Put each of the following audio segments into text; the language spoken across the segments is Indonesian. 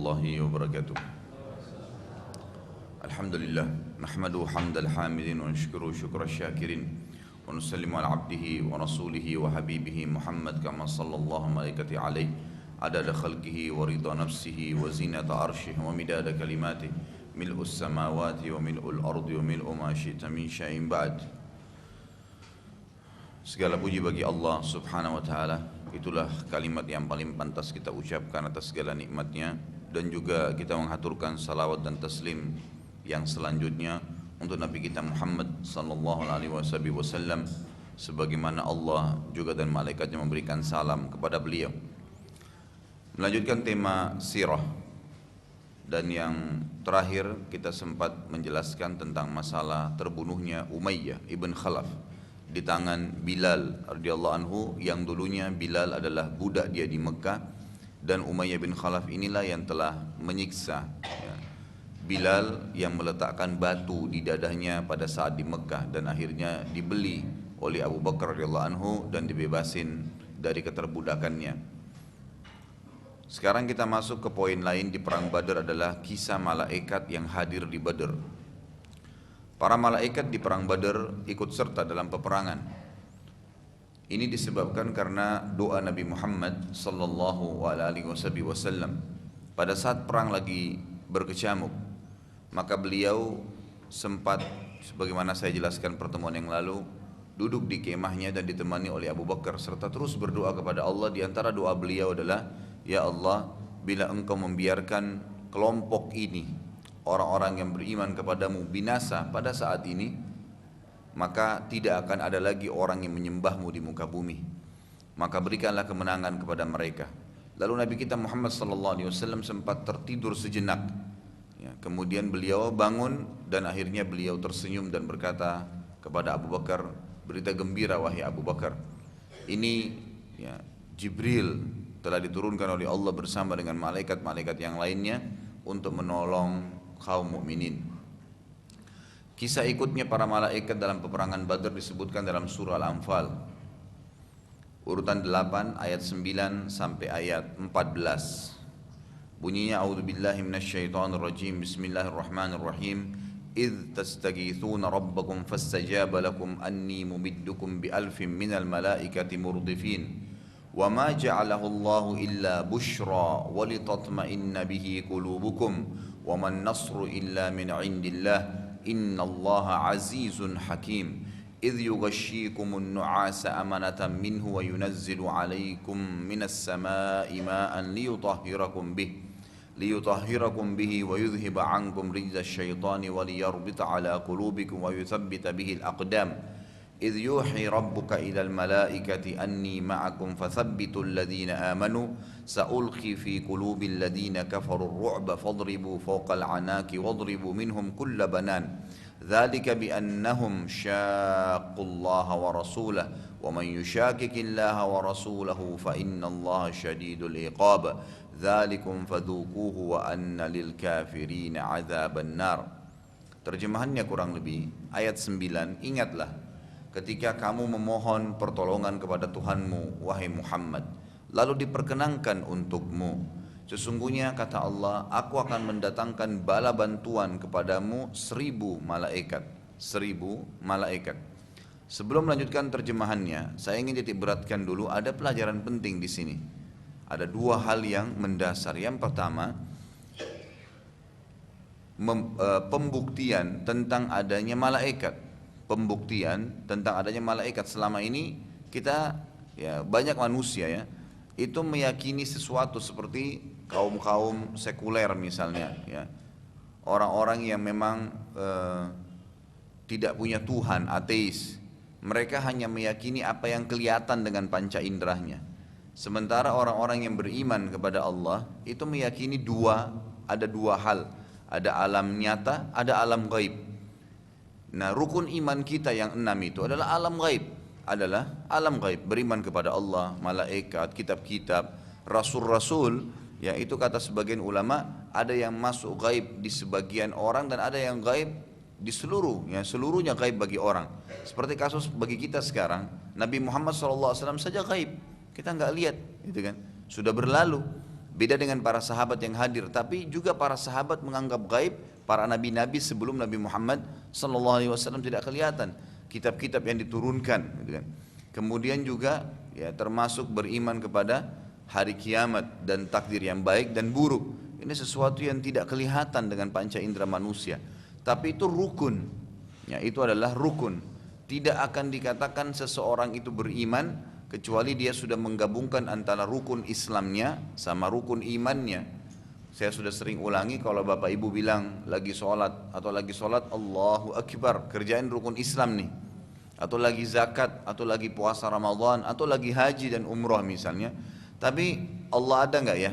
warahmatullahi wabarakatuh. Alhamdulillah, nahmaduhu hamdal hamidin wa nashkuru syukra syakirin wa nusallimu ala abdihi wa rasulihi wa habibihi Muhammad kama sallallahu malaikati alaih adada khalqihi wa ridha nafsihi wa zinata arshih wa midada kalimati mil'us samawati wa mil'ul ardi wa mil'u ma syi'ta min syai'in ba'd. Segala puji bagi Allah subhanahu wa ta'ala. Itulah kalimat yang paling pantas kita ucapkan atas segala nikmatnya. Dan juga kita menghaturkan salawat dan taslim yang selanjutnya untuk Nabi kita Muhammad sallallahu alaihi wasallam, sebagaimana Allah juga dan malaikatnya memberikan salam kepada beliau. Melanjutkan tema sirah. Dan yang terakhir kita sempat menjelaskan tentang masalah terbunuhnya Umayyah ibn Khalaf di tangan Bilal radhiyallahu anhu, yang dulunya Bilal adalah budak dia di Mekah, dan Umayyah bin Khalaf inilah yang telah menyiksa Bilal, yang meletakkan batu di dadanya pada saat di Mekah, dan akhirnya dibeli oleh Abu Bakar radhiyallahu anhu dan dibebasin dari keterbudakannya. Sekarang kita masuk ke poin lain di perang Badar, adalah kisah malaikat yang hadir di Badar. Para malaikat di perang Badar ikut serta dalam peperangan. Ini disebabkan karena doa Nabi Muhammad sallallahu alaihi wasallam pada saat perang lagi berkecamuk. Maka beliau sempat, sebagaimana saya jelaskan pertemuan yang lalu, duduk di kemahnya dan ditemani oleh Abu Bakar serta terus berdoa kepada Allah. Di antara doa beliau adalah, ya Allah, bila engkau membiarkan kelompok ini, orang-orang yang beriman kepadamu, binasa pada saat ini, maka tidak akan ada lagi orang yang menyembahmu di muka bumi. Maka berikanlah kemenangan kepada mereka. Lalu Nabi kita Muhammad SAW sempat tertidur sejenak. Kemudian beliau bangun dan akhirnya beliau tersenyum dan berkata kepada Abu Bakar, berita gembira wahai Abu Bakar, ini Jibril telah diturunkan oleh Allah bersama dengan malaikat-malaikat yang lainnya untuk menolong kaum mukminin. Kisah ikutnya para malaikat dalam peperangan Badar disebutkan dalam surah Al-Anfal urutan 8 ayat 9 sampai ayat 14. Bunyinya, a'udzubillahi minasyaitonirrajim, bismillahirrahmanirrahim. إذ تستغيثون ربكم فاستجاب لكم أني ممدكم بألف من الملائكة مردفين وما جعله الله إلا بشرى ولتطمئن به قلوبكم وما النصر إلا من عند الله إن الله عزيز حكيم إذ يغشيكم النعاس أمنة منه وينزل عليكم من السماء ماء ليطهركم به ويذهب عنكم رجز الشيطان وليربط على قلوبكم ويثبت به الأقدام إذ يوحي ربك إلى الملائكة أني معكم فثبتوا الذين آمنوا سألقي في قلوب الذين كفروا الرعب فاضربوا فوق العناق واضربوا منهم كل بنان ذلك بأنهم شاقوا الله ورسوله ومن يشاكك الله ورسوله فإن الله شديد العقاب ذلكم فذوقوه وأن للكافرين عذاب النار. Terjemahannya kurang lebih ayat 9, ingatlah ketika kamu memohon pertolongan kepada Tuhanmu wahai Muhammad, lalu diperkenankan untukmu, sesungguhnya kata Allah, aku akan mendatangkan bala bantuan kepadamu 1000 malaikat. 1000 malaikat. Sebelum melanjutkan terjemahannya, saya ingin titik beratkan dulu, ada pelajaran penting di sini. Ada dua hal yang mendasar. Yang pertama, pembuktian tentang adanya malaikat. Pembuktian tentang adanya malaikat. Selama ini kita, banyak manusia itu meyakini sesuatu seperti kaum-kaum sekuler misalnya, orang-orang yang memang tidak punya Tuhan, ateis. Mereka hanya meyakini apa yang kelihatan dengan panca inderahnya. Sementara orang-orang yang beriman kepada Allah itu meyakini ada dua hal, ada alam nyata, ada alam gaib. Nah, rukun iman kita yang 6 itu adalah alam gaib, beriman kepada Allah, malaikat, kitab-kitab, rasul-rasul. Itu kata sebagian ulama, ada yang masuk gaib di sebagian orang dan ada yang gaib di seluruhnya gaib bagi orang. Seperti kasus bagi kita sekarang, Nabi Muhammad SAW saja gaib. Kita nggak lihat, gitu kan? Sudah berlalu. Beda dengan para sahabat yang hadir, tapi juga para sahabat menganggap gaib para nabi-nabi sebelum Nabi Muhammad SAW tidak kelihatan. Kitab-kitab yang diturunkan, gitu kan. Kemudian juga ya termasuk beriman kepada hari kiamat dan takdir yang baik dan buruk. Ini sesuatu yang tidak kelihatan dengan panca indera manusia, tapi itu rukun. Ya, itu adalah rukun. Tidak akan dikatakan seseorang itu beriman kecuali dia sudah menggabungkan antara rukun Islamnya sama rukun imannya. Saya sudah sering ulangi, kalau bapak ibu bilang lagi sholat Allahu Akbar, kerjain rukun Islam nih. Atau lagi zakat, atau lagi puasa Ramadan, atau lagi haji dan umrah misalnya. Tapi Allah ada nggak ya?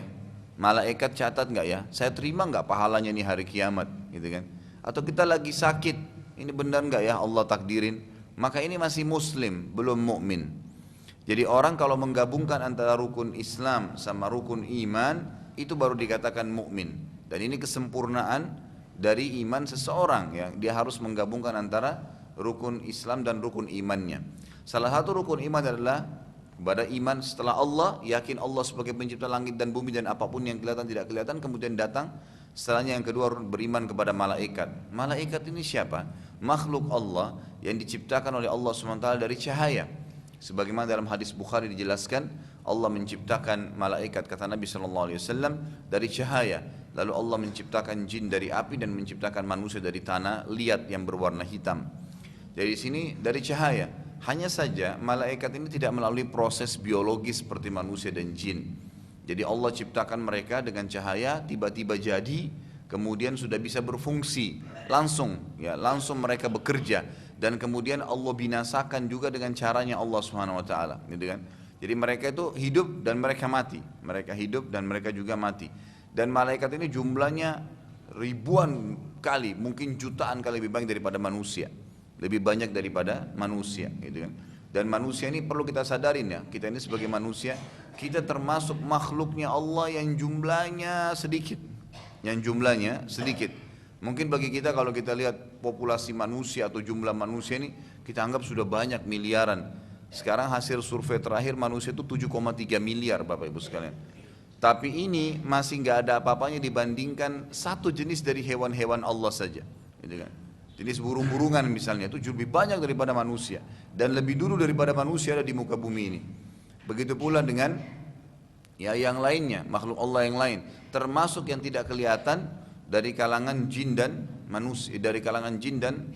Malaikat catat nggak ya? Saya terima nggak pahalanya nih hari kiamat, gitu kan? Atau kita lagi sakit, ini benar nggak ya Allah takdirin? Maka ini masih muslim, belum mukmin. Jadi orang kalau menggabungkan antara rukun Islam sama rukun iman, itu baru dikatakan mukmin. Dan ini kesempurnaan dari iman seseorang, ya. Dia harus menggabungkan antara rukun Islam dan rukun imannya. Salah satu rukun iman adalah kepada iman setelah Allah, yakin Allah sebagai pencipta langit dan bumi dan apapun yang kelihatan tidak kelihatan. Kemudian datang setelahnya yang kedua, beriman kepada malaikat. Malaikat ini siapa? Makhluk Allah yang diciptakan oleh Allah SWT dari cahaya. Sebagaimana dalam hadis Bukhari dijelaskan, Allah menciptakan malaikat, kata Nabi SAW, dari cahaya. Lalu Allah menciptakan jin dari api dan menciptakan manusia dari tanah liat yang berwarna hitam. Dari sini dari cahaya. Hanya saja malaikat ini tidak melalui proses biologis seperti manusia dan jin. Jadi Allah ciptakan mereka dengan cahaya, tiba-tiba jadi, kemudian sudah bisa berfungsi langsung, ya langsung mereka bekerja. Dan kemudian Allah binasakan juga dengan caranya Allah Subhanahu Wa Taala, gitu kan? Jadi mereka itu hidup dan mereka mati, mereka hidup dan mereka juga mati. Dan malaikat ini jumlahnya ribuan kali, mungkin jutaan kali lebih banyak daripada manusia, lebih banyak daripada manusia, gitu kan? Dan manusia ini perlu kita sadarin ya, kita ini sebagai manusia, kita termasuk makhluknya Allah yang jumlahnya sedikit, Mungkin bagi kita kalau kita lihat populasi manusia atau jumlah manusia ini, kita anggap sudah banyak miliaran. Sekarang hasil survei terakhir manusia itu 7,3 miliar Bapak Ibu sekalian. Tapi ini masih nggak ada apa-apanya dibandingkan satu jenis dari hewan-hewan Allah saja, gitu kan? Jenis burung-burungan misalnya itu lebih banyak daripada manusia dan lebih dulu daripada manusia ada di muka bumi ini. Begitu pula dengan ya yang lainnya, makhluk Allah yang lain, termasuk yang tidak kelihatan dari kalangan jin dan manusia, dari kalangan jin dan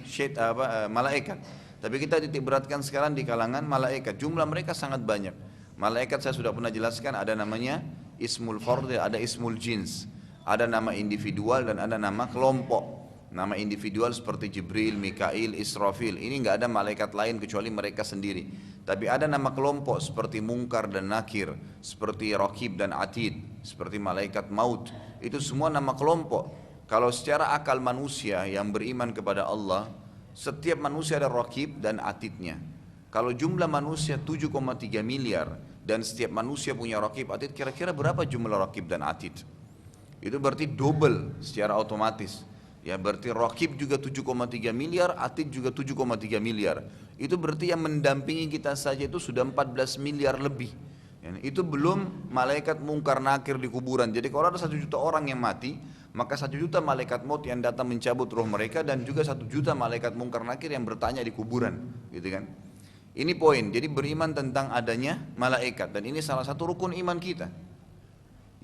malaikat. Tapi kita titik beratkan sekarang di kalangan malaikat. Jumlah mereka sangat banyak. Malaikat saya sudah pernah jelaskan, ada namanya ismul fard, ada ismul jins. Ada nama individual dan ada nama kelompok. Nama individual seperti Jibril, Mikail, Israfil. Ini nggak ada malaikat lain kecuali mereka sendiri. Tapi ada nama kelompok seperti Munkar dan Nakir, seperti Raqib dan Atid, seperti malaikat maut. Itu semua nama kelompok. Kalau secara akal manusia yang beriman kepada Allah, setiap manusia ada Raqib dan Atidnya. Kalau jumlah manusia 7,3 miliar dan setiap manusia punya Raqib Atid, kira-kira berapa jumlah Raqib dan Atid? Itu berarti double secara otomatis. Ya berarti Raqib juga 7,3 miliar, Atid juga 7,3 miliar. Itu berarti yang mendampingi kita saja itu sudah 14 miliar lebih. Ya, itu belum malaikat Munkar Nakir di kuburan. Jadi kalau ada 1 juta orang yang mati, maka 1 juta malaikat maut yang datang mencabut roh mereka dan juga 1 juta malaikat Munkar Nakir yang bertanya di kuburan, gitu kan? Ini poin. Jadi beriman tentang adanya malaikat dan ini salah satu rukun iman kita.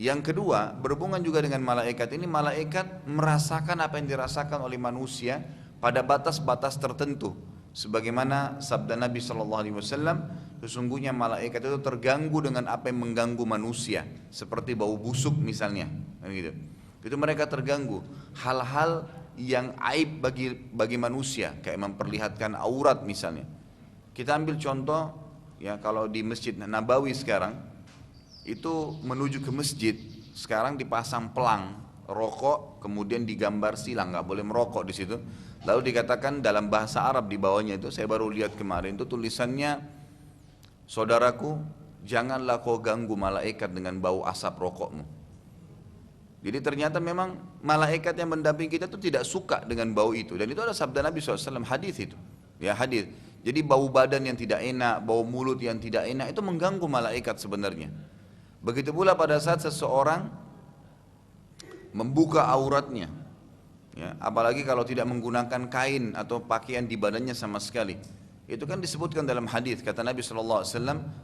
Yang kedua, berhubungan juga dengan malaikat ini, malaikat merasakan apa yang dirasakan oleh manusia pada batas-batas tertentu. Sebagaimana sabda Nabi SAW, sesungguhnya malaikat itu terganggu dengan apa yang mengganggu manusia, seperti bau busuk misalnya, gitu. Itu mereka terganggu. Hal-hal yang aib bagi manusia, kayak memperlihatkan aurat misalnya. Kita ambil contoh, ya kalau di Masjid Nabawi sekarang, itu menuju ke masjid, sekarang dipasang pelang, rokok, kemudian digambar silang, nggak boleh merokok di situ. Lalu dikatakan dalam bahasa Arab di bawahnya itu, saya baru lihat kemarin itu tulisannya, saudaraku, janganlah kau ganggu malaikat dengan bau asap rokokmu. Jadi ternyata memang malaikat yang mendampingi kita itu tidak suka dengan bau itu. Dan itu ada sabda Nabi SAW, hadis itu. Ya hadis. Jadi bau badan yang tidak enak, bau mulut yang tidak enak itu mengganggu malaikat sebenarnya. Begitu pula pada saat seseorang membuka auratnya, ya, apalagi kalau tidak menggunakan kain atau pakaian di badannya sama sekali. Itu kan disebutkan dalam hadis, kata Nabi SAW,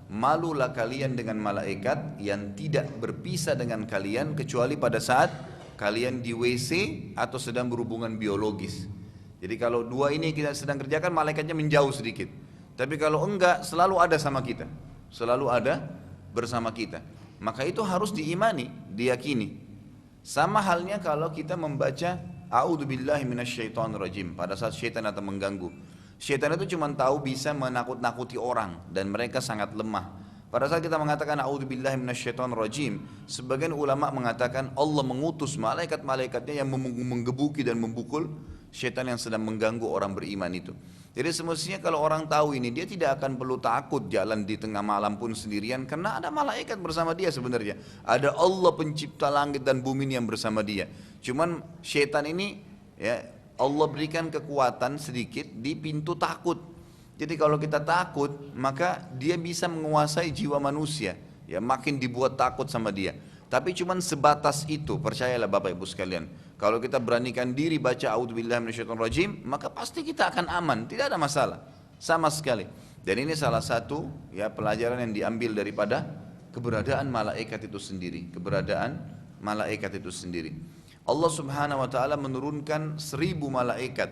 malulah kalian dengan malaikat yang tidak berpisah dengan kalian kecuali pada saat kalian di WC atau sedang berhubungan biologis. Jadi kalau dua ini kita sedang kerjakan, malaikatnya menjauh sedikit. Tapi kalau enggak, selalu ada sama kita, selalu ada bersama kita. Maka itu harus diimani, diyakini. Sama halnya kalau kita membaca A'udzubillahi minasyaitonirrajim pada saat syaitan datang mengganggu. Syaitan itu cuma tahu bisa menakut-nakuti orang dan mereka sangat lemah. Pada saat kita mengatakan A'udzubillahi minasyaitonirrajim, sebagian ulama mengatakan Allah mengutus malaikat-malaikatnya yang menggebuki dan membukul syaitan yang sedang mengganggu orang beriman itu. Jadi semestinya kalau orang tahu ini, dia tidak akan perlu takut jalan di tengah malam pun sendirian, karena ada malaikat bersama dia sebenarnya. Ada Allah pencipta langit dan bumi yang bersama dia. Cuman syaitan ini, ya, Allah berikan kekuatan sedikit di pintu takut. Jadi kalau kita takut, maka dia bisa menguasai jiwa manusia. Ya, makin dibuat takut sama dia. Tapi cuman sebatas itu, percayalah Bapak Ibu sekalian. Kalau kita beranikan diri baca A'udzubillahi minasyaitonirrajim, maka pasti kita akan aman, tidak ada masalah sama sekali. Dan ini salah satu, ya, pelajaran yang diambil daripada keberadaan malaikat itu sendiri, keberadaan malaikat itu sendiri. Allah Subhanahu wa taala menurunkan 1000 malaikat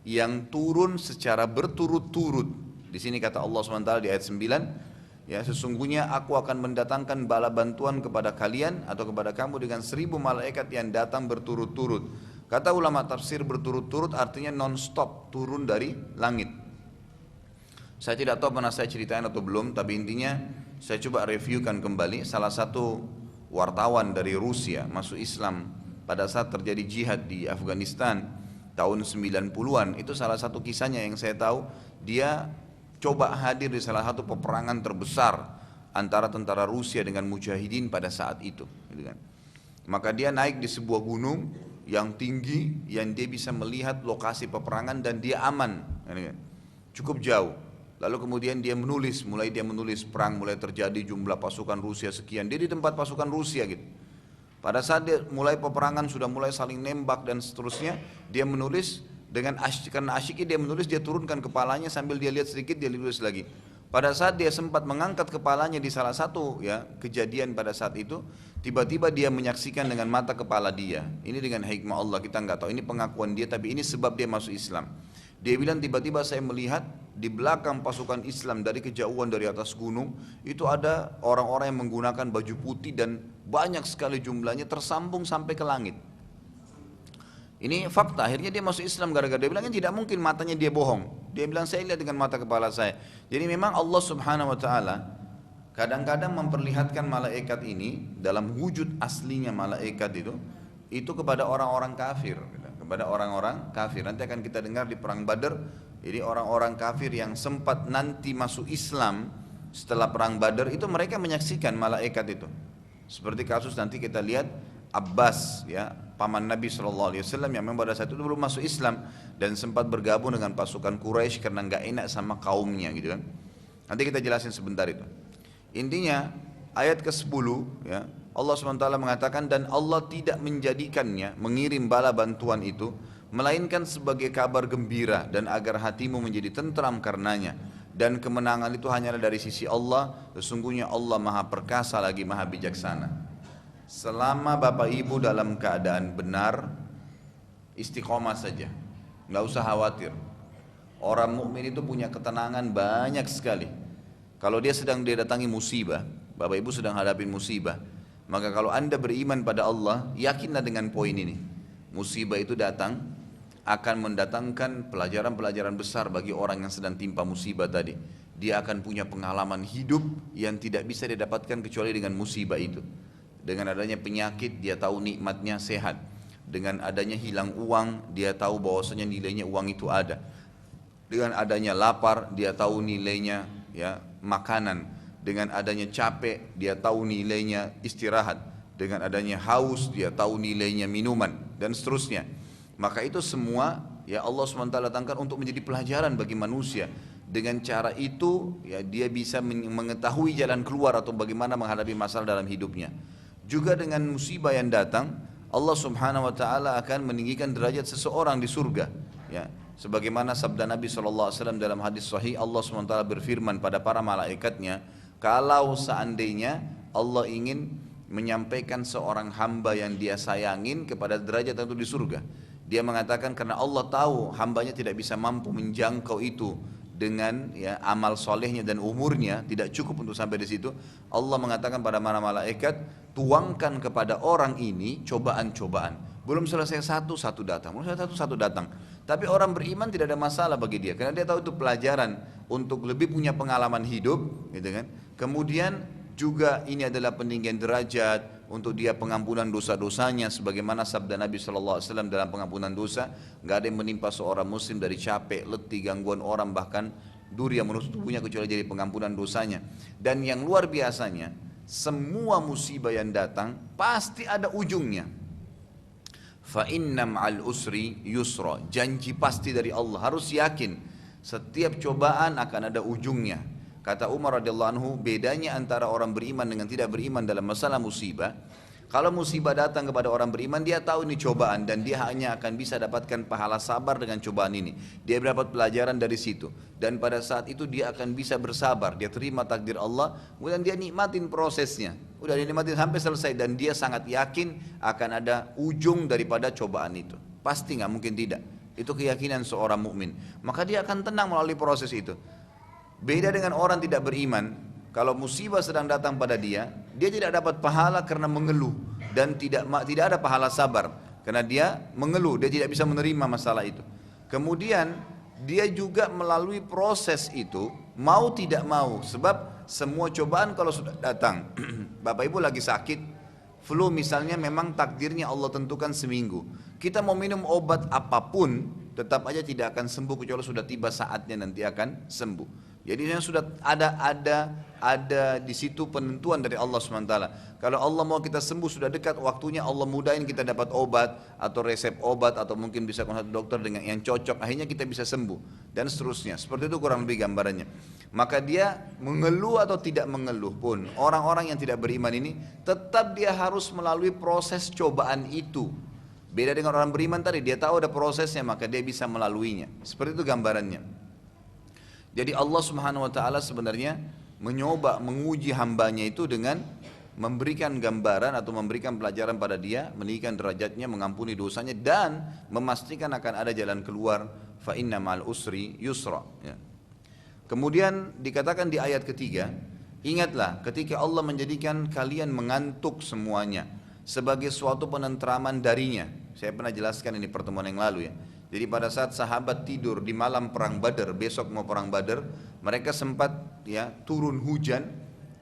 yang turun secara berturut-turut. Di sini kata Allah Subhanahu wa taala di ayat 9, ya, sesungguhnya aku akan mendatangkan bala bantuan kepada kalian atau kepada kamu dengan 1000 malaikat yang datang berturut-turut. Kata ulama tafsir, berturut-turut artinya non-stop turun dari langit. Saya tidak tahu pernah saya ceritain atau belum, tapi intinya saya coba reviewkan kembali. Salah satu wartawan dari Rusia masuk Islam pada saat terjadi jihad di Afghanistan tahun 90-an. Itu salah satu kisahnya yang saya tahu. Dia coba hadir di salah satu peperangan terbesar antara tentara Rusia dengan mujahidin pada saat itu, gitu kan. Maka dia naik di sebuah gunung yang tinggi, yang dia bisa melihat lokasi peperangan dan dia aman, gitu kan. Cukup jauh. Lalu kemudian dia menulis, perang mulai terjadi, jumlah pasukan Rusia sekian. Dia di tempat pasukan Rusia gitu. Pada saat dia mulai peperangan, sudah mulai saling nembak dan seterusnya, dia menulis dengan karena asyiknya dia menulis, dia turunkan kepalanya sambil dia lihat sedikit, dia tulis lagi. Pada saat dia sempat mengangkat kepalanya di salah satu, ya, kejadian pada saat itu, tiba-tiba dia menyaksikan dengan mata kepala dia. Ini dengan hikmah Allah, kita nggak tahu. Ini pengakuan dia, tapi ini sebab dia masuk Islam. Dia bilang tiba-tiba saya melihat di belakang pasukan Islam dari kejauhan dari atas gunung itu ada orang-orang yang menggunakan baju putih dan banyak sekali jumlahnya tersambung sampai ke langit. Ini fakta, akhirnya dia masuk Islam gara-gara dia bilang tidak mungkin matanya dia bohong. Dia bilang saya lihat dengan mata kepala saya. Jadi memang Allah Subhanahu wa taala kadang-kadang memperlihatkan malaikat ini dalam wujud aslinya malaikat itu kepada orang-orang kafir, kepada orang-orang kafir. Nanti akan kita dengar di perang Badar. Jadi orang-orang kafir yang sempat nanti masuk Islam setelah perang Badar itu mereka menyaksikan malaikat itu. Seperti kasus nanti kita lihat Abbas, ya, paman Nabi SAW yang memang pada saat itu belum masuk Islam dan sempat bergabung dengan pasukan Quraisy karena nggak enak sama kaumnya, gitu kan. Nanti kita jelasin sebentar itu. Intinya ayat ke-10, ya, Allah SWT mengatakan dan Allah tidak menjadikannya mengirim bala bantuan itu melainkan sebagai kabar gembira dan agar hatimu menjadi tentram karenanya, dan kemenangan itu hanyalah dari sisi Allah, sesungguhnya Allah Maha Perkasa lagi Maha Bijaksana. Selama Bapak Ibu dalam keadaan benar, istiqomah saja, nggak usah khawatir. Orang mukmin itu punya ketenangan banyak sekali. Kalau dia sedang didatangi musibah, Bapak Ibu sedang hadapin musibah, maka kalau Anda beriman pada Allah, yakinlah dengan poin ini. Musibah itu datang akan mendatangkan pelajaran-pelajaran besar bagi orang yang sedang timpa musibah tadi. Dia akan punya pengalaman hidup yang tidak bisa didapatkan kecuali dengan musibah itu. Dengan adanya penyakit, dia tahu nikmatnya sehat. Dengan adanya hilang uang, dia tahu bahwasanya nilainya uang itu ada. Dengan adanya lapar, dia tahu nilainya, ya, makanan. Dengan adanya capek, dia tahu nilainya istirahat. Dengan adanya haus, dia tahu nilainya minuman, dan seterusnya. Maka itu semua, ya, Allah SWT datangkan untuk menjadi pelajaran bagi manusia. Dengan cara itu ya dia bisa mengetahui jalan keluar atau bagaimana menghadapi masalah dalam hidupnya. Juga dengan musibah yang datang, Allah Subhanahu wa taala akan meninggikan derajat seseorang di surga. Ya, sebagaimana sabda Nabi SAW dalam hadis sahih, Allah Subhanahu wa taala berfirman pada para malaikatnya, kalau seandainya Allah ingin menyampaikan seorang hamba yang dia sayangin kepada derajat tertentu di surga, dia mengatakan karena Allah tahu hambanya tidak bisa mampu menjangkau itu dengan ya amal solehnya dan umurnya tidak cukup untuk sampai di situ. Allah mengatakan pada para malaikat, tuangkan kepada orang ini cobaan-cobaan. Belum selesai satu datang, belum selesai satu datang. Tapi orang beriman tidak ada masalah bagi dia, karena dia tahu itu pelajaran untuk lebih punya pengalaman hidup, gitu kan. Kemudian juga ini adalah peninggian derajat untuk dia pengampunan dosa-dosanya, sebagaimana sabda Nabi SAW dalam pengampunan dosa, nggak ada yang menimpa seorang muslim dari capek, letih, gangguan orang, bahkan duri yang menusuk tubuhnya kecuali jadi pengampunan dosanya. Dan yang luar biasanya, semua musibah yang datang pasti ada ujungnya. Fa inna ma'al usri yusra, janji pasti dari Allah, harus yakin setiap cobaan akan ada ujungnya. Kata Umar radhiyallahu anhu, bedanya antara orang beriman dengan tidak beriman dalam masalah musibah, kalau musibah datang kepada orang beriman, dia tahu ini cobaan dan dia hanya akan bisa dapatkan pahala sabar dengan cobaan ini. Dia dapat pelajaran dari situ dan pada saat itu dia akan bisa bersabar, dia terima takdir Allah, kemudian dia nikmatin prosesnya. Udah dinikmatin sampai selesai dan dia sangat yakin akan ada ujung daripada cobaan itu. Pasti nggak mungkin tidak. Itu keyakinan seorang mukmin. Maka dia akan tenang melalui proses itu. Beda dengan orang tidak beriman, kalau musibah sedang datang pada dia, dia tidak dapat pahala karena mengeluh dan tidak ada pahala sabar karena dia mengeluh, dia tidak bisa menerima masalah itu. Kemudian dia juga melalui proses itu mau tidak mau, sebab semua cobaan kalau sudah datang, Bapak Ibu lagi sakit, flu misalnya, memang takdirnya Allah tentukan seminggu. Kita mau minum obat apapun, tetap aja tidak akan sembuh kecuali sudah tiba saatnya nanti akan sembuh. Jadi yang sudah ada di situ penentuan dari Allah SWT. Kalau Allah mau kita sembuh sudah dekat waktunya, Allah mudahin kita dapat obat atau resep obat atau mungkin bisa konsultasi dokter dengan yang cocok, akhirnya kita bisa sembuh dan seterusnya. Seperti itu kurang lebih gambarannya. Maka dia mengeluh atau tidak mengeluh pun, orang-orang yang tidak beriman ini tetap dia harus melalui proses cobaan itu. Beda dengan orang beriman tadi, dia tahu ada prosesnya maka dia bisa melaluinya. Seperti itu gambarannya. Jadi Allah Subhanahu wa taala sebenarnya menguji hambanya itu dengan memberikan gambaran atau memberikan pelajaran pada dia, meninggikan derajatnya, mengampuni dosanya dan memastikan akan ada jalan keluar. Fa inna ma'al usri yusra. Ya. Kemudian dikatakan di ayat ketiga, ingatlah ketika Allah menjadikan kalian mengantuk semuanya sebagai suatu penentraman darinya. Saya pernah jelaskan ini pertemuan yang lalu ya. Jadi pada saat sahabat tidur di malam perang Badar, besok mau perang Badar, mereka sempat ya turun hujan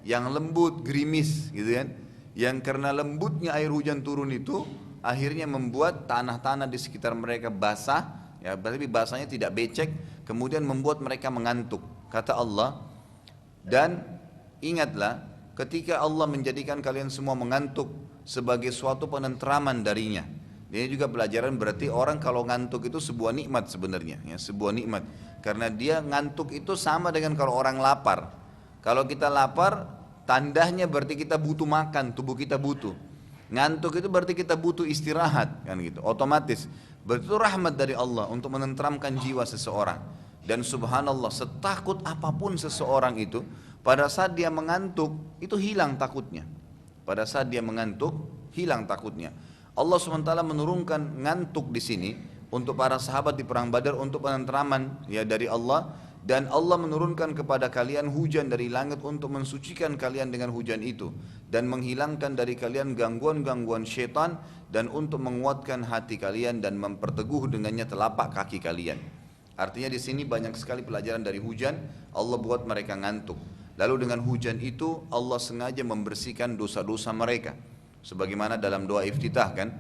yang lembut, gerimis gitu kan. Yang karena lembutnya air hujan turun itu akhirnya membuat tanah-tanah di sekitar mereka basah, ya, tapi basahnya tidak becek, kemudian membuat mereka mengantuk. Kata Allah, dan ingatlah ketika Allah menjadikan kalian semua mengantuk sebagai suatu penentraman darinya. Ini juga pelajaran, berarti orang kalau ngantuk itu sebuah nikmat sebenarnya, ya, sebuah nikmat. Karena dia ngantuk itu sama dengan kalau orang lapar. Kalau kita lapar, tandanya berarti kita butuh makan, tubuh kita butuh. Ngantuk itu berarti kita butuh istirahat, kan gitu. Otomatis. Berarti itu rahmat dari Allah untuk menenteramkan jiwa seseorang. Dan subhanallah, setakut apapun seseorang itu, pada saat dia mengantuk, itu hilang takutnya. Pada saat dia mengantuk, hilang takutnya. Allah SWT menurunkan ngantuk di sini untuk para sahabat di perang Badar untuk penentraman ya dari Allah, dan Allah menurunkan kepada kalian hujan dari langit untuk mensucikan kalian dengan hujan itu dan menghilangkan dari kalian gangguan-gangguan syaitan dan untuk menguatkan hati kalian dan memperteguh dengannya telapak kaki kalian. Artinya di sini banyak sekali pelajaran dari hujan. Allah buat mereka ngantuk. Lalu dengan hujan itu Allah sengaja membersihkan dosa-dosa mereka. Sebagaimana dalam doa iftitah kan,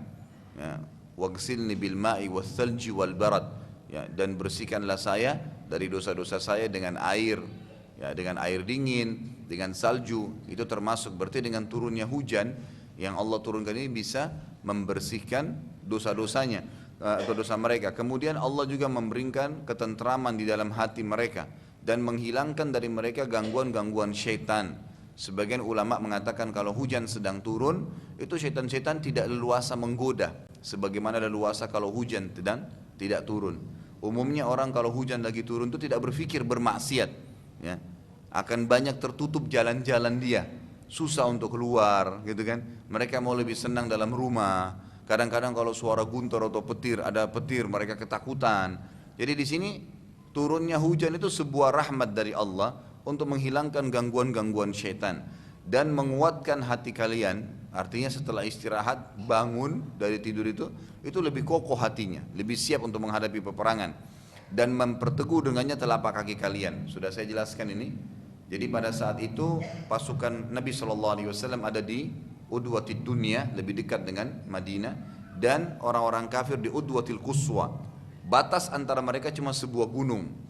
ya, waghsilni bil ma'i wath thalji wal barad, ya, dan bersihkanlah saya dari dosa-dosa saya dengan air, ya, dengan air dingin, dengan salju. Itu termasuk berarti dengan turunnya hujan yang Allah turunkan ini bisa membersihkan dosa-dosanya atau dosa mereka. Kemudian Allah juga memberikan ketentraman di dalam hati mereka dan menghilangkan dari mereka gangguan-gangguan syaitan. Sebagian ulama mengatakan kalau hujan sedang turun, itu syaitan-syaitan tidak leluasa menggoda, sebagaimana leluasa kalau hujan tidak turun. Umumnya orang kalau hujan lagi turun itu tidak berpikir bermaksiat, ya. Akan banyak tertutup jalan-jalan dia, susah untuk keluar, gitu kan. Mereka mau lebih senang dalam rumah. Kadang-kadang kalau suara guntur atau petir, ada petir, mereka ketakutan. Jadi di sini turunnya hujan itu sebuah rahmat dari Allah untuk menghilangkan gangguan-gangguan syaitan dan menguatkan hati kalian. Artinya setelah istirahat bangun dari tidur itu lebih kokoh hatinya, lebih siap untuk menghadapi peperangan dan memperteguh dengannya telapak kaki kalian. Sudah saya jelaskan ini. Jadi pada saat itu pasukan Nabi SAW ada di Udwatil Dunya, lebih dekat dengan Madinah, dan orang-orang kafir di Udwatil Quswa. Batas antara mereka cuma sebuah gunung.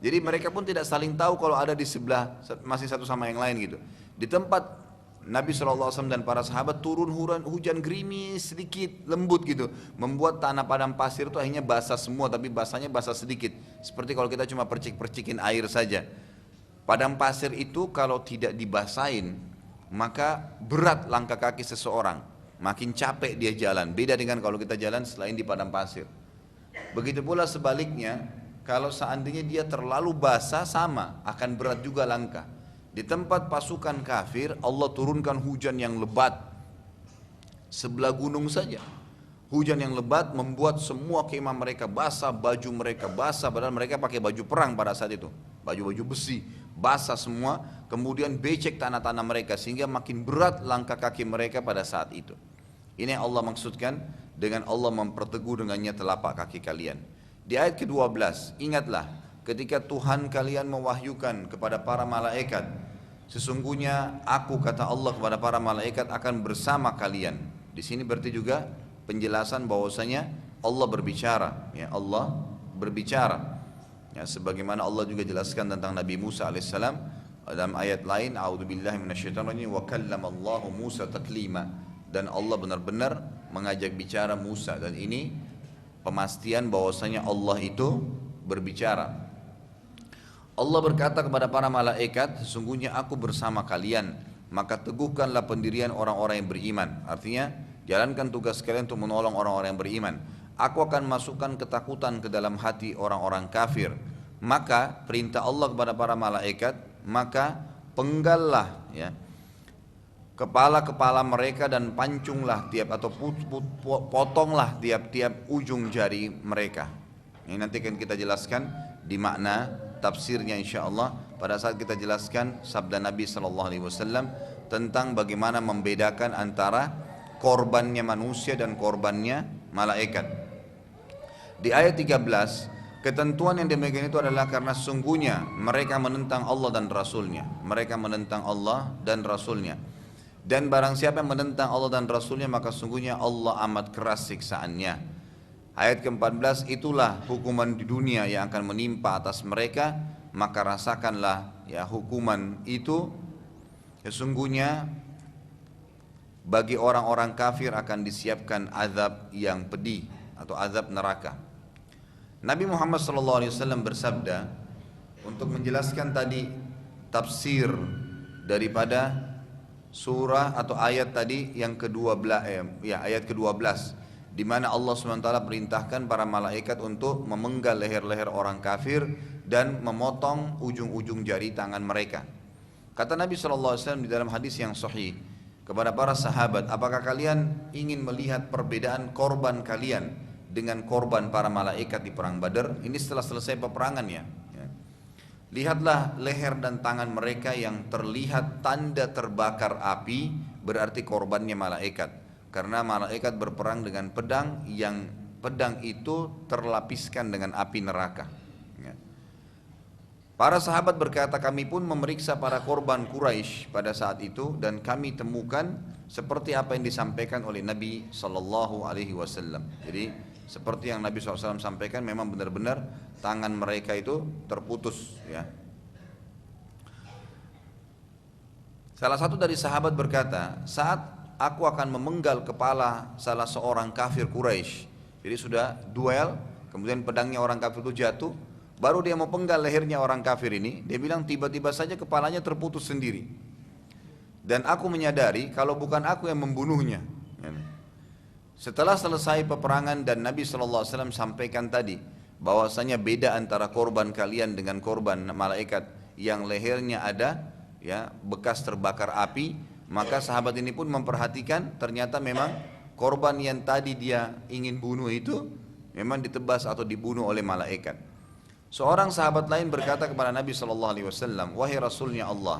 Jadi mereka pun tidak saling tahu kalau ada di sebelah, masih satu sama yang lain gitu. Di tempat Nabi SAW dan para sahabat turun hujan gerimis sedikit, lembut gitu, membuat tanah padang pasir itu akhirnya basah semua, tapi basahnya basah sedikit, seperti kalau kita cuma percik-percikin air saja. Padang pasir itu kalau tidak dibasahin, maka berat langkah kaki seseorang, makin capek dia jalan. Beda dengan kalau kita jalan selain di padang pasir. Begitu pula sebaliknya, kalau seandainya dia terlalu basah, sama akan berat juga langkah. Di tempat pasukan kafir, Allah turunkan hujan yang lebat sebelah gunung saja. Hujan yang lebat membuat semua kemah mereka basah, baju mereka basah, padahal mereka pakai baju perang pada saat itu, baju-baju besi, basah semua. Kemudian becek tanah-tanah mereka sehingga makin berat langkah kaki mereka pada saat itu. Ini yang Allah maksudkan dengan Allah memperteguh dengannya telapak kaki kalian. Di ayat ke-12, ingatlah ketika Tuhan kalian mewahyukan kepada para malaikat, sesungguhnya aku, kata Allah kepada para malaikat, akan bersama kalian. Di sini berarti juga penjelasan bahwasanya Allah berbicara, ya, Allah berbicara. Ya, sebagaimana Allah juga jelaskan tentang Nabi Musa alaihissalam dalam ayat lain, a'udzubillahi minasyaitonirrajim, wa kallamallahu Musa taklima, dan Allah benar-benar mengajak bicara Musa, dan ini pemastian bahwasanya Allah itu berbicara. Allah berkata kepada para malaikat, sesungguhnya aku bersama kalian, maka teguhkanlah pendirian orang-orang yang beriman. Artinya jalankan tugas kalian untuk menolong orang-orang yang beriman. Aku akan masukkan ketakutan ke dalam hati orang-orang kafir. Maka perintah Allah kepada para malaikat, maka penggallah, ya, kepala-kepala mereka dan pancunglah atau potonglah tiap-tiap ujung jari mereka. Ini nanti akan kita jelaskan di makna tafsirnya insyaallah pada saat kita jelaskan sabda Nabi SAW tentang bagaimana membedakan antara korbannya manusia dan korbannya malaikat. Di ayat 13, ketentuan yang demikian itu adalah karena sungguhnya mereka menentang Allah dan Rasulnya. Mereka menentang Allah dan Rasulnya. Dan barang siapa yang menentang Allah dan Rasulnya, maka sungguhnya Allah amat keras siksaannya. Ayat ke-14, itulah hukuman di dunia yang akan menimpa atas mereka, maka rasakanlah, ya, hukuman itu. Sesungguhnya bagi orang-orang kafir akan disiapkan azab yang pedih atau azab neraka. Nabi Muhammad SAW bersabda untuk menjelaskan tadi tafsir daripada surah atau ayat tadi yang ke-12, ayat ke-12, di mana Allah SWT perintahkan para malaikat untuk memenggal leher-leher orang kafir dan memotong ujung-ujung jari tangan mereka. Kata Nabi SAW di dalam hadis yang sahih kepada para sahabat, apakah kalian ingin melihat perbedaan korban kalian dengan korban para malaikat di perang Badar? Ini setelah selesai peperangannya. Lihatlah leher dan tangan mereka yang terlihat tanda terbakar api, berarti korbannya malaikat. Karena malaikat berperang dengan pedang yang pedang itu terlapiskan dengan api neraka. Para sahabat berkata, kami pun memeriksa para korban Quraisy pada saat itu dan kami temukan seperti apa yang disampaikan oleh Nabi SAW. Jadi seperti yang Nabi SAW sampaikan, memang benar-benar tangan mereka itu terputus, ya. Salah satu dari sahabat berkata, saat aku akan memenggal kepala salah seorang kafir Quraisy, jadi sudah duel, kemudian pedangnya orang kafir itu jatuh, Baru dia mau penggal lehernya orang kafir ini, dia bilang tiba-tiba saja kepalanya terputus sendiri. Dan aku menyadari kalau bukan aku yang membunuhnya. Setelah selesai peperangan dan Nabi SAW sampaikan tadi bahwasanya beda antara korban kalian dengan korban malaikat yang lehernya ada ya bekas terbakar api, maka sahabat ini pun memperhatikan ternyata memang korban yang tadi dia ingin bunuh itu memang ditebas atau dibunuh oleh malaikat. Seorang sahabat lain berkata kepada Nabi SAW, wahai Rasulnya Allah,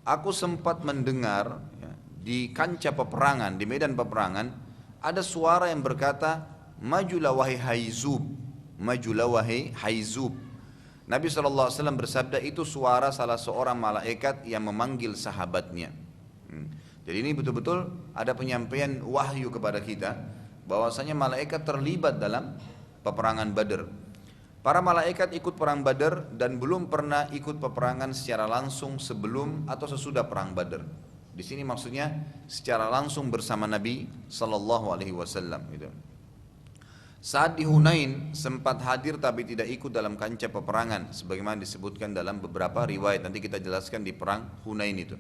aku sempat mendengar ya, di kancah peperangan, di medan peperangan, ada suara yang berkata, majulah wahai Haizub, majulah wahai Haizub. Nabi SAW bersabda, itu suara salah seorang malaikat yang memanggil sahabatnya. Jadi ini betul-betul ada penyampaian wahyu kepada kita, bahwasanya malaikat terlibat dalam peperangan Badar. Para malaikat ikut perang Badar dan belum pernah ikut peperangan secara langsung sebelum atau sesudah perang Badar. Di sini maksudnya secara langsung bersama Nabi Sallallahu Alaihi Wasallam. Saat di Hunain sempat hadir tapi tidak ikut dalam kancah peperangan, sebagaimana disebutkan dalam beberapa riwayat. Nanti kita jelaskan di perang Hunain itu.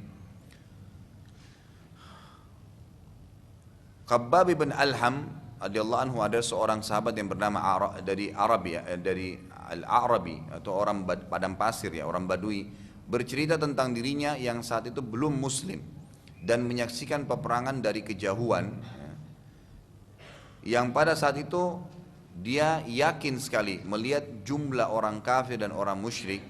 Khabbab bin Alham radhiyallahu anhu ada seorang sahabat yang bernama dari Al-A'rabi atau orang padang pasir ya, orang Badui, bercerita tentang dirinya yang saat itu belum muslim dan menyaksikan peperangan dari kejauhan, yang pada saat itu dia yakin sekali melihat jumlah orang kafir dan orang musyrik,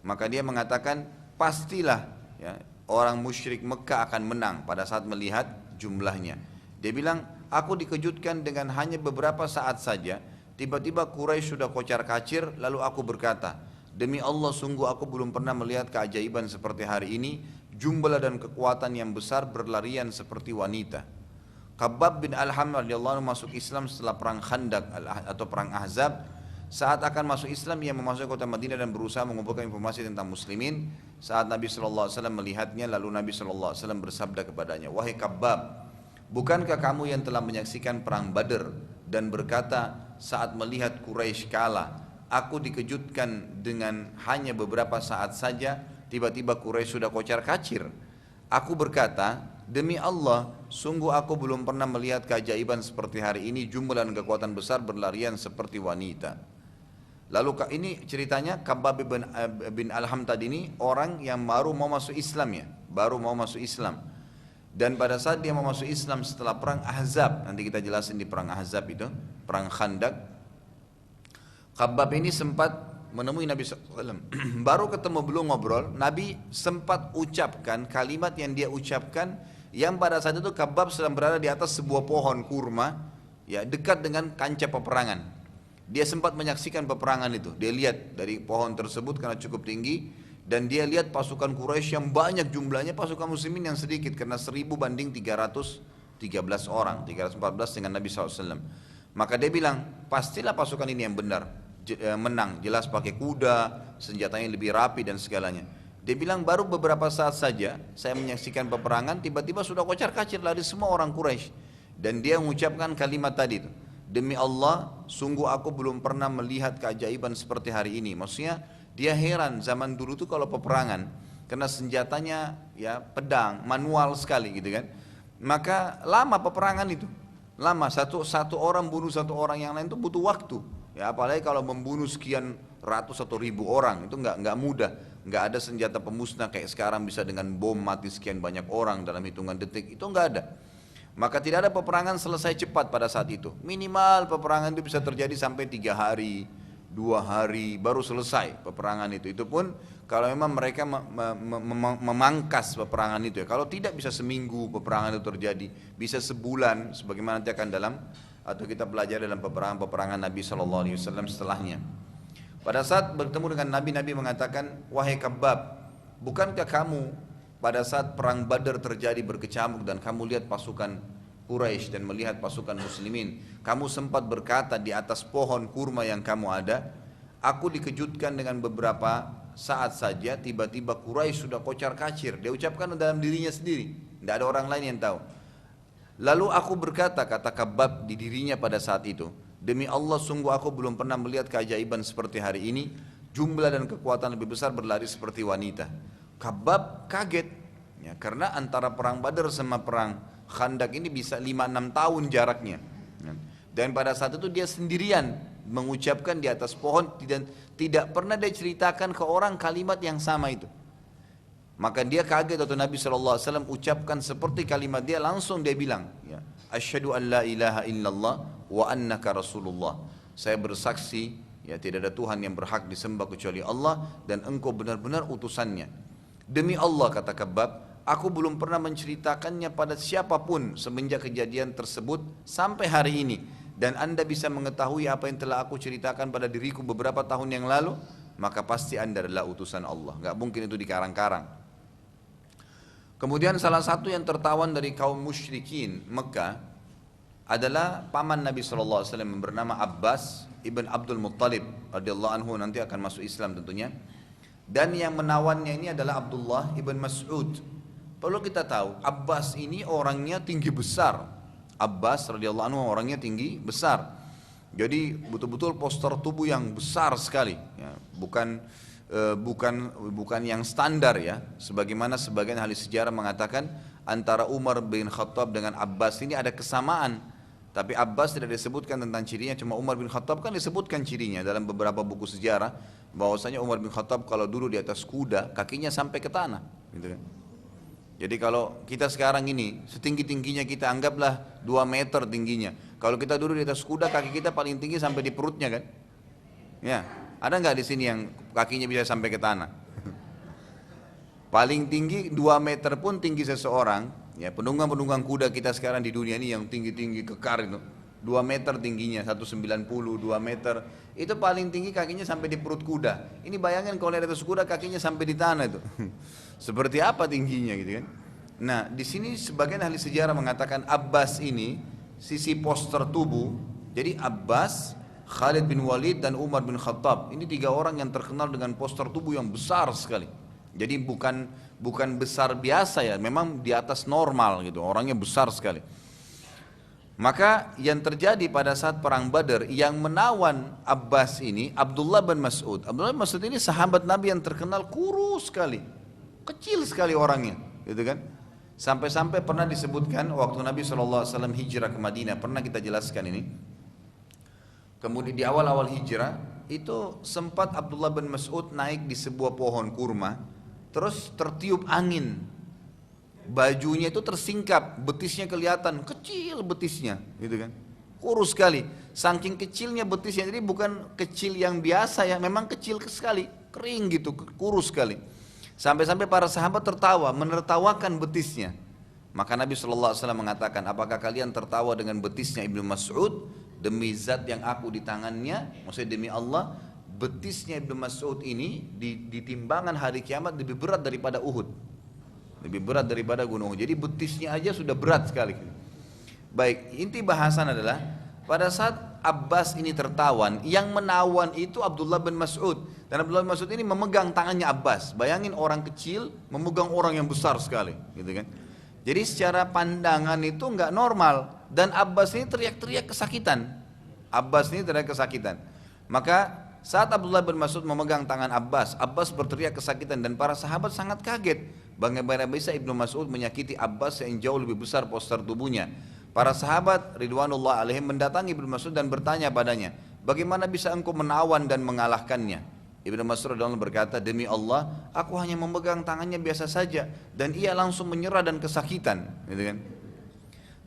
maka dia mengatakan pastilah ya, orang musyrik Mekah akan menang pada saat melihat jumlahnya. Dia bilang, aku dikejutkan dengan hanya beberapa saat saja, tiba-tiba Quraisy sudah kocar-kacir, lalu aku berkata, demi Allah sungguh aku belum pernah melihat keajaiban seperti hari ini, jumlah dan kekuatan yang besar berlarian seperti wanita. Khabbab bin Alham radhiyallahu anhu masuk Islam setelah perang Khandaq atau perang Ahzab. Saat akan masuk Islam, ia memasuki kota Madinah dan berusaha mengumpulkan informasi tentang muslimin. Saat Nabi SAW melihatnya, lalu Nabi SAW bersabda kepadanya, wahai Khabbab, bukankah kamu yang telah menyaksikan perang Badar dan berkata saat melihat Quraisy kalah, aku dikejutkan dengan hanya beberapa saat saja, tiba-tiba Quraisy sudah kocar-kacir. Aku berkata, demi Allah, sungguh aku belum pernah melihat keajaiban seperti hari ini, jumlah dan kekuatan besar berlarian seperti wanita. Lalu ini ceritanya Khabbab bin Alham tadi ini orang yang baru mau masuk Islam ya, baru mau masuk Islam. Dan pada saat dia mau masuk Islam setelah perang Ahzab, nanti kita jelasin di perang Ahzab itu, perang Khandaq, Khabbab ini sempat menemui Nabi SAW. Baru ketemu belum ngobrol, Nabi sempat ucapkan kalimat yang dia ucapkan, yang pada saat itu Khabbab sedang berada di atas sebuah pohon kurma, ya dekat dengan kancah peperangan. Dia sempat menyaksikan peperangan itu. Dia lihat dari pohon tersebut karena cukup tinggi, dan dia lihat pasukan Quraisy yang banyak jumlahnya, pasukan muslimin yang sedikit karena 1000 banding 313 orang, 314 dengan Nabi SAW. Maka dia bilang, pastilah pasukan ini yang benar, menang, jelas pakai kuda, senjatanya lebih rapi dan segalanya. Dia bilang baru beberapa saat saja saya menyaksikan peperangan, tiba-tiba sudah kocar-kacir lari semua orang Quraisy. Dan dia mengucapkan kalimat tadi itu, demi Allah sungguh aku belum pernah melihat keajaiban seperti hari ini. Maksudnya dia heran zaman dulu tuh kalau peperangan, karena senjatanya ya pedang, manual sekali gitu kan. Maka lama peperangan itu, lama, satu orang bunuh satu orang yang lain itu butuh waktu. Ya apalagi kalau membunuh sekian ratus atau ribu orang itu nggak mudah, nggak ada senjata pemusnah kayak sekarang bisa dengan bom mati sekian banyak orang dalam hitungan detik, itu nggak ada. Maka tidak ada peperangan selesai cepat pada saat itu. Minimal peperangan itu bisa terjadi sampai 3 hari, 2 hari baru selesai peperangan itu. Itu pun kalau memang mereka memangkas peperangan itu ya. Kalau tidak bisa seminggu peperangan itu terjadi, bisa sebulan, sebagaimana nanti akan dalam atau kita belajar dalam peperangan Nabi SAW setelahnya. Pada saat bertemu dengan Nabi mengatakan, wahai Khabbab, bukankah kamu pada saat perang Badar terjadi berkecamuk dan kamu lihat pasukan Quraisy dan melihat pasukan muslimin, kamu sempat berkata di atas pohon kurma yang kamu ada, aku dikejutkan dengan beberapa saat saja tiba-tiba Quraisy sudah kocar-kacir. Dia ucapkan dalam dirinya sendiri, tidak ada orang lain yang tahu. Lalu aku berkata, kata Khabbab di dirinya pada saat itu, demi Allah sungguh aku belum pernah melihat keajaiban seperti hari ini, jumlah dan kekuatan lebih besar berlari seperti wanita. Khabbab kaget, ya, karena antara perang Badar sama perang Khandak ini bisa 5-6 tahun jaraknya. Dan pada saat itu dia sendirian mengucapkan di atas pohon, dan tidak pernah dia ceritakan ke orang kalimat yang sama itu. Maka dia kaget waktu Nabi SAW ucapkan seperti kalimat dia, langsung dia bilang, ya, asyhadu an la ilaha illallah wa annaka rasulullah. Saya bersaksi, ya, tidak ada Tuhan yang berhak disembah kecuali Allah, dan engkau benar-benar utusannya. Demi Allah, kata Khabbab, aku belum pernah menceritakannya pada siapapun semenjak kejadian tersebut sampai hari ini. Dan anda bisa mengetahui apa yang telah aku ceritakan pada diriku beberapa tahun yang lalu, maka pasti anda adalah utusan Allah. Gak mungkin itu dikarang-karang. Kemudian salah satu yang tertawan dari kaum musyrikin Mekah adalah paman Nabi SAW yang bernama Abbas ibn Abdul Muttalib radhiyallahu anhu, nanti akan masuk Islam tentunya. Dan yang menawannya ini adalah Abdullah ibn Mas'ud. Perlu kita tahu, Abbas ini orangnya tinggi besar. Abbas radhiyallahu anhu orangnya tinggi besar. Jadi betul-betul postur tubuh yang besar sekali, ya, bukan yang standar, ya. Sebagaimana sebagian ahli sejarah mengatakan antara Umar bin Khattab dengan Abbas ini ada kesamaan. Tapi Abbas tidak disebutkan tentang cirinya, cuma Umar bin Khattab kan disebutkan cirinya dalam beberapa buku sejarah, bahwasanya Umar bin Khattab kalau duduk di atas kuda kakinya sampai ke tanah, gitu kan. Jadi kalau kita sekarang ini setinggi-tingginya kita anggaplah 2 meter tingginya. Kalau kita duduk di atas kuda kaki kita paling tinggi sampai di perutnya kan? Ya, ada nggak di sini yang kakinya bisa sampai ke tanah? Paling tinggi 2 meter pun tinggi seseorang, ya, penunggang-penunggang kuda kita sekarang di dunia ini yang tinggi-tinggi kekar itu 2 meter tingginya, 190, 2 meter, itu paling tinggi kakinya sampai di perut kuda. Ini bayangin kalau di atas kuda kakinya sampai di tanah itu. Seperti apa tingginya gitu kan. Nah, di sini sebagian ahli sejarah mengatakan Abbas ini sisi poster tubuh. Jadi Abbas, Khalid bin Walid dan Umar bin Khattab, ini 3 orang yang terkenal dengan poster tubuh yang besar sekali. Jadi bukan besar biasa, ya, memang di atas normal gitu, orangnya besar sekali. Maka yang terjadi pada saat perang Badar, yang menawan Abbas ini Abdullah bin Mas'ud. Abdullah bin Mas'ud ini sahabat Nabi yang terkenal kurus sekali, kecil sekali orangnya, gitu kan. Sampai-sampai pernah disebutkan waktu Nabi SAW hijrah ke Madinah, pernah kita jelaskan ini. Kemudian di awal-awal hijrah itu sempat Abdullah bin Mas'ud naik di sebuah pohon kurma, terus tertiup angin. Bajunya itu tersingkap, betisnya kelihatan, kecil betisnya, gitu kan, kurus sekali. Saking kecilnya betisnya, jadi bukan kecil yang biasa, ya, memang kecil sekali, kering gitu, kurus sekali. Sampai-sampai para sahabat tertawa, menertawakan betisnya. Maka Nabi SAW mengatakan, apakah kalian tertawa dengan betisnya Ibnu Mas'ud? Demi zat yang aku di tangannya, maksudnya demi Allah, betisnya Ibnu Mas'ud ini di timbangan hari kiamat lebih berat daripada Uhud. Lebih berat daripada gunung. Jadi betisnya aja sudah berat sekali. Baik, inti bahasan adalah pada saat Abbas ini tertawan, yang menawan itu Abdullah bin Mas'ud. Dan Abdullah bin Mas'ud ini memegang tangannya Abbas. Bayangin orang kecil memegang orang yang besar sekali, gitu kan. Jadi secara pandangan itu nggak normal. Dan Abbas ini teriak-teriak kesakitan. Abbas ini teriak kesakitan. Maka saat Abdullah bin Mas'ud memegang tangan Abbas, Abbas berteriak kesakitan dan para sahabat sangat kaget. Bagaimana bisa Ibnu Mas'ud menyakiti Abbas yang jauh lebih besar poster tubuhnya? Para sahabat ridwanullah alaihim mendatangi Ibnu Mas'ud dan bertanya padanya, bagaimana bisa engkau menawan dan mengalahkannya? Ibnu Mas'ud berkata, demi Allah, aku hanya memegang tangannya biasa saja dan ia langsung menyerah dan kesakitan, gitu kan?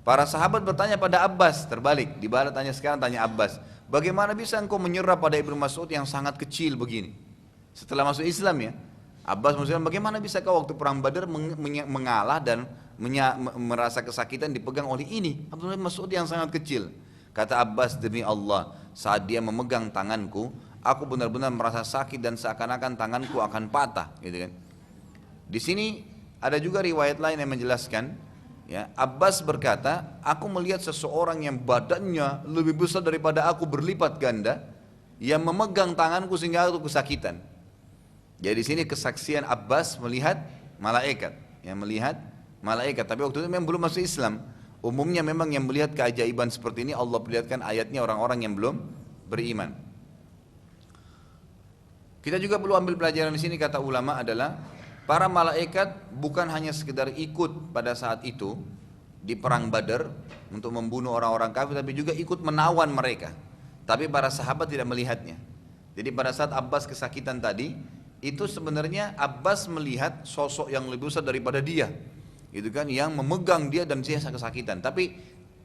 Para sahabat bertanya pada Abbas, terbalik, dibalik tanya sekarang tanya Abbas, bagaimana bisa engkau menyerah pada Ibnu Mas'ud yang sangat kecil begini? Setelah masuk Islam, ya. Abbas maksudnya bagaimana bisa kau waktu perang Badar mengalah dan merasa kesakitan dipegang oleh ini Abdullah bin Mas'ud yang sangat kecil. Kata Abbas, demi Allah, saat dia memegang tanganku, aku benar-benar merasa sakit dan seakan-akan tanganku akan patah, gitu kan. Di sini ada juga riwayat lain yang menjelaskan, ya, Abbas berkata, aku melihat seseorang yang badannya lebih besar daripada aku berlipat ganda, yang memegang tanganku sehingga aku kesakitan. Jadi di sini kesaksian Abbas melihat malaikat, yang melihat malaikat. Tapi waktu itu memang belum masuk Islam. Umumnya memang yang melihat keajaiban seperti ini Allah perlihatkan ayatnya orang-orang yang belum beriman. Kita juga perlu ambil pelajaran di sini, kata ulama adalah para malaikat bukan hanya sekedar ikut pada saat itu di perang Badar untuk membunuh orang-orang kafir, tapi juga ikut menawan mereka. Tapi para sahabat tidak melihatnya. Jadi pada saat Abbas kesakitan tadi, itu sebenarnya Abbas melihat sosok yang lebih besar daripada dia, gitu kan, yang memegang dia dan dia kesakitan. Tapi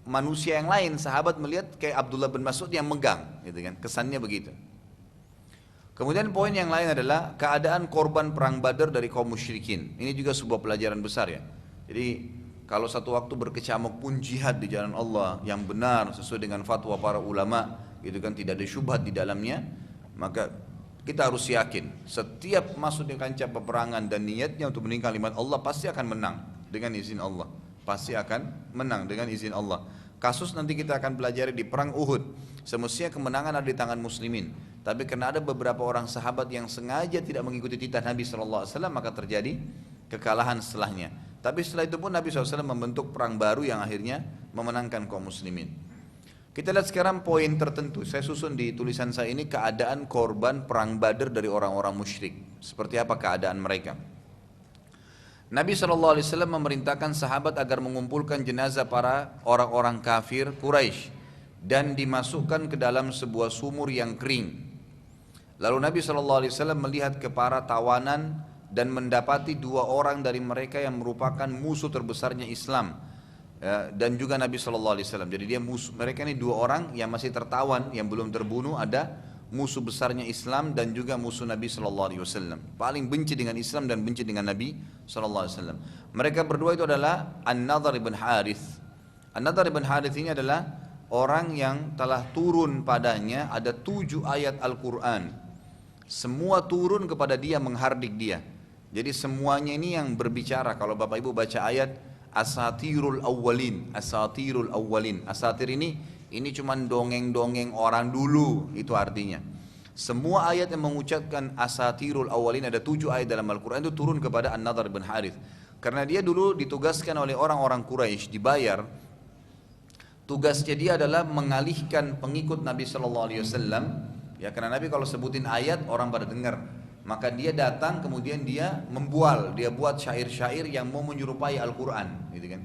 manusia yang lain, sahabat melihat kayak Abdullah bin Mas'ud yang megang, gitu kan, kesannya begitu. Kemudian poin yang lain adalah keadaan korban perang Badar dari kaum musyrikin. Ini juga sebuah pelajaran besar ya. Jadi kalau satu waktu berkecamuk pun jihad di jalan Allah yang benar sesuai dengan fatwa para ulama, gitu kan, tidak ada syubhat di dalamnya, maka kita harus yakin setiap masuk di kancah peperangan dan niatnya untuk meninggalkan kalimat Allah pasti akan menang dengan izin Allah. Pasti akan menang dengan izin Allah. Kasus nanti kita akan pelajari di perang Uhud. Semestinya kemenangan ada di tangan muslimin. Tapi karena ada beberapa orang sahabat yang sengaja tidak mengikuti titah Nabi SAW, maka terjadi kekalahan setelahnya. Tapi setelah itu pun Nabi SAW membentuk perang baru yang akhirnya memenangkan kaum muslimin. Kita lihat sekarang poin tertentu. Saya susun di tulisan saya ini keadaan korban perang Badar dari orang-orang musyrik. Seperti apa keadaan mereka. Nabi SAW memerintahkan sahabat agar mengumpulkan jenazah para orang-orang kafir Quraisy dan dimasukkan ke dalam sebuah sumur yang kering. Lalu Nabi SAW melihat ke para tawanan dan mendapati 2 orang dari mereka yang merupakan musuh terbesarnya Islam, ya, dan juga Nabi SAW. Jadi dia musuh, mereka ini 2 orang yang masih tertawan, yang belum terbunuh, ada musuh besarnya Islam dan juga musuh Nabi SAW. Paling benci dengan Islam dan benci dengan Nabi SAW. Mereka berdua itu adalah An-Nadhr ibn Harith. An-Nadhr ibn Harith ini adalah orang yang telah turun padanya ada 7 ayat Al-Quran. Semua turun kepada dia, menghardik dia. Jadi semuanya ini yang berbicara. Kalau Bapak Ibu baca ayat Asatirul Awwalin, Asatirul Awwalin. Asatir ini cuma dongeng-dongeng orang dulu, itu artinya. Semua ayat yang mengucapkan Asatirul Awwalin, ada 7 ayat dalam Al-Quran itu turun kepada An-Nadhr bin Harith. Karena dia dulu ditugaskan oleh orang-orang Quraisy, dibayar. Tugasnya dia adalah mengalihkan pengikut Nabi SAW. Ya, karena Nabi kalau sebutin ayat orang pada dengar. Maka dia datang kemudian dia membual, dia buat syair-syair yang mau menyerupai Al-Quran, gitu kan.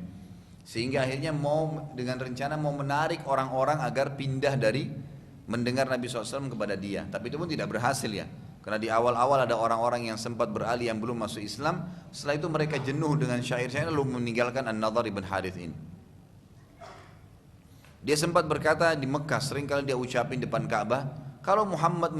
Sehingga akhirnya mau dengan rencana mau menarik orang-orang agar pindah dari mendengar Nabi SAW kepada dia. Tapi itu pun tidak berhasil ya. Karena di awal-awal ada orang-orang yang sempat beralih yang belum masuk Islam. Setelah itu mereka jenuh dengan syair-syair lalu meninggalkan An-Nadhr ibn Harith ini. Dia sempat berkata di Mekah, seringkali dia ucapin depan Ka'bah, kalau Muhammad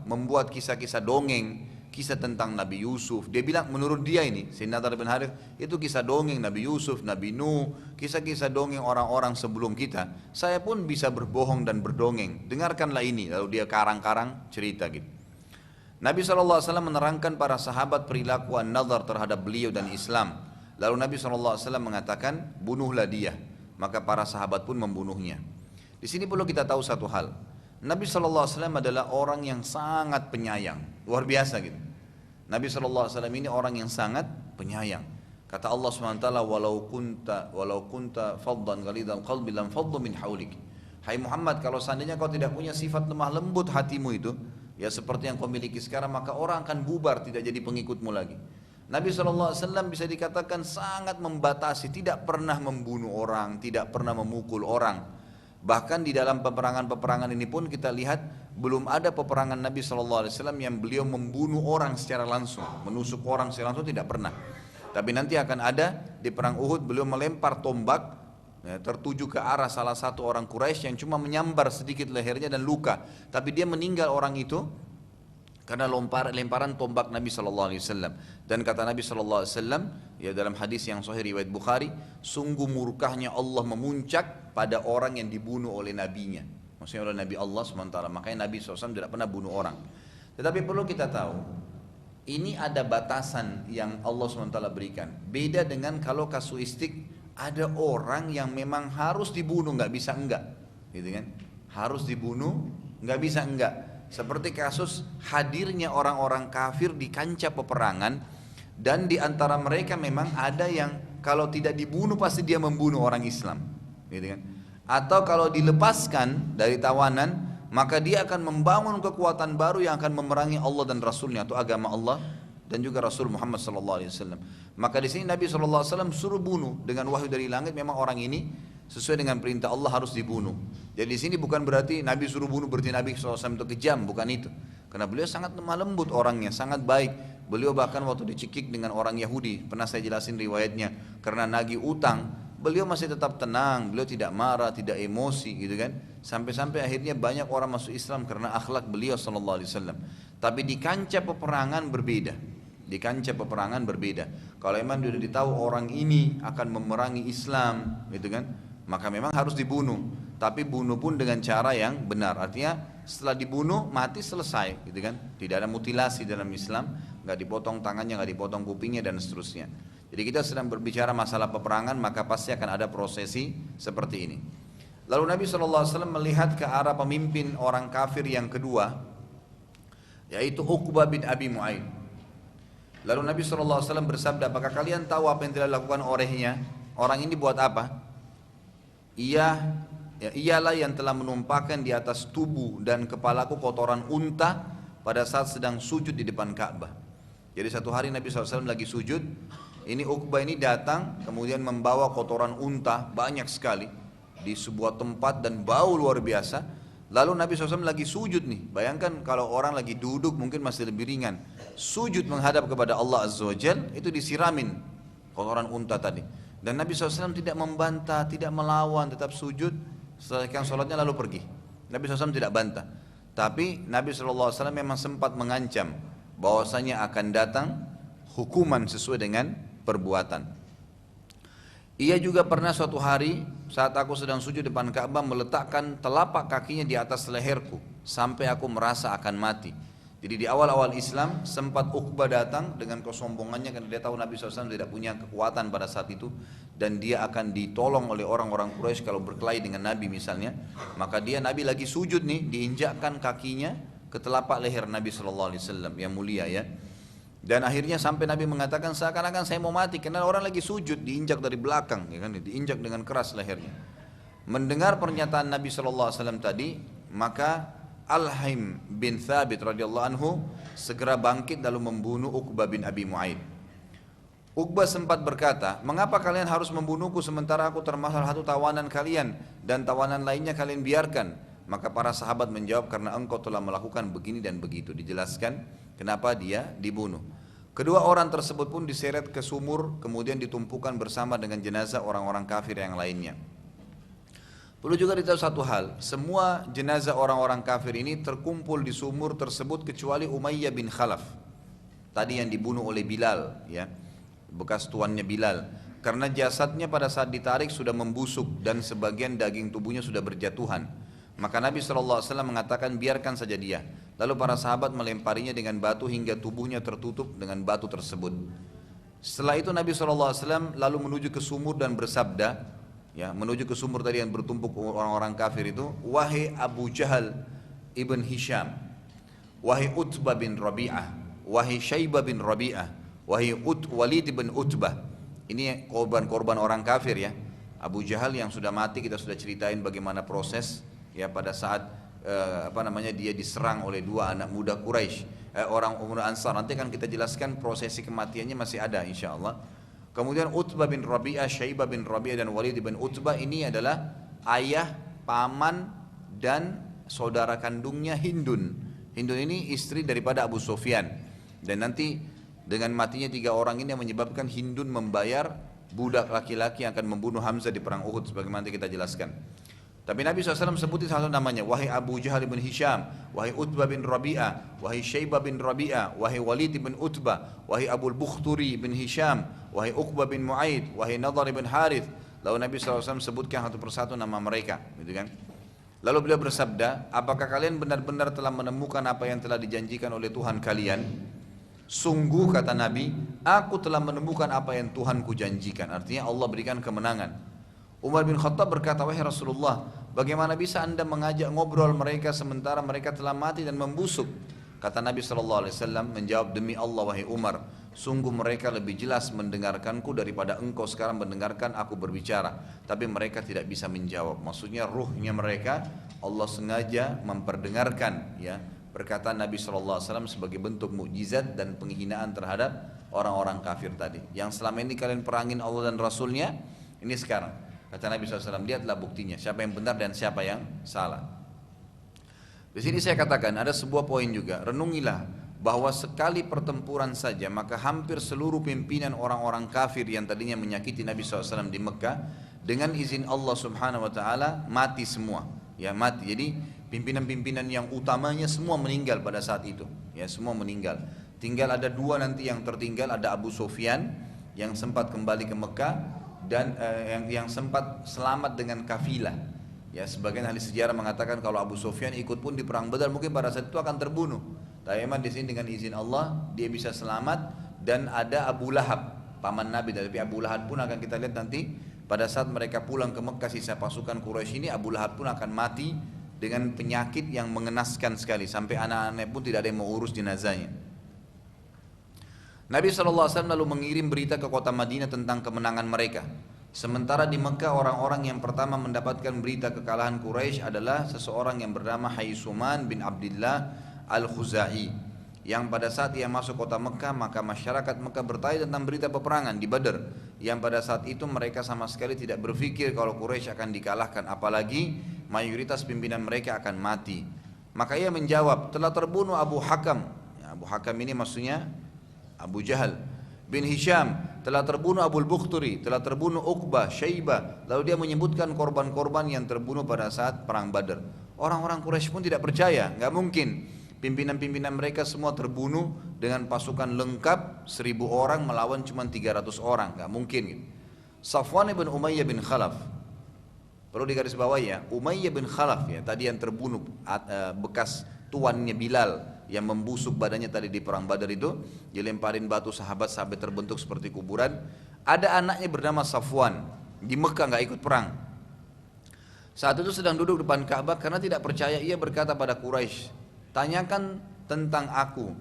membuat kisah-kisah dongeng, kisah tentang Nabi Yusuf, dia bilang menurut dia ini, Sayyidina Nadhr bin Harith, itu kisah dongeng Nabi Yusuf, Nabi Nuh, kisah-kisah dongeng orang-orang sebelum kita. Saya pun bisa berbohong dan berdongeng, dengarkanlah ini. Lalu dia karang-karang cerita gitu. Nabi SAW menerangkan para sahabat perilaku An-Nadhr terhadap beliau dan Islam. Lalu Nabi SAW mengatakan, bunuhlah dia. Maka para sahabat pun membunuhnya. Di sini perlu kita tahu satu hal. Nabi SAW adalah orang yang sangat penyayang, luar biasa gitu. Nabi SAW ini orang yang sangat penyayang. Kata Allah SWT, walau kunta faddan ghalidhal qalbi lam faddu min haulik. Hai Muhammad, kalau seandainya kau tidak punya sifat lemah lembut hatimu itu, ya seperti yang kau miliki sekarang, maka orang akan bubar, tidak jadi pengikutmu lagi. Nabi SAW bisa dikatakan sangat membatasi, tidak pernah membunuh orang, tidak pernah memukul orang. Bahkan di dalam peperangan-peperangan ini pun kita lihat belum ada peperangan Nabi SAW yang beliau membunuh orang secara langsung, menusuk orang secara langsung, tidak pernah. Tapi nanti akan ada di perang Uhud beliau melempar tombak ya, tertuju ke arah salah satu orang Quraisy yang cuma menyambar sedikit lehernya dan luka. Tapi dia meninggal orang itu karena lemparan tombak Nabi SAW. Dan kata Nabi SAW ya dalam hadis yang sahih riwayat Bukhari, sungguh murkahnya Allah memuncak pada orang yang dibunuh oleh nabinya, maksudnya oleh Nabi Allah SWT. Makanya Nabi SAW tidak pernah bunuh orang. Tetapi perlu kita tahu, ini ada batasan yang Allah SWT berikan. Beda dengan kalau kasuistik, ada orang yang memang harus dibunuh, nggak bisa enggak, gitu kan? Harus dibunuh, nggak bisa enggak. Seperti kasus hadirnya orang-orang kafir di kancah peperangan, dan di antara mereka memang ada yang kalau tidak dibunuh pasti dia membunuh orang Islam, gitu kan? Atau kalau dilepaskan dari tawanan, maka dia akan membangun kekuatan baru yang akan memerangi Allah dan Rasulnya atau agama Allah dan juga Rasul Muhammad SAW. Maka di sini Nabi SAW suruh bunuh dengan wahyu dari langit. Memang orang ini sesuai dengan perintah Allah harus dibunuh. Jadi di sini bukan berarti Nabi suruh bunuh berarti Nabi SAW itu kejam, bukan itu. Karena beliau sangat lemah lembut orangnya, sangat baik. Beliau bahkan waktu dicekik dengan orang Yahudi, pernah saya jelasin riwayatnya, karena nagih utang, beliau masih tetap tenang, beliau tidak marah, tidak emosi gitu kan. Sampai-sampai akhirnya banyak orang masuk Islam karena akhlak beliau sallallahu alaihi wasallam. Tapi di kancah peperangan berbeda. Di kancah peperangan berbeda. Kalau memang sudah ditahu orang ini akan memerangi Islam, gitu kan, maka memang harus dibunuh. Tapi bunuh pun dengan cara yang benar. Artinya setelah dibunuh mati selesai, gitu kan. Tidak ada mutilasi dalam Islam, nggak dipotong tangannya, nggak dipotong kupingnya dan seterusnya. Jadi kita sedang berbicara masalah peperangan, maka pasti akan ada prosesi seperti ini. Lalu Nabi SAW melihat ke arah pemimpin orang kafir yang kedua, yaitu Uqbah bin Abi Mu'aid. Lalu Nabi SAW bersabda, apakah kalian tahu apa yang telah dilakukan olehnya? Orang ini buat apa? Ialah yang telah menumpahkan di atas tubuh dan kepalaku kotoran unta pada saat sedang sujud di depan Ka'bah. Jadi satu hari Nabi SAW lagi sujud, ini Uqbah ini datang kemudian membawa kotoran unta banyak sekali di sebuah tempat dan bau luar biasa. Lalu Nabi SAW lagi sujud nih, bayangkan kalau orang lagi duduk mungkin masih lebih ringan. Sujud menghadap kepada Allah Azza wa Jal, itu disiramin kotoran unta tadi. Dan Nabi SAW tidak membantah, tidak melawan, tetap sujud, selesaikan sholatnya lalu pergi. Nabi SAW tidak bantah. Tapi Nabi SAW memang sempat mengancam bahwasanya akan datang hukuman sesuai dengan perbuatan. Ia juga pernah suatu hari saat aku sedang sujud depan Ka'bah meletakkan telapak kakinya di atas leherku sampai aku merasa akan mati. Jadi di awal-awal Islam sempat Uqbah datang dengan kesombongannya karena dia tahu Nabi SAW tidak punya kekuatan pada saat itu dan dia akan ditolong oleh orang-orang Quraisy kalau berkelahi dengan Nabi misalnya. Maka Nabi lagi sujud nih, diinjakkan kakinya ke telapak leher Nabi SAW yang mulia ya. Dan akhirnya sampai Nabi mengatakan seakan-akan saya mau mati karena orang lagi sujud diinjak dari belakang, ya kan, diinjak dengan keras lehernya. Mendengar pernyataan Nabi SAW tadi, maka Al-Haim bin Thabit radhiyallahu anhu segera bangkit lalu membunuh Uqbah bin Abi Mu'aid. Uqbah sempat berkata, mengapa kalian harus membunuhku sementara aku termasuk satu tawanan kalian dan tawanan lainnya kalian biarkan? Maka para sahabat menjawab, karena engkau telah melakukan begini dan begitu. Dijelaskan kenapa dia dibunuh. Kedua orang tersebut pun diseret ke sumur, kemudian ditumpukan bersama dengan jenazah orang-orang kafir yang lainnya. Perlu juga ditahu satu hal, semua jenazah orang-orang kafir ini terkumpul di sumur tersebut kecuali Umayyah bin Khalaf. Tadi yang dibunuh oleh Bilal, ya, bekas tuannya Bilal. Karena jasadnya pada saat ditarik sudah membusuk dan sebagian daging tubuhnya sudah berjatuhan. Maka Nabi SAW mengatakan biarkan saja dia. Lalu para sahabat melemparinya dengan batu hingga tubuhnya tertutup dengan batu tersebut. Setelah itu Nabi SAW lalu menuju ke sumur dan bersabda, ya, menuju ke sumur tadi yang bertumpuk orang-orang kafir itu, wahai Abu Jahal ibn Hisham, wahai Utbah bin Rabi'ah, wahai Syaibah bin Rabi'ah, wahai Walid bin Utbah. Ini korban-korban orang kafir ya. Abu Jahal yang sudah mati, kita sudah ceritain bagaimana proses ya pada saat dia diserang oleh dua anak muda Quraisy, orang muda Ansar. Nanti kan kita jelaskan prosesi kematiannya masih ada insyaallah. Kemudian Utbah bin Rabi'ah, Syaibah bin Rabi'ah dan Walid bin Utbah ini adalah ayah, paman dan saudara kandungnya Hindun. Hindun ini istri daripada Abu Sufyan. Dan nanti dengan matinya tiga orang ini yang menyebabkan Hindun membayar budak laki-laki yang akan membunuh Hamzah di perang Uhud sebagaimana nanti kita jelaskan. Tapi Nabi SAW sebutin satu namanya, wahai Abu Jahal bin Hisham, wahai Utbah bin Rabi'ah, wahai Syaibah bin Rabi'ah, wahai Walid bin Utbah, wahai Abu Bukhturi bin Hisham, wahai Uqbah bin Mu'aid, wahai Nadhar bin Harith. Lalu Nabi SAW sebutkan satu persatu nama mereka, gitu kan? Lalu beliau bersabda, apakah kalian benar-benar telah menemukan apa yang telah dijanjikan oleh Tuhan kalian? Sungguh kata Nabi, aku telah menemukan apa yang Tuhanku janjikan. Artinya Allah berikan kemenangan. Umar bin Khattab berkata, wahai Rasulullah, bagaimana bisa anda mengajak ngobrol mereka sementara mereka telah mati dan membusuk? Kata Nabi SAW menjawab, demi Allah wahai Umar, Sungguh mereka lebih jelas mendengarkanku daripada engkau sekarang mendengarkan aku berbicara. Tapi mereka tidak bisa menjawab. Maksudnya ruhnya mereka Allah sengaja memperdengarkan ya perkataan Nabi SAW sebagai bentuk mukjizat dan penghinaan terhadap orang-orang kafir tadi. Yang selama ini kalian perangin Allah dan Rasulnya, ini sekarang. Kata Nabi SAW, lihatlah buktinya. Siapa yang benar dan siapa yang salah. Di sini saya katakan ada sebuah poin juga. Renungilah bahwa sekali pertempuran saja maka hampir seluruh pimpinan orang-orang kafir yang tadinya menyakiti Nabi SAW di Mekah dengan izin Allah Subhanahu Wa Taala mati semua, ya mati. Jadi pimpinan-pimpinan yang utamanya semua meninggal pada saat itu, ya semua meninggal. Tinggal ada dua nanti yang tertinggal, ada Abu Sufyan yang sempat kembali ke Mekah dan yang sempat selamat dengan kafilah. Ya sebagian ahli sejarah mengatakan kalau Abu Sufyan ikut pun di perang Badar mungkin pada saat itu akan terbunuh. Tapi memang di sini dengan izin Allah dia bisa selamat dan ada Abu Lahab paman Nabi. Tapi Abu Lahab pun akan kita lihat nanti pada saat mereka pulang ke Mekah sisa pasukan Quraisy ini Abu Lahab pun akan mati dengan penyakit yang mengenaskan sekali sampai anak-anaknya pun tidak ada yang mau urus jenazahnya. Nabi SAW lalu mengirim berita ke kota Madinah tentang kemenangan mereka. Sementara di Mekah orang-orang yang pertama mendapatkan berita kekalahan Quraisy adalah seseorang yang bernama Haisuman bin Abdullah Al-Khuzai, yang pada saat ia masuk kota Mekah maka masyarakat Mekah bertanya tentang berita peperangan di Badar, yang pada saat itu mereka sama sekali tidak berpikir kalau Quraisy akan dikalahkan, apalagi mayoritas pimpinan mereka akan mati. Maka ia menjawab, telah terbunuh Abu Hakam. Ya, Abu Hakam ini maksudnya Abu Jahal bin Hisham, telah terbunuh Abul Bukhturi, telah terbunuh Uqbah, Syaibah. Lalu dia menyebutkan korban-korban yang terbunuh pada saat perang Badar. Orang-orang Quraisy pun tidak percaya, nggak mungkin. Pimpinan-pimpinan mereka semua terbunuh dengan pasukan lengkap 1000 orang melawan cuma 300 orang, nggak mungkin gitu. Safwan bin Umayyah bin Khalaf, perlu digarisbawahi ya, Umayyah bin Khalaf ya, tadi yang terbunuh bekas tuannya Bilal yang membusuk badannya tadi di perang Badar itu, dilemparin batu sahabat-sahabat terbentuk seperti kuburan. Ada anaknya bernama Safwan di Mekah nggak ikut perang. Saat itu sedang duduk depan Ka'bah karena tidak percaya, ia berkata pada Quraisy, tanyakan tentang aku.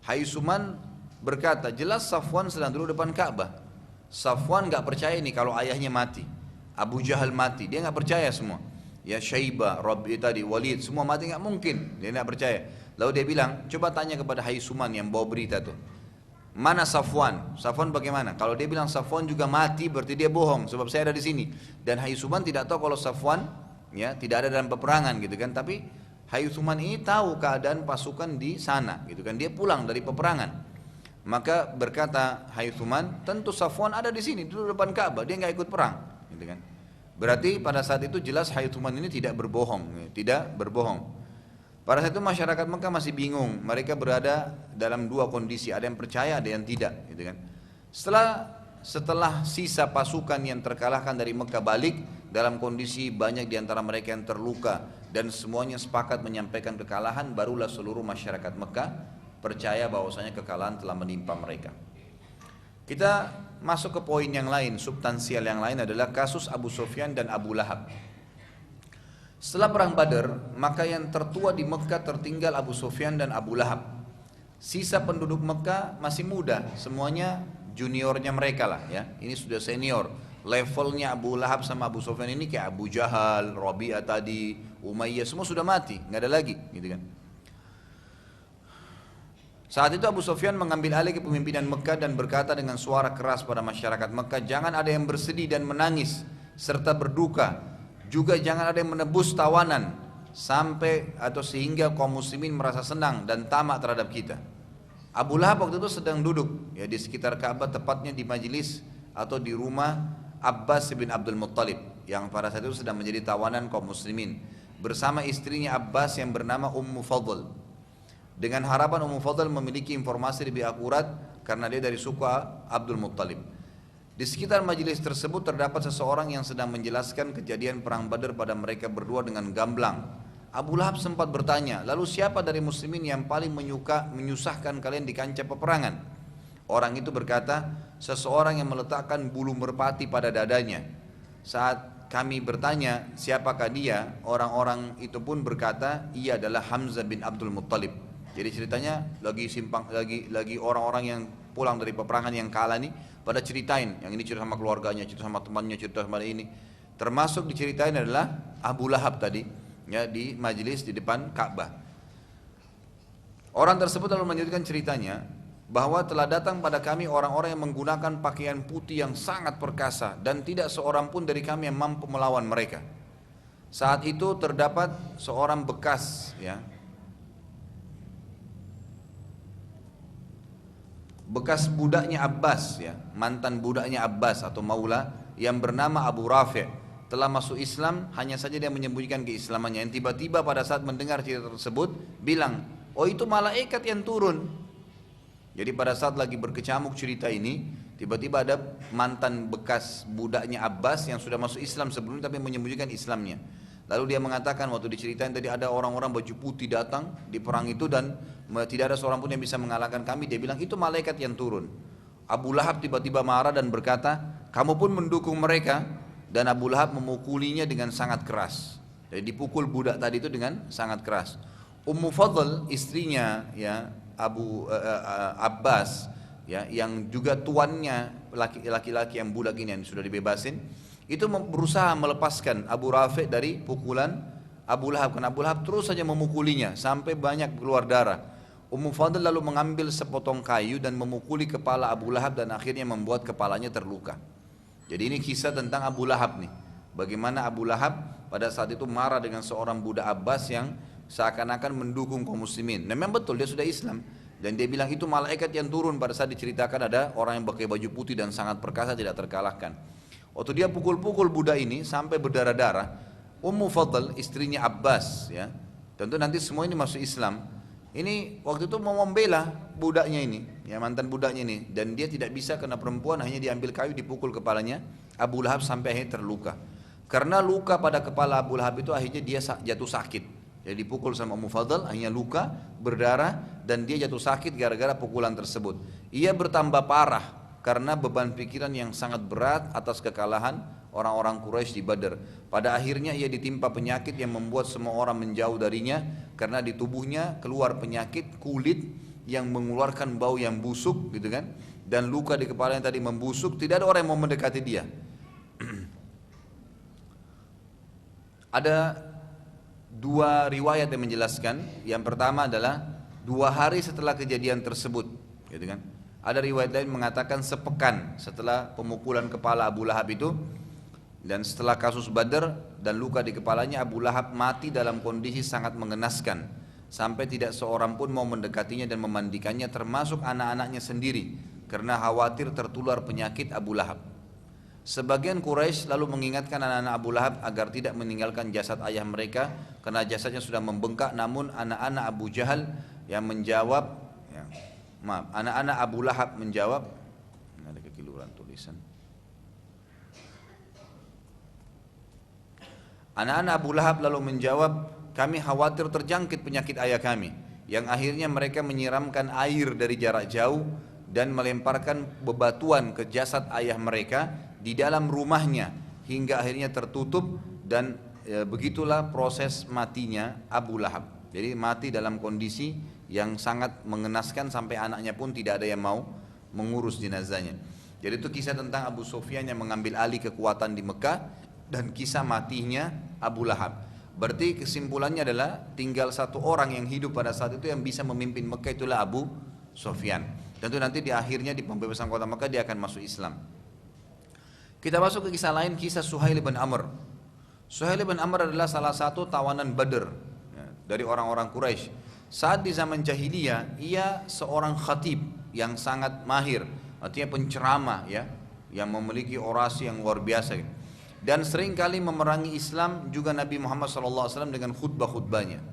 Haisuman berkata, jelas Safwan sedang duduk depan Ka'bah. Safwan nggak percaya nih kalau ayahnya mati, Abu Jahal mati, dia nggak percaya semua. Ya Syaibah, Rabi tadi, Walid, semua mati, nggak mungkin, dia nggak percaya. Lalu dia bilang, coba tanya kepada Haisuman yang bawa berita tuh, mana Safwan? Safwan bagaimana? Kalau dia bilang Safwan juga mati, berarti dia bohong, sebab saya ada di sini. Dan Haisuman tidak tahu kalau Safwan ya tidak ada dalam peperangan gitu kan, tapi Haisuman ini tahu keadaan pasukan di sana gitu kan, dia pulang dari peperangan. Maka berkata Haisuman, tentu Safwan ada di sini duduk depan Ka'bah, dia nggak ikut perang gitu kan. Berarti pada saat itu jelas Haisuman ini tidak berbohong, tidak berbohong. Pada saat itu masyarakat Mekah masih bingung, mereka berada dalam dua kondisi, ada yang percaya, ada yang tidak gitu kan. Setelah sisa pasukan yang terkalahkan dari Mekah balik dalam kondisi banyak di antara mereka yang terluka dan semuanya sepakat menyampaikan kekalahan, barulah seluruh masyarakat Mekah percaya bahwasanya kekalahan telah menimpa mereka. Kita masuk ke poin yang lain, substansial yang lain adalah kasus Abu Sufyan dan Abu Lahab. Setelah perang Badar, maka yang tertua di Mekah tertinggal Abu Sufyan dan Abu Lahab. Sisa penduduk Mekah masih muda, semuanya juniornya mereka lah ya. Ini sudah senior. Levelnya Abu Lahab sama Abu Sufyan ini kayak Abu Jahal, Rabi'ah tadi, Umayyah, semua sudah mati, nggak ada lagi gitu kan. Saat itu Abu Sufyan mengambil alih kepemimpinan Mekah dan berkata dengan suara keras pada masyarakat Mekah, jangan ada yang bersedih dan menangis serta berduka, juga jangan ada yang menebus tawanan sampai atau sehingga kaum muslimin merasa senang dan tamak terhadap kita. Abu Lahab waktu itu sedang duduk ya di sekitar Ka'bah, tepatnya di majelis atau di rumah Abbas bin Abdul Muttalib yang pada saat itu sedang menjadi tawanan kaum muslimin bersama istrinya Abbas yang bernama Ummu Fadl, dengan harapan Ummu Fadl memiliki informasi lebih akurat karena dia dari suku Abdul Muttalib. Di sekitar majelis tersebut terdapat seseorang yang sedang menjelaskan kejadian perang Badar pada mereka berdua dengan gamblang. Abu Lahab sempat bertanya, lalu siapa dari muslimin yang paling menyusahkan kalian di kancah peperangan? Orang itu berkata, seseorang yang meletakkan bulu merpati pada dadanya. Saat kami bertanya siapakah dia, orang-orang itu pun berkata ia adalah Hamzah bin Abdul Muttalib. Jadi ceritanya lagi orang-orang yang pulang dari peperangan yang kalah nih, pada ceritain, yang ini cerita sama keluarganya, cerita sama temannya, cerita sama ini. Termasuk diceritain adalah Abu Lahab tadi, ya, di majelis di depan Ka'bah. Orang tersebut lalu melanjutkan ceritanya bahwa telah datang pada kami orang-orang yang menggunakan pakaian putih yang sangat perkasa dan tidak seorang pun dari kami yang mampu melawan mereka. Saat itu terdapat seorang bekas, ya, bekas budaknya Abbas, ya, mantan budaknya Abbas atau Maula yang bernama Abu Rafi' telah masuk Islam, hanya saja dia menyembunyikan keislamannya. Yang tiba-tiba pada saat mendengar cerita tersebut bilang, oh itu malaikat yang turun. Jadi pada saat lagi berkecamuk cerita ini, tiba-tiba ada mantan bekas budaknya Abbas yang sudah masuk Islam sebelumnya tapi menyembunyikan Islamnya. Lalu dia mengatakan waktu diceritain tadi ada orang-orang baju putih datang di perang itu dan tidak ada seorang pun yang bisa mengalahkan kami. Dia bilang itu malaikat yang turun. Abu Lahab tiba-tiba marah dan berkata, kamu pun mendukung mereka. Dan Abu Lahab memukulinya dengan sangat keras. Jadi dipukul budak tadi itu dengan sangat keras. Ummu Fadl istrinya, ya, Abbas, ya, yang juga tuannya laki-laki yang budak ini yang sudah dibebasin, itu berusaha melepaskan Abu Rafi' dari pukulan Abu Lahab, karena Abu Lahab terus saja memukulinya sampai banyak keluar darah. Ummu Fadl lalu mengambil sepotong kayu dan memukuli kepala Abu Lahab dan akhirnya membuat kepalanya terluka. Jadi ini kisah tentang Abu Lahab nih. Bagaimana Abu Lahab pada saat itu marah dengan seorang budak Abbas yang seakan-akan mendukung kaum muslimin. Memang betul dia sudah Islam. Dan dia bilang itu malaikat yang turun pada saat diceritakan ada orang yang pakai baju putih dan sangat perkasa tidak terkalahkan. Waktu dia pukul-pukul budak ini sampai berdarah-darah, Ummu Fadl istrinya Abbas, ya, tentu nanti semua ini masuk Islam. Ini waktu itu mau membela budaknya ini, ya, mantan budaknya ini, dan dia tidak bisa karena perempuan, hanya diambil kayu dipukul kepalanya Abu Lahab sampai akhirnya terluka. Karena luka pada kepala Abu Lahab itu akhirnya dia jatuh sakit. Jadi dipukul sama Ummu Fadl, hanya luka, berdarah, dan dia jatuh sakit gara-gara pukulan tersebut. Ia bertambah parah karena beban pikiran yang sangat berat atas kekalahan orang-orang Quraisy di Badar. Pada akhirnya ia ditimpa penyakit yang membuat semua orang menjauh darinya karena di tubuhnya keluar penyakit kulit yang mengeluarkan bau yang busuk, gitu kan? Dan luka di kepala yang tadi membusuk, tidak ada orang yang mau mendekati dia. Ada dua riwayat yang menjelaskan. Yang pertama adalah 2 hari setelah kejadian tersebut, gitu kan? Ada riwayat lain mengatakan sepekan setelah pemukulan kepala Abu Lahab itu, dan setelah kasus Badar dan luka di kepalanya, Abu Lahab mati dalam kondisi sangat mengenaskan sampai tidak seorang pun mau mendekatinya dan memandikannya, termasuk anak-anaknya sendiri karena khawatir tertular penyakit Abu Lahab. Sebagian Quraisy lalu mengingatkan anak-anak Abu Lahab agar tidak meninggalkan jasad ayah mereka karena jasadnya sudah membengkak. Namun anak-anak Abu Jahal yang menjawab, ya, anak-anak Abu Lahab menjawab, ada kekeliruan tulisan. Anak-anak Abu Lahab lalu menjawab, kami khawatir terjangkit penyakit ayah kami. Yang akhirnya mereka menyiramkan air dari jarak jauh dan melemparkan bebatuan ke jasad ayah mereka di dalam rumahnya hingga akhirnya tertutup, dan begitulah proses matinya Abu Lahab. Jadi mati dalam kondisi yang sangat mengenaskan sampai anaknya pun tidak ada yang mau mengurus jenazahnya. Jadi itu kisah tentang Abu Sufyan yang mengambil alih kekuatan di Mekah dan kisah matinya Abu Lahab. Berarti kesimpulannya adalah tinggal satu orang yang hidup pada saat itu yang bisa memimpin Mekah, itulah Abu Sufyan. Tentu nanti di akhirnya di pembebasan kota Mekah dia akan masuk Islam. Kita masuk ke kisah lain, kisah Suhail bin Amr. Suhail bin Amr adalah salah satu tawanan Badr, ya, dari orang-orang Quraisy. Saat di zaman jahiliyah ia seorang khatib yang sangat mahir, artinya penceramah, ya, yang memiliki orasi yang luar biasa, dan seringkali memerangi Islam juga Nabi Muhammad SAW dengan khutbah-khutbahnya.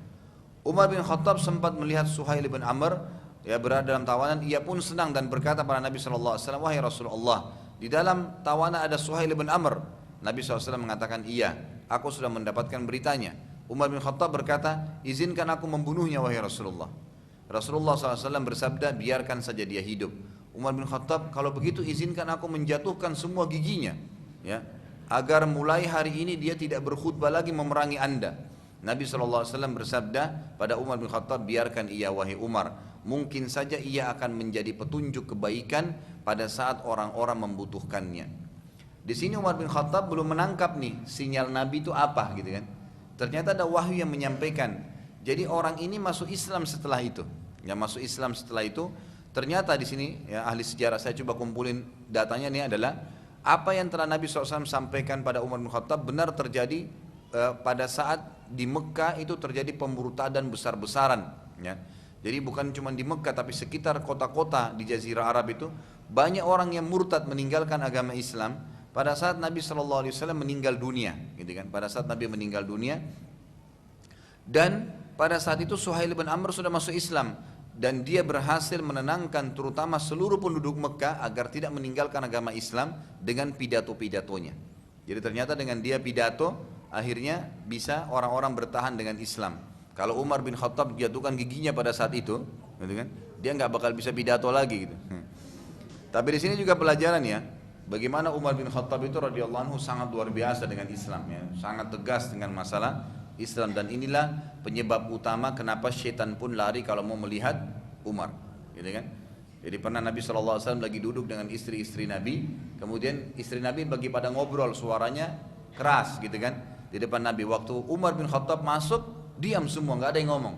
Umar bin Khattab sempat melihat Suhail bin Amr, ya, berada dalam tawanan. Ia pun senang dan berkata pada Nabi SAW, wahai Rasulullah, di dalam tawanan ada Suhail bin Amr. Nabi SAW mengatakan, iya, aku sudah mendapatkan beritanya. Umar bin Khattab berkata, izinkan aku membunuhnya wahai Rasulullah. Rasulullah SAW bersabda, biarkan saja dia hidup. Umar bin Khattab, kalau begitu izinkan aku menjatuhkan semua giginya, ya, agar mulai hari ini dia tidak berkhutbah lagi memerangi anda. Nabi SAW bersabda pada Umar bin Khattab, biarkan ia wahai Umar. mungkin saja ia akan menjadi petunjuk kebaikan pada saat orang-orang membutuhkannya. Di sini Umar bin Khattab belum menangkap nih sinyal Nabi itu apa gitu kan. Ternyata ada wahyu yang menyampaikan. Jadi orang ini masuk Islam setelah itu. Yang masuk Islam setelah itu, ternyata di sini ya ahli sejarah, saya coba kumpulin datanya nih, adalah apa yang telah Nabi SAW sampaikan pada Umar bin Khattab benar terjadi pada saat di Mekah itu terjadi pemurtadan besar-besaran ya. Jadi bukan cuma di Mekah tapi sekitar kota-kota di Jazirah Arab itu banyak orang yang murtad meninggalkan agama Islam pada saat Nabi SAW meninggal dunia gitu kan. Pada saat Nabi meninggal dunia, dan pada saat itu Suhail bin Amr sudah masuk Islam dan dia berhasil menenangkan terutama seluruh penduduk Mekah agar tidak meninggalkan agama Islam dengan pidato-pidatonya. Jadi ternyata dengan dia pidato akhirnya bisa orang-orang bertahan dengan Islam. Kalau Umar bin Khattab jatuhkan giginya pada saat itu, gitu kan, dia nggak bakal bisa pidato lagi gitu. Tapi di sini juga pelajaran ya, bagaimana Umar bin Khattab itu radhiyallahu anhu sangat luar biasa dengan Islam ya, sangat tegas dengan masalah Islam, dan inilah penyebab utama kenapa syaitan pun lari kalau mau melihat Umar, gitu kan? Jadi pernah Nabi SAW lagi duduk dengan istri-istri Nabi, kemudian istri Nabi bagi pada ngobrol, suaranya keras, gitu kan? Di depan Nabi. Waktu Umar bin Khattab masuk, diam semua, nggak ada yang ngomong.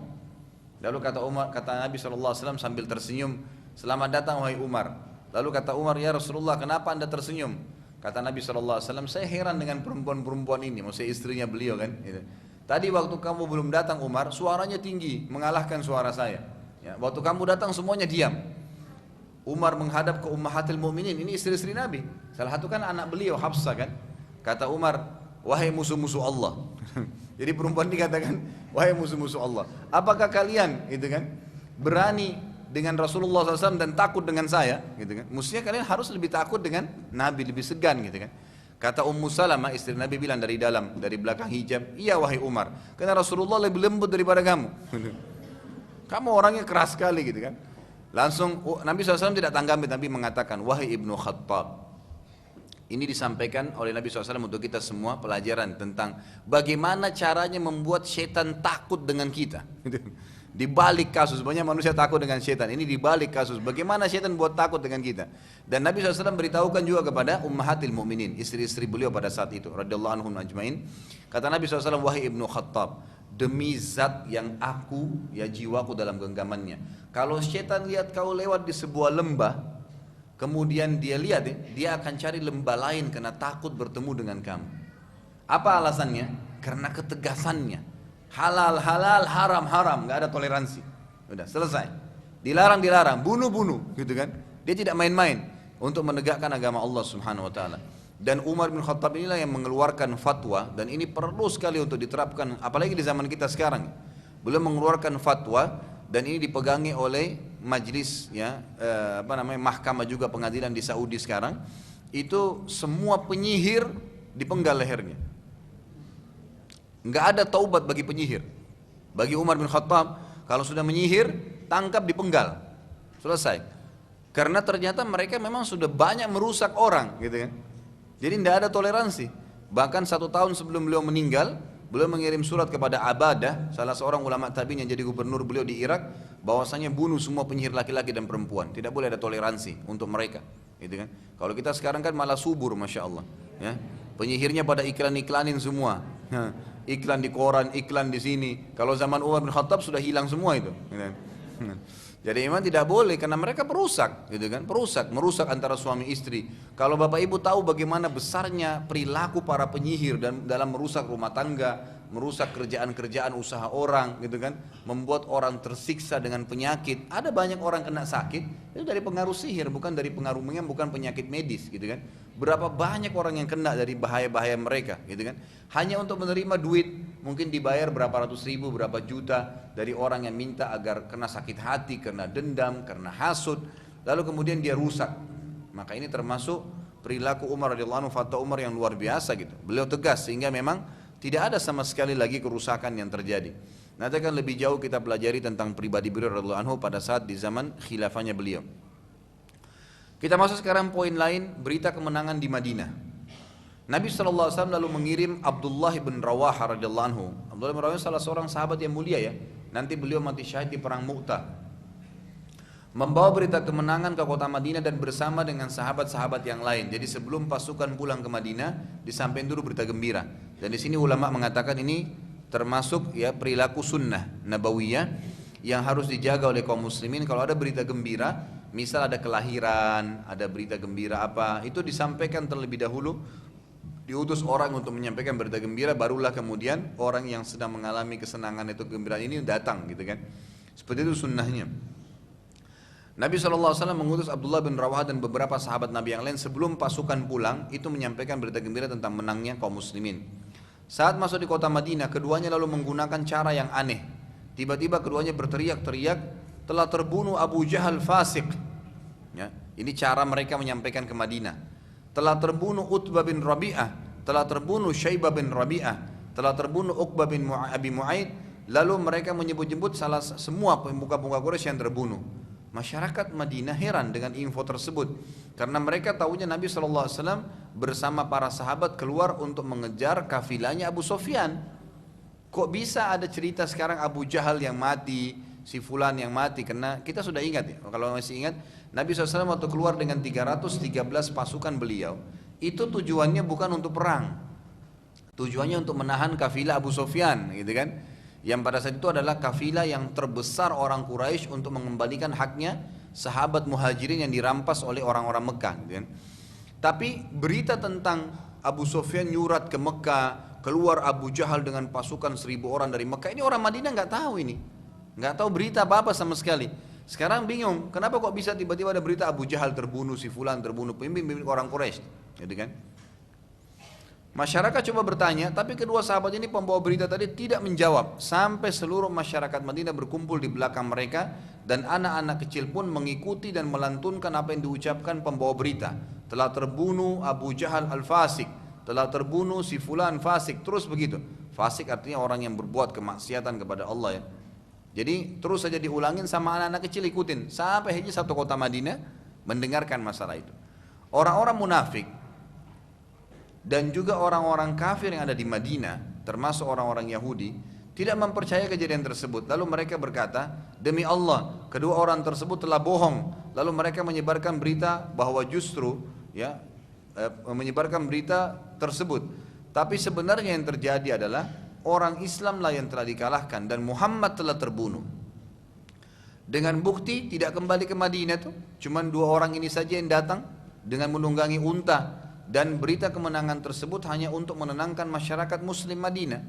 Lalu kata Nabi SAW sambil tersenyum, "Selamat datang wahai Umar." Lalu kata Umar, "Ya Rasulullah, kenapa anda tersenyum?" Kata Nabi SAW, "Saya heran dengan perempuan-perempuan ini," maksudnya istrinya beliau kan. Gitu. "Tadi waktu kamu belum datang Umar, suaranya tinggi, mengalahkan suara saya. Ya, waktu kamu datang semuanya diam." Umar menghadap ke Ummahatil Mukminin, ini istri-istri Nabi. Salah satu kan anak beliau Hafsah kan. Kata Umar, "Wahai musuh-musuh Allah." Jadi perempuan dikatakan, "Wahai musuh-musuh Allah, apakah kalian gitu kan berani dengan Rasulullah SAW dan takut dengan saya?" Gitu kan. Mestinya kalian harus lebih takut dengan Nabi, lebih segan gitu kan. Kata Ummu Salamah istri Nabi bilang dari dalam, dari belakang hijab, "Iya wahai Umar, karena Rasulullah lebih lembut daripada kamu." Kamu orangnya keras sekali gitu kan. Langsung Nabi SAW tidak tanggapi, Nabi mengatakan, "Wahai Ibnu Khattab." Ini disampaikan oleh Nabi SAW untuk kita semua pelajaran tentang bagaimana caranya membuat setan takut dengan kita. Di balik kasus, banyak manusia takut dengan setan. Ini di balik kasus, bagaimana setan buat takut dengan kita. Dan Nabi SAW beritahukan juga kepada Ummahatil Mukminin, istri-istri beliau pada saat itu, radhiyallahu anhum ajmain. Kata Nabi SAW, "Wahai Ibnu Khattab, demi zat yang aku, ya jiwaku dalam genggamannya, kalau setan lihat kau lewat di sebuah lembah, kemudian dia lihat, dia akan cari lembah lain karena takut bertemu dengan kamu." Apa alasannya? Karena ketegasannya. Halal halal, haram haram, nggak ada toleransi. Udah selesai. Dilarang dilarang, bunuh bunuh, gitu kan? Dia tidak main-main untuk menegakkan agama Allah Subhanahu Wa Taala. Dan Umar bin Khattab inilah yang mengeluarkan fatwa, dan ini perlu sekali untuk diterapkan, apalagi di zaman kita sekarang. Beliau mengeluarkan fatwa dan ini dipegangi oleh majlis ya mahkamah juga pengadilan di Saudi sekarang. Itu semua penyihir dipenggal lehernya. Nggak ada taubat bagi penyihir. Bagi Umar bin Khattab, kalau sudah menyihir, tangkap dipenggal. Selesai. Karena ternyata mereka memang sudah banyak merusak orang, gitu kan. Jadi tidak ada toleransi. Bahkan 1 tahun sebelum beliau meninggal, beliau mengirim surat kepada Abadah, salah seorang ulama tabi'in yang jadi gubernur beliau di Irak, bahwasanya bunuh semua penyihir laki-laki dan perempuan. Tidak boleh ada toleransi untuk mereka, gitu kan. Kalau kita sekarang kan malah subur, masya Allah. Ya. Penyihirnya pada iklan-iklanin semua. Iklan di koran, iklan di sini. Kalau zaman Umar bin Khattab sudah hilang semua itu. Jadi memang tidak boleh karena mereka perusak, gitu kan? Merusak antara suami istri. Kalau Bapak Ibu tahu bagaimana besarnya perilaku para penyihir dan dalam merusak rumah tangga, merusak kerjaan-kerjaan usaha orang, gitu kan? Membuat orang tersiksa dengan penyakit. Ada banyak orang kena sakit itu dari pengaruh sihir, bukan dari pengaruhnya, bukan penyakit medis, gitu kan? Berapa banyak orang yang kena dari bahaya-bahaya mereka, gitu kan? Hanya untuk menerima duit, mungkin dibayar berapa ratus ribu, berapa juta dari orang yang minta agar kena sakit hati, karena dendam, karena hasud, lalu kemudian dia rusak. Maka ini termasuk perilaku Umar radhiyallahu anhu, fatwa Umar yang luar biasa gitu. Beliau tegas sehingga memang tidak ada sama sekali lagi kerusakan yang terjadi. Nanti akan lebih jauh kita pelajari tentang pribadi beliau radhiyallahu anhu pada saat di zaman khilafahnya beliau. Kita masuk sekarang poin lain, berita kemenangan di Madinah. Nabi SAW lalu mengirim Abdullah bin Rawaha radhiyallahu anhu. Abdullah bin Rawaha salah seorang sahabat yang mulia ya. Nanti beliau mati syahid di perang Mu'tah. membawa berita kemenangan ke kota Madinah dan bersama dengan sahabat-sahabat yang lain. Jadi sebelum pasukan pulang ke Madinah, disampaikan dulu berita gembira. Dan di sini ulama mengatakan ini termasuk ya perilaku sunnah nabawiyah yang harus dijaga oleh kaum muslimin. Kalau ada berita gembira, misal ada kelahiran, ada berita gembira apa, itu disampaikan terlebih dahulu, diutus orang untuk menyampaikan berita gembira, barulah kemudian orang yang sedang mengalami kesenangan itu gembira ini datang gitu kan. Seperti itu sunnahnya. Nabi SAW mengutus Abdullah bin Rawah dan beberapa sahabat Nabi yang lain sebelum pasukan pulang itu menyampaikan berita gembira tentang menangnya kaum muslimin. Saat masuk di kota Madinah, keduanya lalu menggunakan cara yang aneh. Tiba-tiba keduanya berteriak-teriak, telah terbunuh Abu Jahal fasik. Ya, ini cara mereka menyampaikan ke Madinah. Telah terbunuh Utbah bin Rabi'ah, telah terbunuh Syaibah bin Rabi'ah, telah terbunuh Uqbah bin Abi Mu'aid. Lalu mereka menyebut-nyebut semua pemuka-pemuka Quraisy yang terbunuh. Masyarakat Madinah heran dengan info tersebut karena mereka tahunya Nabi SAW bersama para sahabat keluar untuk mengejar kafilahnya Abu Sufyan. Kok bisa ada cerita sekarang Abu Jahal yang mati, si fulan yang mati? Karena kita sudah ingat ya, kalau masih ingat Nabi SAW waktu keluar dengan 313 pasukan beliau, itu tujuannya bukan untuk perang, tujuannya untuk menahan kafilah Abu Sufyan gitu kan, yang pada saat itu adalah kafilah yang terbesar orang Quraisy untuk mengembalikan haknya sahabat muhajirin yang dirampas oleh orang-orang Mekah gitu kan. Tapi berita tentang Abu Sufyan nyurat ke Mekah, keluar Abu Jahal dengan pasukan 1000 orang dari Mekah, ini orang Madinah nggak tahu ini, nggak tahu berita apa-apa sama sekali. Sekarang bingung, kenapa kok bisa tiba-tiba ada berita Abu Jahal terbunuh, si fulan terbunuh, pemimpin orang Quraisy, gitu kan? Masyarakat coba bertanya, tapi kedua sahabat ini pembawa berita tadi tidak menjawab. Sampai seluruh masyarakat Madinah berkumpul di belakang mereka dan anak-anak kecil pun mengikuti dan melantunkan apa yang diucapkan pembawa berita. Telah terbunuh Abu Jahal al-Fasik, telah terbunuh si fulan fasik, terus begitu. Fasik artinya orang yang berbuat kemaksiatan kepada Allah ya. Jadi terus saja diulangin sama anak-anak kecil ikutin sampai hanya satu kota Madinah mendengarkan masalah itu. Orang-orang munafik dan juga orang-orang kafir yang ada di Madinah, termasuk orang-orang Yahudi, tidak mempercayai kejadian tersebut. Lalu mereka berkata, demi Allah, kedua orang tersebut telah bohong. Lalu mereka menyebarkan berita bahwa justru ya menyebarkan berita tersebut. Tapi sebenarnya yang terjadi adalah orang Islam lah yang telah dikalahkan dan Muhammad telah terbunuh. Dengan bukti tidak kembali ke Madinah tuh, cuman 2 orang ini saja yang datang dengan menunggangi unta. Dan berita kemenangan tersebut hanya untuk menenangkan masyarakat muslim Madinah.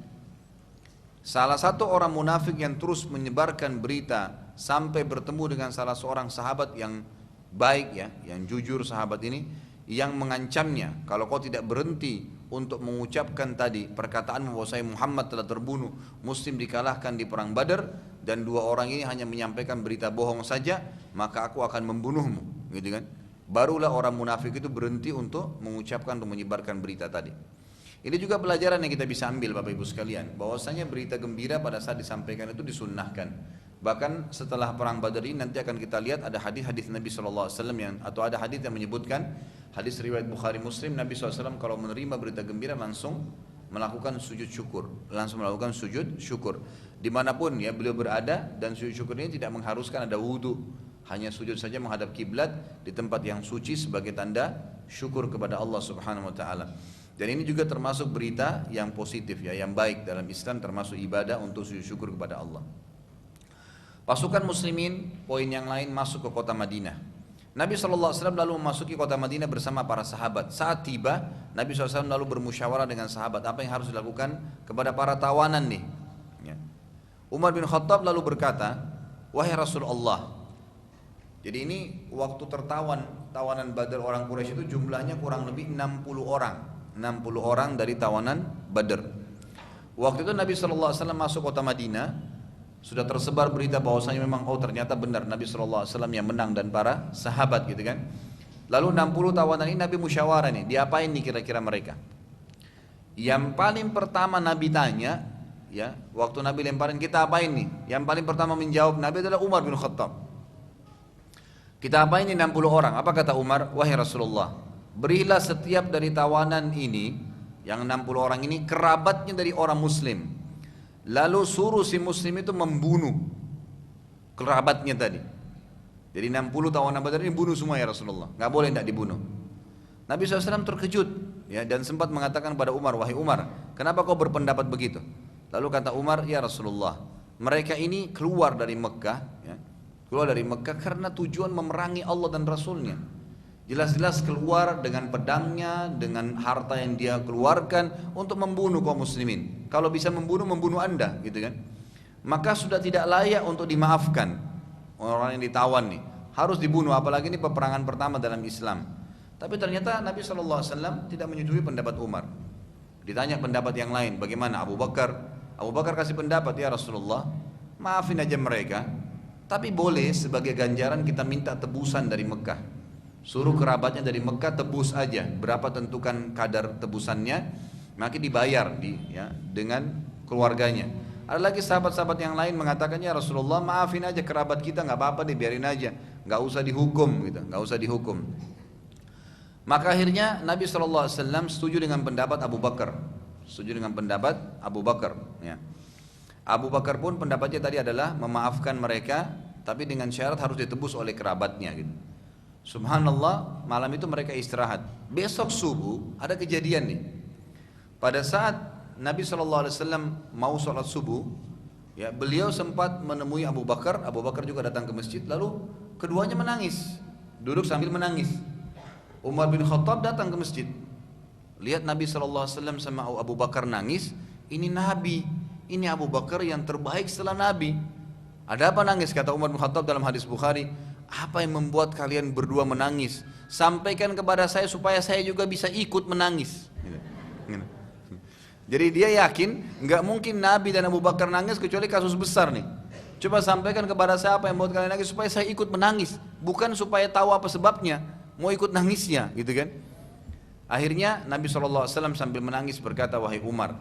Salah satu orang munafik yang terus menyebarkan berita sampai bertemu dengan salah seorang sahabat yang baik ya, yang jujur sahabat ini, yang mengancamnya, kalau kau tidak berhenti untuk mengucapkan tadi perkataan bahwa saya Muhammad telah terbunuh, muslim dikalahkan di perang Badar, dan 2 orang ini hanya menyampaikan berita bohong saja, maka aku akan membunuhmu, gitu kan? Barulah orang munafik itu berhenti untuk mengucapkan, untuk menyebarkan berita tadi. Ini juga pelajaran yang kita bisa ambil Bapak Ibu sekalian, bahwasanya berita gembira pada saat disampaikan itu disunnahkan. Bahkan setelah perang Badar ini nanti akan kita lihat ada hadis-hadis Nabi SAW yang, atau ada hadis yang menyebutkan, hadis riwayat Bukhari Muslim, Nabi SAW kalau menerima berita gembira langsung melakukan sujud syukur, langsung melakukan sujud syukur dimanapun ya beliau berada, dan sujud syukur ini tidak mengharuskan ada wudhu, hanya sujud saja menghadap kiblat di tempat yang suci sebagai tanda syukur kepada Allah Subhanahu wa taala. Dan ini juga termasuk berita yang positif ya, yang baik dalam Islam, termasuk ibadah untuk sujud syukur kepada Allah. Pasukan muslimin, poin yang lain, masuk ke kota Madinah. Nabi SAW lalu memasuki kota Madinah bersama para sahabat. Saat tiba, Nabi SAW lalu bermusyawarah dengan sahabat apa yang harus dilakukan kepada para tawanan nih ya. Umar bin Khattab lalu berkata, wahai Rasulullah, jadi ini waktu tawanan Badar orang Quraisy itu jumlahnya kurang lebih 60 orang dari tawanan Badar. Waktu itu Nabi SAW masuk kota Madinah, sudah tersebar berita bahwasanya memang ternyata benar Nabi SAW yang menang dan para sahabat gitu kan. Lalu 60 tawanan ini Nabi musyawarah nih, diapain nih kira-kira mereka? Yang paling pertama Nabi tanya, ya, waktu Nabi lemparin kita apain nih? Yang paling pertama menjawab Nabi adalah Umar bin Khattab. Kita apain ini 60 orang? Apa kata Umar? Wahai Rasulullah, berilah setiap dari tawanan ini, yang 60 orang ini, kerabatnya dari orang muslim. Lalu suruh si muslim itu membunuh kerabatnya tadi. Jadi 60 tawanan Badar ini bunuh semua ya Rasulullah, nggak boleh tidak dibunuh. Nabi SAW terkejut ya, dan sempat mengatakan pada Umar, wahai Umar, kenapa kau berpendapat begitu? Lalu kata Umar, ya Rasulullah, mereka ini keluar dari Mekah ya, keluar dari Mekah karena tujuan memerangi Allah dan Rasulnya. Jelas-jelas keluar dengan pedangnya, dengan harta yang dia keluarkan untuk membunuh kaum muslimin. Kalau bisa membunuh, membunuh anda gitu kan. Maka sudah tidak layak untuk dimaafkan. Orang yang ditawan nih harus dibunuh, apalagi ini peperangan pertama dalam Islam. Tapi ternyata Nabi SAW tidak menyetujui pendapat Umar. Ditanya pendapat yang lain, bagaimana Abu Bakar? Abu Bakar kasih pendapat, ya Rasulullah, maafin aja mereka, tapi boleh sebagai ganjaran kita minta tebusan dari Mekah. Suruh kerabatnya dari Mekah tebus aja, berapa tentukan kadar tebusannya, maka dibayar dengan keluarganya. Ada lagi sahabat-sahabat yang lain mengatakan, ya Rasulullah, maafin aja kerabat kita, nggak apa-apa deh, biarin aja, nggak usah dihukum gitu, nggak usah dihukum. Maka akhirnya Nabi SAW setuju dengan pendapat Abu Bakar. Setuju dengan pendapat Abu Bakar ya. Abu Bakar pun pendapatnya tadi adalah memaafkan mereka, tapi dengan syarat harus ditebus oleh kerabatnya gitu. Subhanallah, malam itu mereka istirahat. Besok subuh ada kejadian nih. Pada saat Nabi SAW mau sholat subuh ya, beliau sempat menemui Abu Bakar. Abu Bakar juga datang ke masjid, lalu keduanya menangis, duduk sambil menangis. Umar bin Khattab datang ke masjid, lihat Nabi SAW sama Abu Bakar nangis. Ini Nabi, ini Abu Bakar yang terbaik setelah Nabi. Ada apa nangis? Kata Umar bin Khattab dalam hadis Bukhari, apa yang membuat kalian berdua menangis? Sampaikan kepada saya supaya saya juga bisa ikut menangis. Jadi dia yakin nggak mungkin Nabi dan Abu Bakar nangis kecuali kasus besar nih. Coba sampaikan kepada saya apa yang membuat kalian nangis supaya saya ikut menangis, bukan supaya tahu apa sebabnya, mau ikut nangisnya gitu kan. Akhirnya Nabi SAW sambil menangis berkata, wahai Umar,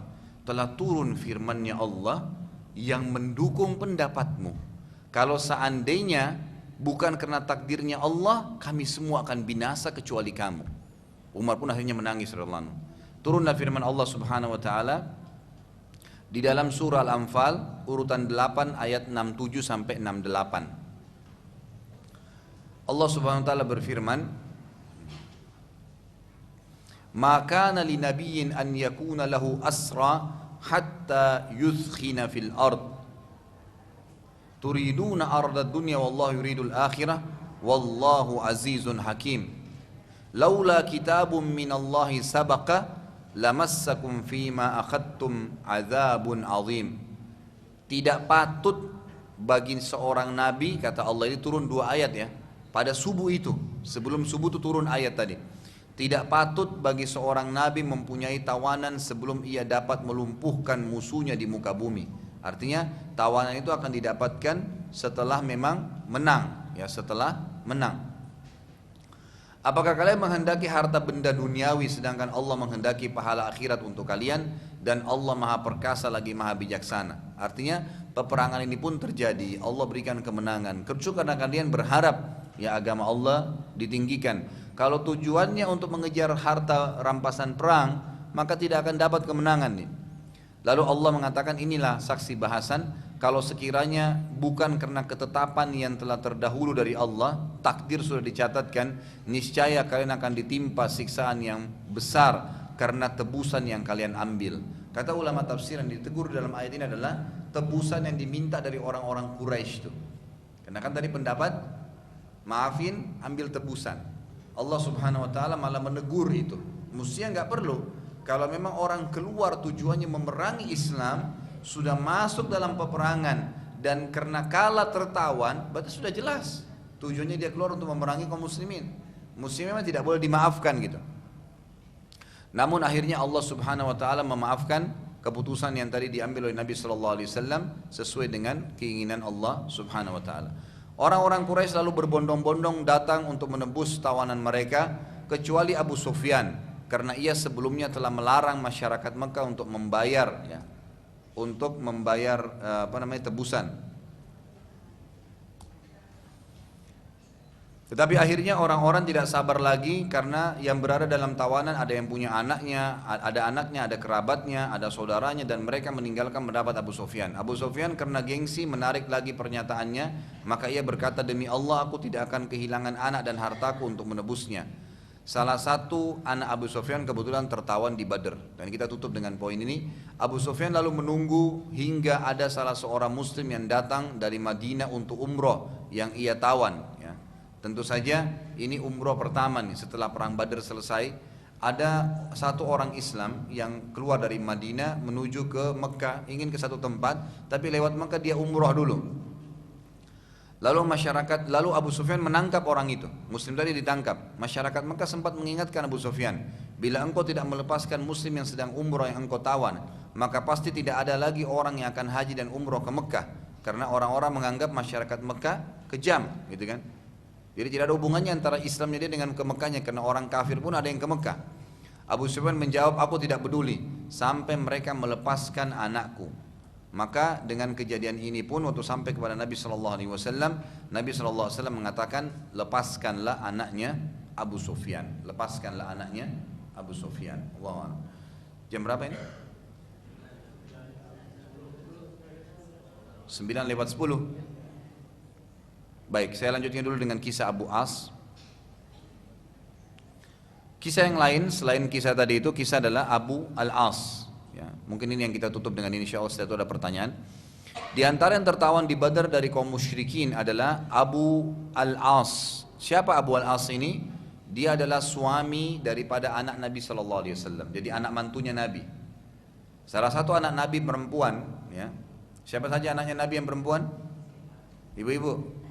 telah turun firman-Nya Allah yang mendukung pendapatmu. Kalau seandainya bukan karena takdirnya Allah, kami semua akan binasa kecuali kamu. Umar pun akhirnya menangis radhiyallahu anhu. Turunlah firman Allah Subhanahu wa taala di dalam surah Al-Anfal urutan 8 ayat 67 sampai 68. Allah Subhanahu wa taala berfirman, "Ma kana li nabiyyin an yakuna lahu asra hatta yuzkhina fil ard. Turiduna arda dunya wallahu yuridul akhirah wallahu azizun hakim. Laula kitabun minallahi sabaqa lamassakum fima akhadtum azabun azim." Tidak patut bagi seorang nabi, kata Allah, ini turun 2 ayat ya. Pada subuh itu, sebelum subuh itu turun ayat tadi. Tidak patut bagi seorang nabi mempunyai tawanan sebelum ia dapat melumpuhkan musuhnya di muka bumi. Artinya tawanan itu akan didapatkan setelah memang menang, ya, setelah menang. Apakah kalian menghendaki harta benda duniawi sedangkan Allah menghendaki pahala akhirat untuk kalian, dan Allah Maha Perkasa lagi Maha Bijaksana. Artinya peperangan ini pun terjadi, Allah berikan kemenangan karena kalian berharap ya agama Allah ditinggikan. Kalau tujuannya untuk mengejar harta rampasan perang, maka tidak akan dapat kemenangan nih. Lalu Allah mengatakan, inilah saksi bahasan, kalau sekiranya bukan karena ketetapan yang telah terdahulu dari Allah, takdir sudah dicatatkan, niscaya kalian akan ditimpa siksaan yang besar karena tebusan yang kalian ambil. Kata ulama tafsir yang ditegur dalam ayat ini adalah tebusan yang diminta dari orang-orang Quraisy itu. Karena kan tadi pendapat maafin, ambil tebusan. Allah Subhanahu wa taala malah menegur itu. Mestinya nggak perlu. Kalau memang orang keluar tujuannya memerangi Islam, sudah masuk dalam peperangan dan karena kalah tertawan, berarti sudah jelas tujuannya dia keluar untuk memerangi kaum muslimin. Muslimin memang tidak boleh dimaafkan gitu. Namun akhirnya Allah Subhanahu wa taala memaafkan keputusan yang tadi diambil oleh Nabi sallallahu alaihi wasallam sesuai dengan keinginan Allah Subhanahu wa taala. Orang-orang Quraisy lalu berbondong-bondong datang untuk menebus tawanan mereka, kecuali Abu Sufyan, karena ia sebelumnya telah melarang masyarakat Mekah untuk membayar ya, untuk membayar tebusan. Tetapi akhirnya orang-orang tidak sabar lagi karena yang berada dalam tawanan ada yang punya anaknya, ada kerabatnya, ada saudaranya, dan mereka meninggalkan mendapat Abu Sufyan. Abu Sufyan karena gengsi menarik lagi pernyataannya, maka ia berkata, demi Allah aku tidak akan kehilangan anak dan hartaku untuk menebusnya. Salah satu anak Abu Sufyan kebetulan tertawan di Badr. Dan kita tutup dengan poin ini. Abu Sufyan lalu menunggu hingga ada salah seorang muslim yang datang dari Madinah untuk umroh yang ia tawan, ya. Tentu saja ini umroh pertama nih setelah perang Badr selesai. Ada satu orang Islam yang keluar dari Madinah menuju ke Mekah, ingin ke satu tempat, tapi lewat Mekah dia umroh dulu. Lalu Abu Sufyan menangkap orang itu. Muslim tadi ditangkap. Masyarakat Mekah sempat mengingatkan Abu Sufyan, bila engkau tidak melepaskan muslim yang sedang umroh yang engkau tawan, maka pasti tidak ada lagi orang yang akan haji dan umroh ke Mekah. Karena orang-orang menganggap masyarakat Mekah kejam, gitu kan. Jadi tidak ada hubungannya antara Islamnya dia dengan ke Mekahnya, karena orang kafir pun ada yang ke Mekah. Abu Sufyan menjawab, aku tidak peduli sampai mereka melepaskan anakku. Maka dengan kejadian ini pun waktu sampai kepada Nabi SAW, Nabi SAW mengatakan, lepaskanlah anaknya Abu Sufyan. Lepaskanlah anaknya Abu Sufyan. Allah. Jam berapa ini? 9:10. Baik, saya lanjutkan dulu dengan kisah Abu As. Kisah yang lain selain kisah tadi itu, kisah adalah Abu Al-As. Ya, mungkin ini yang kita tutup dengan ini, insyaallah setelah itu ada pertanyaan. Di antara yang tertawan di Badar dari kaum musyrikin adalah Abu Al-As. Siapa Abu Al-As ini? Dia adalah suami daripada anak Nabi SAW. Jadi anak mantunya Nabi. Salah satu anak Nabi perempuan, ya. Siapa saja anaknya Nabi yang perempuan? Ibu-ibu.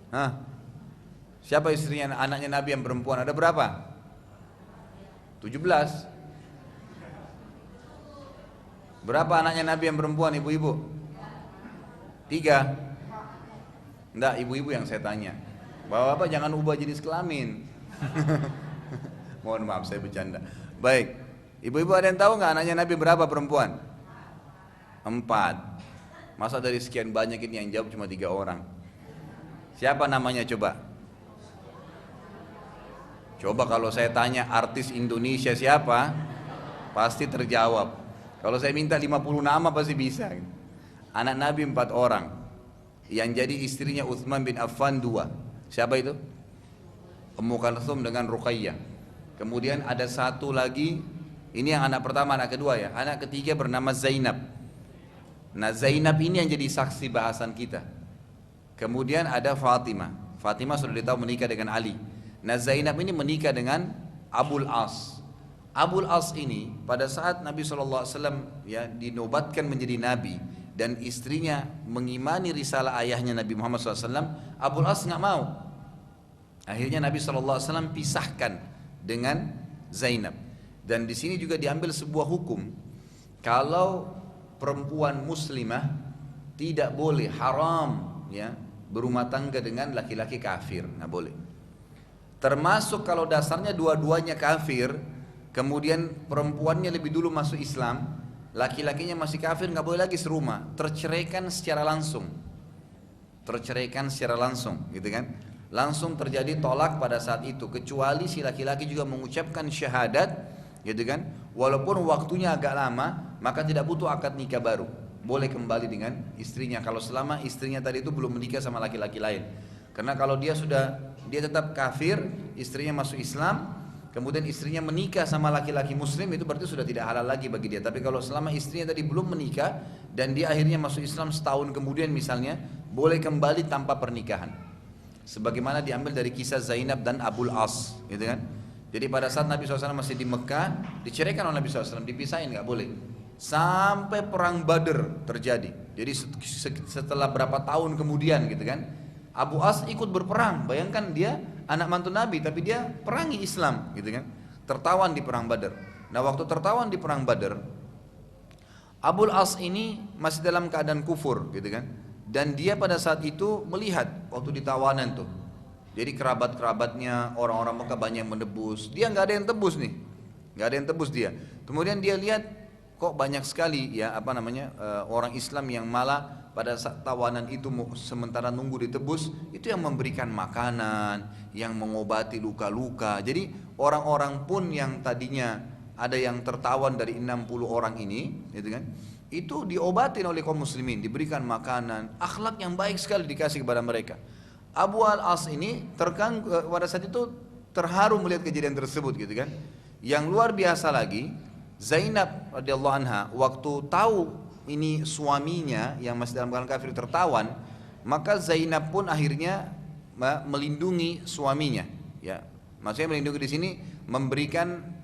Hah? Siapa istrinya anaknya Nabi yang perempuan? Ada berapa? 17. Berapa anaknya Nabi yang perempuan, ibu-ibu? 3. Enggak, ibu-ibu yang saya tanya. Bapak-bapak jangan ubah jenis kelamin. Mohon maaf, saya bercanda. Baik, ibu-ibu ada yang tahu nggak anaknya Nabi berapa perempuan? 4. Masa dari sekian banyak ini yang jawab cuma 3 orang? Siapa namanya coba? Coba kalau saya tanya artis Indonesia siapa, pasti terjawab. Kalau saya minta 50 nama pasti bisa. Anak Nabi 4 orang. Yang jadi istrinya Utsman bin Affan 2. Siapa itu? Ummu Kalsum dengan Ruqayyah. Kemudian ada satu lagi. Ini yang anak pertama, anak kedua ya. Anak ketiga bernama Zainab. Nah Zainab ini yang jadi saksi bahasan kita. Kemudian ada Fatimah. Fatimah sudah ditahu menikah dengan Ali. Nah Zainab ini menikah dengan Abul As. Abul As ini pada saat Nabi SAW ya dinobatkan menjadi Nabi dan istrinya mengimani risalah ayahnya Nabi Muhammad SAW, Abul As nggak mau. Akhirnya Nabi SAW pisahkan dengan Zainab. Dan di sini juga diambil sebuah hukum, kalau perempuan muslimah tidak boleh, haram ya berumah tangga dengan laki-laki kafir, nggak boleh. Termasuk kalau dasarnya dua-duanya kafir, kemudian perempuannya lebih dulu masuk Islam, laki-lakinya masih kafir, nggak boleh lagi serumah, terceraikan secara langsung, gitu kan? Langsung terjadi tolak pada saat itu, kecuali si laki-laki juga mengucapkan syahadat, gitu kan? Walaupun waktunya agak lama, maka tidak butuh akad nikah baru, boleh kembali dengan istrinya. Kalau selama istrinya tadi itu belum menikah sama laki-laki lain, karena kalau dia tetap kafir, istrinya masuk Islam, kemudian istrinya menikah sama laki-laki muslim, itu berarti sudah tidak halal lagi bagi dia. Tapi kalau selama istrinya tadi belum menikah dan dia akhirnya masuk Islam setahun kemudian misalnya, boleh kembali tanpa pernikahan. Sebagaimana diambil dari kisah Zainab dan Abul As, gitu kan? Jadi pada saat Nabi SAW masih di Mekah, diceraikan oleh Nabi SAW, dipisahin, nggak boleh. Sampai perang Badr terjadi. Jadi setelah berapa tahun kemudian, gitu kan? Abu As ikut berperang. Bayangkan dia anak mantu Nabi, tapi dia perangi Islam, gitu kan? Tertawan di perang Badar. Nah, waktu tertawan di perang Badar, Abul As ini masih dalam keadaan kufur, gitu kan? Dan dia pada saat itu melihat waktu di tawanan tuh. Jadi kerabat-kerabatnya orang-orang Mekah banyak yang menebus. Dia nggak ada yang tebus nih, nggak ada yang tebus dia. Kemudian dia lihat kok banyak sekali ya orang Islam yang malah pada saat tawanan itu sementara nunggu ditebus itu yang memberikan makanan, yang mengobati luka-luka. Jadi orang-orang pun yang tadinya ada yang tertawan dari 60 orang ini, gitu kan? Itu diobatin oleh kaum muslimin, diberikan makanan, akhlak yang baik sekali dikasih kepada mereka. Abu al-As ini pada saat itu terharu melihat kejadian tersebut, gitu kan? Yang luar biasa lagi, Zainab radhiyallahu anha waktu tahu ini suaminya yang masih dalam keadaan kafir tertawan, maka Zainab pun akhirnya melindungi suaminya, ya. Maksudnya melindungi di sini memberikan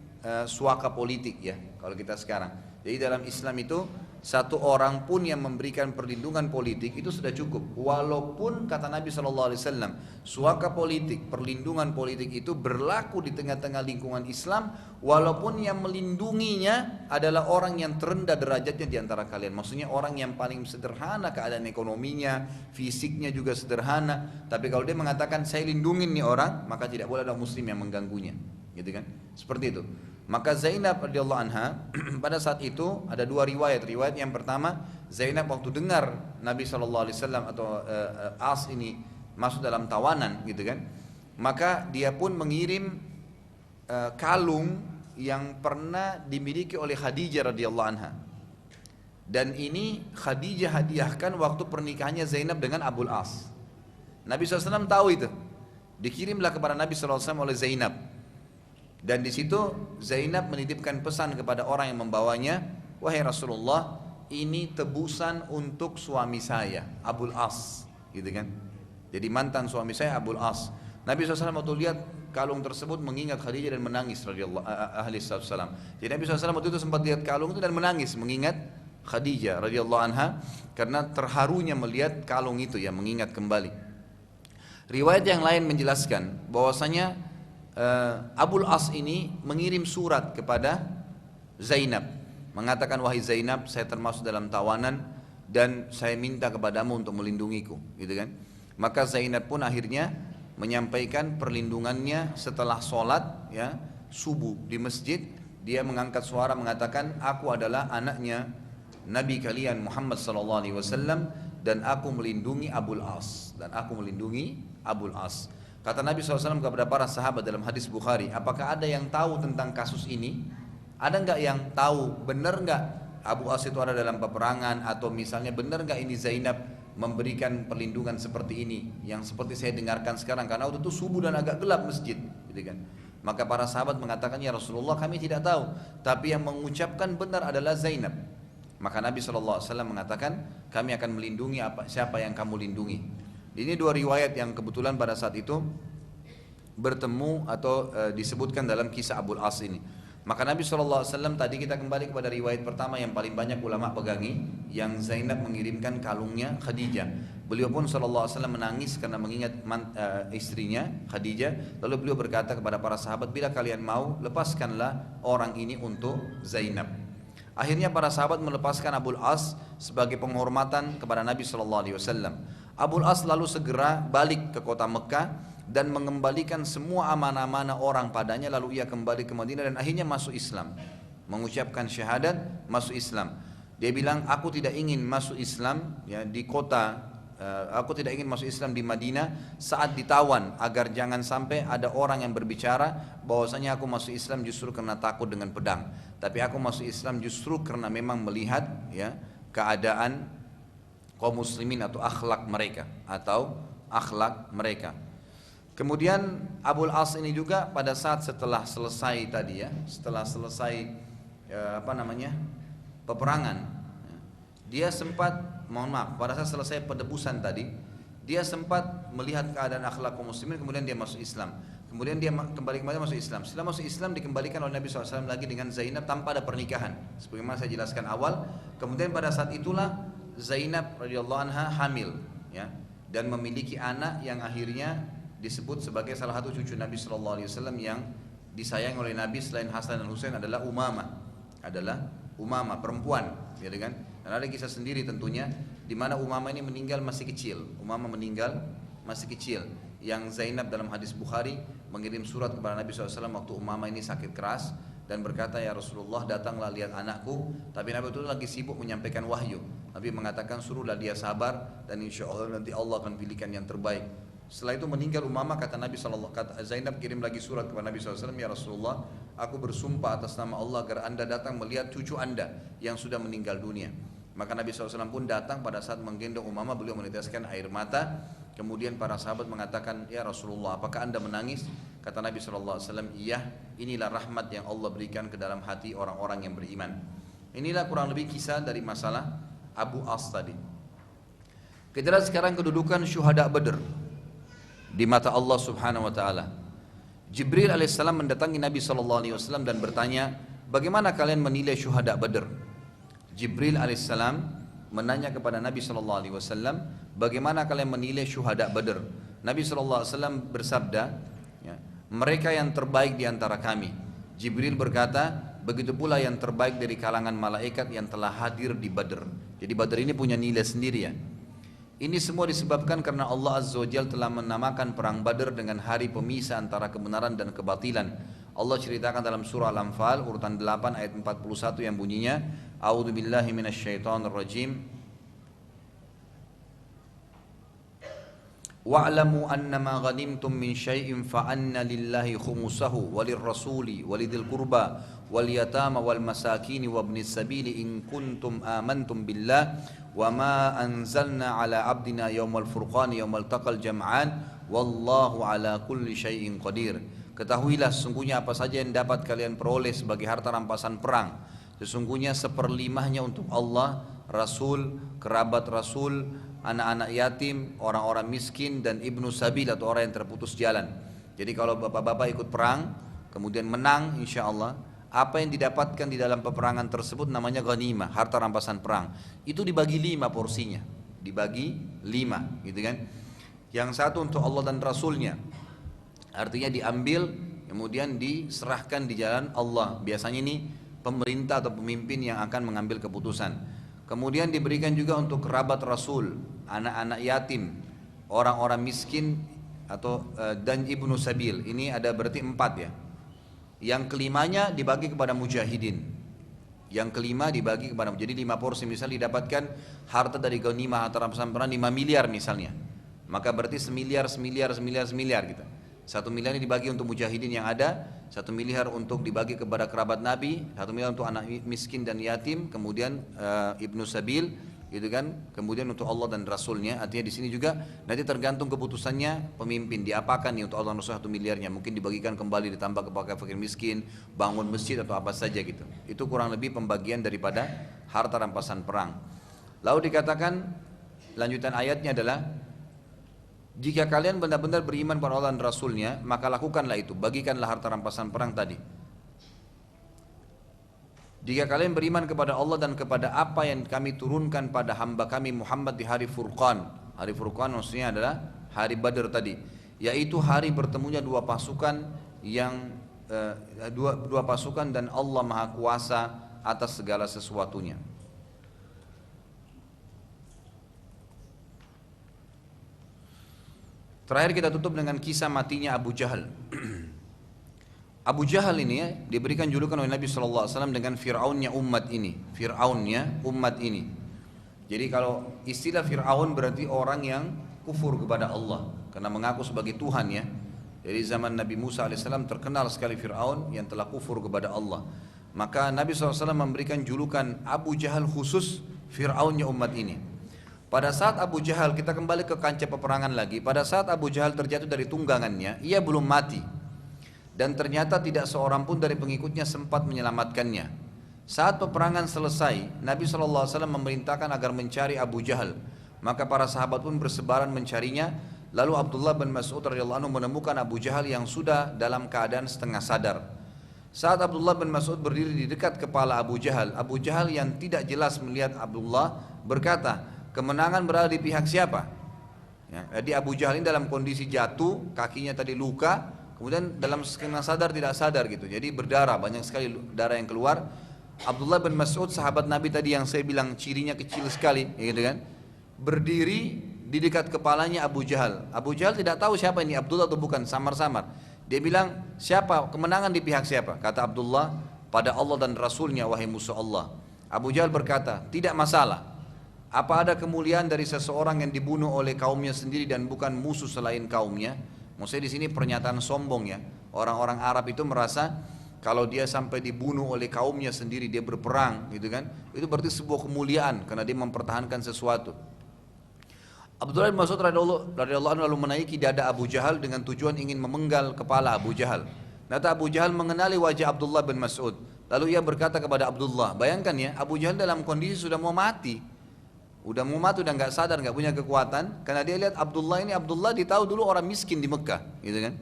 suaka politik, ya, kalau kita sekarang. Jadi dalam Islam itu satu orang pun yang memberikan perlindungan politik itu sudah cukup. Walaupun kata Nabi SAW, suaka politik, perlindungan politik itu berlaku di tengah-tengah lingkungan Islam, walaupun yang melindunginya adalah orang yang terendah derajatnya di antara kalian. Maksudnya orang yang paling sederhana keadaan ekonominya, fisiknya juga sederhana. Tapi kalau dia mengatakan saya lindungin nih orang, maka tidak boleh ada muslim yang mengganggunya, gitu kan? Seperti itu. Maka Zainab radhiyallahu anha pada saat itu ada dua riwayat. Riwayat yang pertama, Zainab waktu dengar Nabi SAW atau As ini masuk dalam tawanan, gitu kan, maka dia pun mengirim kalung yang pernah dimiliki oleh Khadijah radhiyallahu anha. Dan ini Khadijah hadiahkan waktu pernikahannya Zainab dengan Abul As. Nabi SAW tahu itu. Dikirimlah kepada Nabi SAW oleh Zainab. Dan di situ Zainab menitipkan pesan kepada orang yang membawanya, wahai Rasulullah, ini tebusan untuk suami saya, Abul As, gitu kan? Jadi mantan suami saya Abul As. Nabi SAW waktu lihat kalung tersebut mengingat Khadijah dan menangis radhiyallahu alaihi wasallam. Jadi Nabi SAW waktu itu sempat lihat kalung itu dan menangis mengingat Khadijah radhiyallahu anha karena terharunya melihat kalung itu, ya, mengingat kembali. Riwayat yang lain menjelaskan bahwasanya Abul As ini mengirim surat kepada Zainab mengatakan, wahai Zainab, saya termasuk dalam tawanan dan saya minta kepadamu untuk melindungiku, gitu kan. Maka Zainab pun akhirnya menyampaikan perlindungannya setelah sholat, ya, subuh di masjid. Dia mengangkat suara mengatakan, aku adalah anaknya Nabi kalian Muhammad SAW dan aku melindungi Abul As, dan aku melindungi Abul As. Kata Nabi SAW kepada para sahabat dalam hadis Bukhari, apakah ada yang tahu tentang kasus ini? Ada enggak yang tahu, benar enggak Abu As itu ada dalam peperangan, atau misalnya benar enggak ini Zainab memberikan perlindungan seperti ini, yang seperti saya dengarkan sekarang, karena waktu itu subuh dan agak gelap masjid, gitu kan. Maka para sahabat mengatakan, ya Rasulullah, kami tidak tahu, tapi yang mengucapkan benar adalah Zainab. Maka Nabi SAW mengatakan, kami akan melindungi siapa yang kamu lindungi. Ini dua riwayat yang kebetulan pada saat itu bertemu atau disebutkan dalam kisah Abul As ini. Maka Nabi SAW tadi kita kembali kepada riwayat pertama yang paling banyak ulama pegangi, yang Zainab mengirimkan kalungnya Khadijah. Beliau pun SAW menangis karena mengingat istrinya Khadijah. Lalu beliau berkata kepada para sahabat, bila kalian mau, lepaskanlah orang ini untuk Zainab. Akhirnya para sahabat melepaskan Abul As sebagai penghormatan kepada Nabi SAW. Abul As lalu segera balik ke kota Mekah dan mengembalikan semua amanah-amanah orang padanya, lalu ia kembali ke Madinah dan akhirnya masuk Islam, mengucapkan syahadat, masuk Islam. Dia bilang, aku tidak ingin masuk Islam, ya, di kota, aku tidak ingin masuk Islam di Madinah saat ditawan, agar jangan sampai ada orang yang berbicara bahwasanya aku masuk Islam justru karena takut dengan pedang, tapi aku masuk Islam justru karena memang melihat, ya, keadaan kaum muslimin atau akhlak mereka. Kemudian Abul As ini juga pada saat setelah selesai tadi, ya, setelah selesai peperangan, dia sempat, pada saat selesai penebusan tadi, dia sempat melihat keadaan akhlak kaum muslimin, kemudian dia masuk Islam. Kemudian dia kembali masuk Islam. Setelah masuk Islam dikembalikan oleh Nabi SAW lagi dengan Zainab tanpa ada pernikahan, sebagaimana saya jelaskan awal. Kemudian pada saat itulah Zainab radhiyallahu anha hamil, ya, dan memiliki anak yang akhirnya disebut sebagai salah satu cucu Nabi SAW yang disayang oleh Nabi selain Hasan dan Husain adalah Umamah perempuan, ya kan? Dan ada kisah sendiri tentunya di mana Umamah ini meninggal masih kecil. Yang Zainab dalam hadis Bukhari mengirim surat kepada Nabi SAW waktu Umamah ini sakit keras. dan berkata, ya Rasulullah datanglah lihat anakku. Tapi Nabi itu lagi sibuk menyampaikan wahyu. Nabi mengatakan suruhlah dia sabar dan insya Allah nanti Allah akan pilihkan yang terbaik. Setelah itu meninggal Umamah, kata Nabi SAW, kata Zainab kirim lagi surat kepada Nabi SAW, ya Rasulullah aku bersumpah atas nama Allah agar anda datang melihat cucu anda yang sudah meninggal dunia. Maka Nabi SAW pun datang. Pada saat menggendong Umamah beliau meneteskan air mata. Kemudian para sahabat mengatakan, ya Rasulullah apakah anda menangis? Kata Nabi SAW, iya, inilah rahmat yang Allah berikan ke dalam hati orang-orang yang beriman. Inilah kurang lebih kisah dari masalah Abu As tadi. Kita lihat sekarang kedudukan syuhada Badr di mata Allah Subhanahu wa taala. Jibril alaihissalam mendatangi Nabi SAW dan bertanya, bagaimana kalian menilai syuhada Badr? Jibril alaihissalam menanya kepada Nabi SAW, bagaimana kalian menilai syuhada Badr? Nabi SAW bersabda, ya, mereka yang terbaik di antara kami. Jibril berkata, begitu pula yang terbaik dari kalangan malaikat yang telah hadir di Badr. Jadi Badr ini punya nilai sendiri ya. Ini semua disebabkan karena Allah Azza wa Jalla telah menamakan perang Badr dengan hari pemisah antara kebenaran dan kebatilan. Allah ceritakan dalam surah Al-Anfal urutan 8 ayat 41 yang bunyinya, A'udzu billahi minasyaitonir rajim. Wa'lamu annama ghanimtum min syai'in fa anna lillahi khumusahu walirrasuli walidil qurba wal yatama wal masakin wa ibnis sabili in kuntum amantum billah wa ma anzalna ala abdina yawmal furqani yawmal taqal jam'an wallahu ala kulli syai'in qadir. Ketahuilah sesungguhnya apa saja yang dapat kalian peroleh sebagai harta rampasan perang, sesungguhnya seperlimanya untuk Allah, Rasul, kerabat Rasul, anak-anak yatim, orang-orang miskin dan ibnu sabil atau orang yang terputus jalan. Jadi kalau bapak-bapak ikut perang kemudian menang, insya Allah apa yang didapatkan di dalam peperangan tersebut namanya ghanimah, harta rampasan perang. Itu dibagi 5 porsinya, dibagi 5 gitu kan. Yang satu untuk Allah dan Rasulnya, artinya diambil kemudian diserahkan di jalan Allah. Biasanya ini pemerintah atau pemimpin yang akan mengambil keputusan. Kemudian diberikan juga untuk kerabat Rasul, anak-anak yatim, orang-orang miskin atau dan ibnu sabil. Ini ada berarti 4 ya. Yang kelimanya dibagi kepada mujahidin. Yang kelima dibagi kepada, jadi 5 porsi. Misalnya didapatkan harta dari ghanimah harta rampasan perang 5 miliar misalnya, maka berarti semiliar gitu. 1 miliar ini dibagi untuk mujahidin yang ada, 1 miliar untuk dibagi kepada kerabat Nabi, 1 miliar untuk anak miskin dan yatim, kemudian ibnu sabil, gitu kan, kemudian untuk Allah dan Rasulnya. Artinya di sini juga nanti tergantung keputusannya pemimpin, diapakan nih untuk Allah dan Rasul 1 miliarnya, mungkin dibagikan kembali, ditambah kepada fakir miskin, bangun masjid atau apa saja gitu. Itu kurang lebih pembagian daripada harta rampasan perang. Lalu dikatakan lanjutan ayatnya adalah, jika kalian benar-benar beriman pada Allah dan Rasulnya, maka lakukanlah itu, bagikanlah harta rampasan perang tadi. Jika kalian beriman kepada Allah dan kepada apa yang kami turunkan pada hamba kami Muhammad di hari Furqan. Hari Furqan maksudnya adalah hari Badr tadi, yaitu hari bertemunya dua pasukan yang dua pasukan dan Allah Maha Kuasa atas segala sesuatunya. Terakhir kita tutup dengan kisah matinya Abu Jahal. Abu Jahal ini ya, diberikan julukan oleh Nabi SAW dengan Fir'aunnya umat ini. Fir'aunnya umat ini. Jadi kalau istilah Fir'aun berarti orang yang kufur kepada Allah, karena mengaku sebagai Tuhan ya. Jadi zaman Nabi Musa AS terkenal sekali Fir'aun yang telah kufur kepada Allah. Maka Nabi SAW memberikan julukan Abu Jahal khusus Fir'aunnya umat ini. Pada saat Abu Jahal, kita kembali ke kancah peperangan lagi, pada saat Abu Jahal terjatuh dari tunggangannya, ia belum mati. Dan ternyata tidak seorang pun dari pengikutnya sempat menyelamatkannya. Saat peperangan selesai, Nabi SAW memerintahkan agar mencari Abu Jahal. Maka para sahabat pun bersebaran mencarinya. Lalu Abdullah bin Mas'ud radhiyallahu anhu menemukan Abu Jahal yang sudah dalam keadaan setengah sadar. Saat Abdullah bin Mas'ud berdiri di dekat kepala Abu Jahal yang tidak jelas melihat Abdullah berkata, kemenangan berada di pihak siapa? Ya, jadi Abu Jahal ini dalam kondisi jatuh, kakinya tadi luka, kemudian dalam setengah sadar tidak sadar gitu, jadi berdarah, banyak sekali darah yang keluar. Abdullah bin Mas'ud sahabat Nabi tadi yang saya bilang cirinya kecil sekali, gitu kan, berdiri di dekat kepalanya Abu Jahal. Abu Jahal tidak tahu siapa ini Abdullah atau bukan, samar-samar. Dia bilang, siapa, kemenangan di pihak siapa? Kata Abdullah, pada Allah dan Rasulnya wahai musuh Allah. Abu Jahal berkata, tidak masalah. Apa ada kemuliaan dari seseorang yang dibunuh oleh kaumnya sendiri dan bukan musuh selain kaumnya? Maksudnya di sini pernyataan sombong ya. Orang-orang Arab itu merasa kalau dia sampai dibunuh oleh kaumnya sendiri, dia berperang gitu kan, itu berarti sebuah kemuliaan karena dia mempertahankan sesuatu. Abdullah bin Mas'ud radhiyallahu anhu lalu menaiki dada Abu Jahal dengan tujuan ingin memenggal kepala Abu Jahal. Ternyata Abu Jahal mengenali wajah Abdullah bin Mas'ud. Lalu ia berkata kepada Abdullah, bayangkan ya, Abu Jahal dalam kondisi sudah mau mati. Udah mau mati, udah nggak sadar, nggak punya kekuatan, karena dia lihat Abdullah ditahu dulu orang miskin di Mekah, gitu kan?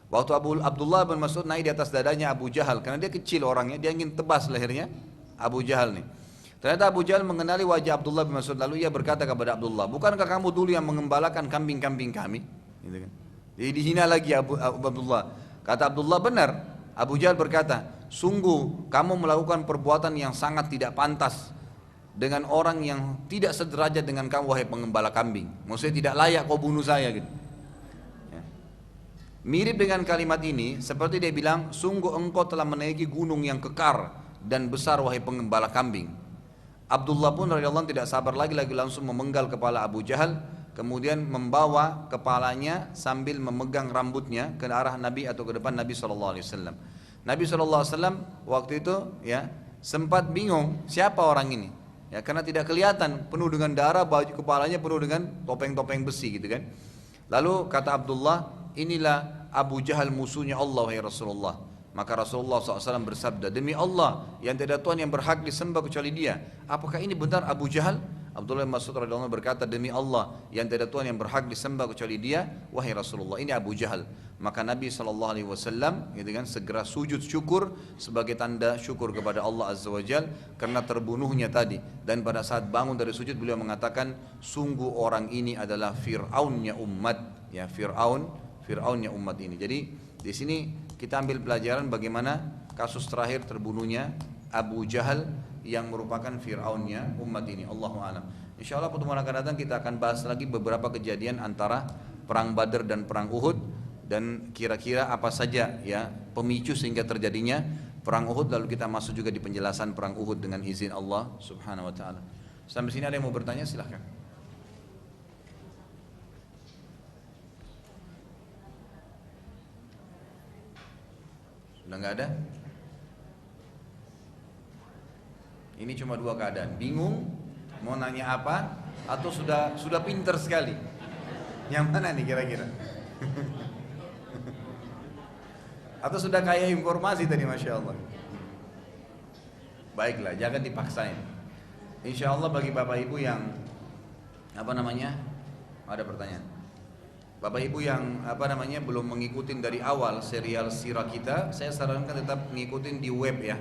Waktu Abdullah bin Mas'ud naik di atas dadanya Abu Jahal, karena dia kecil orangnya, dia ingin tebas lehernya Abu Jahal nih. Ternyata Abu Jahal mengenali wajah Abdullah bin Mas'ud, lalu ia berkata kepada Abdullah, bukankah kamu dulu yang mengembalakan kambing-kambing kami? Gitu kan? Jadi dihina lagi Abdullah. Kata Abdullah, benar. Abu Jahal berkata, sungguh kamu melakukan perbuatan yang sangat tidak pantas dengan orang yang tidak sederajat dengan kamu wahai pengembala kambing. Maksudnya tidak layak kau bunuh saya gitu. Ya. Mirip dengan kalimat ini seperti dia bilang, sungguh engkau telah menaiki gunung yang kekar dan besar wahai pengembala kambing. Abdullah pun radhiyallahu anhu tidak sabar lagi langsung memenggal kepala Abu Jahal, kemudian membawa kepalanya sambil memegang rambutnya ke arah Nabi atau ke depan Nabi SAW. Nabi SAW waktu itu ya sempat bingung siapa orang ini. Ya, karena tidak kelihatan, penuh dengan darah, baju kepalanya penuh dengan topeng-topeng besi gitu kan. Lalu kata Abdullah, inilah Abu Jahal musuhnya Allah wahai Rasulullah. Maka Rasulullah SAW bersabda, demi Allah yang tidak ada Tuhan yang berhak disembah kecuali dia. Apakah ini benar Abu Jahal? Abdullah bin Mas'ud radhiyallahu anhu berkata, demi Allah yang tidak ada Tuhan yang berhak disembah kecuali dia, wahai Rasulullah, ini Abu Jahal. Maka Nabi SAW gitu kan, segera sujud syukur sebagai tanda syukur kepada Allah Azza wa Jal karena terbunuhnya tadi. Dan pada saat bangun dari sujud beliau mengatakan, sungguh orang ini adalah Fir'aunnya umat, ya Fir'aunnya umat ini. Jadi di sini kita ambil pelajaran bagaimana kasus terakhir terbunuhnya Abu Jahal yang merupakan Fir'aunnya umat ini. Allahu a'lam. Insyaallah pertemuan akan datang kita akan bahas lagi beberapa kejadian antara perang Badar dan perang Uhud dan kira-kira apa saja ya pemicu sehingga terjadinya perang Uhud, lalu kita masuk juga di penjelasan perang Uhud dengan izin Allah Subhanahu wa taala. Sampai sini ada yang mau bertanya, silahkan. Sudah nggak ada? Ini cuma dua keadaan, bingung mau nanya apa atau sudah pinter sekali. Yang mana nih kira-kira? Atau sudah kaya informasi tadi, Masya Allah. Baiklah, jangan dipaksain. Insya Allah bagi Bapak Ibu yang ada pertanyaan. Bapak Ibu yang belum mengikuti dari awal serial sirah kita, saya sarankan tetap mengikuti di web ya,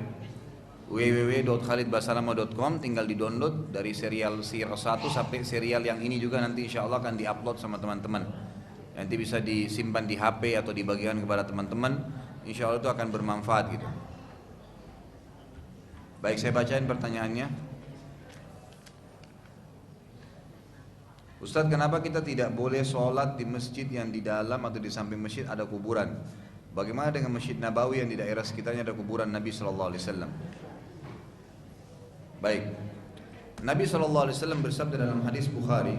www.khalidbasalamah.com. tinggal di download dari serial sirah 1 sampai serial yang ini juga nanti insya Allah akan diupload sama teman-teman. Nanti bisa disimpan di HP atau dibagikan kepada teman-teman. Insya Allah itu akan bermanfaat gitu. Baik, saya bacain pertanyaannya. Ustadz, kenapa kita tidak boleh sholat di masjid yang di dalam atau di samping masjid ada kuburan? Bagaimana dengan Masjid Nabawi yang di daerah sekitarnya ada kuburan Nabi SAW? Baik, Nabi SAW bersabda dalam hadis Bukhari,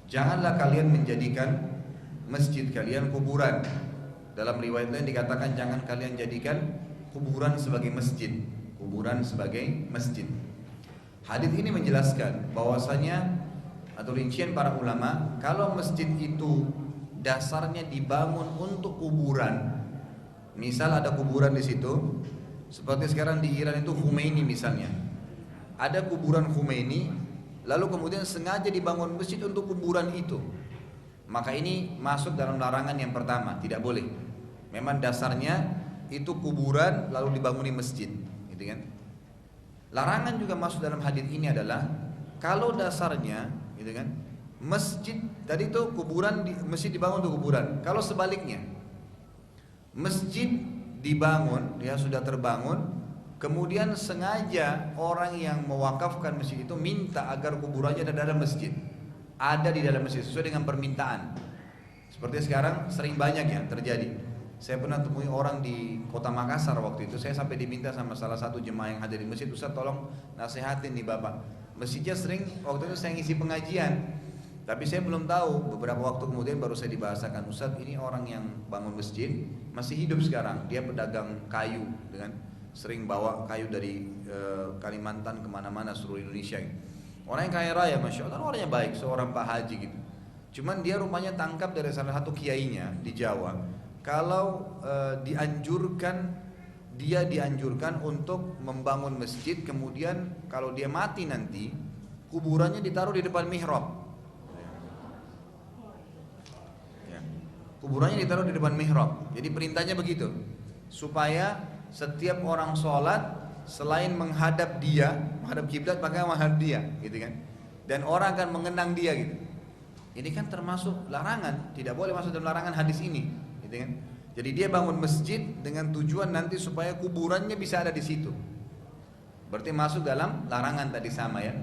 janganlah kalian menjadikan masjid kalian kuburan. Dalam riwayat lain dikatakan jangan kalian jadikan kuburan sebagai masjid. Kuburan sebagai masjid. Hadis ini menjelaskan bahwasanya atau rincian para ulama, kalau masjid itu dasarnya dibangun untuk kuburan, misal ada kuburan di situ, seperti sekarang di Iran itu Khomeini misalnya, ada kuburan Khomeini, lalu kemudian sengaja dibangun masjid untuk kuburan itu, maka ini masuk dalam larangan yang pertama, tidak boleh. Memang dasarnya itu kuburan lalu dibangunin masjid, gitu kan? Larangan juga masuk dalam hadis ini adalah kalau dasarnya, gitu kan, masjid tadi itu kuburan, masjid dibangun untuk kuburan. Kalau sebaliknya, masjid dibangun, dia sudah terbangun, kemudian sengaja orang yang mewakafkan masjid itu minta agar kuburannya ada dalam masjid, ada di dalam masjid sesuai dengan permintaan. Seperti sekarang sering banyak yang terjadi. Saya pernah temui orang di kota Makassar waktu itu, saya sampai diminta sama salah satu jemaah yang hadir di masjid, Ustaz tolong nasihatin nih Bapak. Masjidnya sering, waktu itu saya ngisi pengajian, tapi saya belum tahu, beberapa waktu kemudian baru saya dibahasakan, Ustaz ini orang yang bangun masjid, masih hidup sekarang, dia pedagang kayu, dengan sering bawa kayu dari Kalimantan kemana-mana seluruh Indonesia. Orang yang kaya raya, Masya Allah, orangnya baik, seorang Pak Haji gitu. Cuman dia rupanya tangkap dari salah satu kiainya di Jawa, kalau dia dianjurkan untuk membangun masjid, kemudian kalau dia mati nanti kuburannya ditaruh di depan mihrab. Ya. Kuburannya ditaruh di depan mihrab. Jadi perintahnya begitu, supaya setiap orang sholat selain menghadap kiblat maka menghadap dia, gitu kan? Dan orang akan mengenang dia gitu. Ini kan termasuk larangan, tidak boleh masuk dalam larangan hadis ini, gitu kan? Jadi dia bangun masjid dengan tujuan nanti supaya kuburannya bisa ada di situ. Berarti masuk dalam larangan tadi sama ya.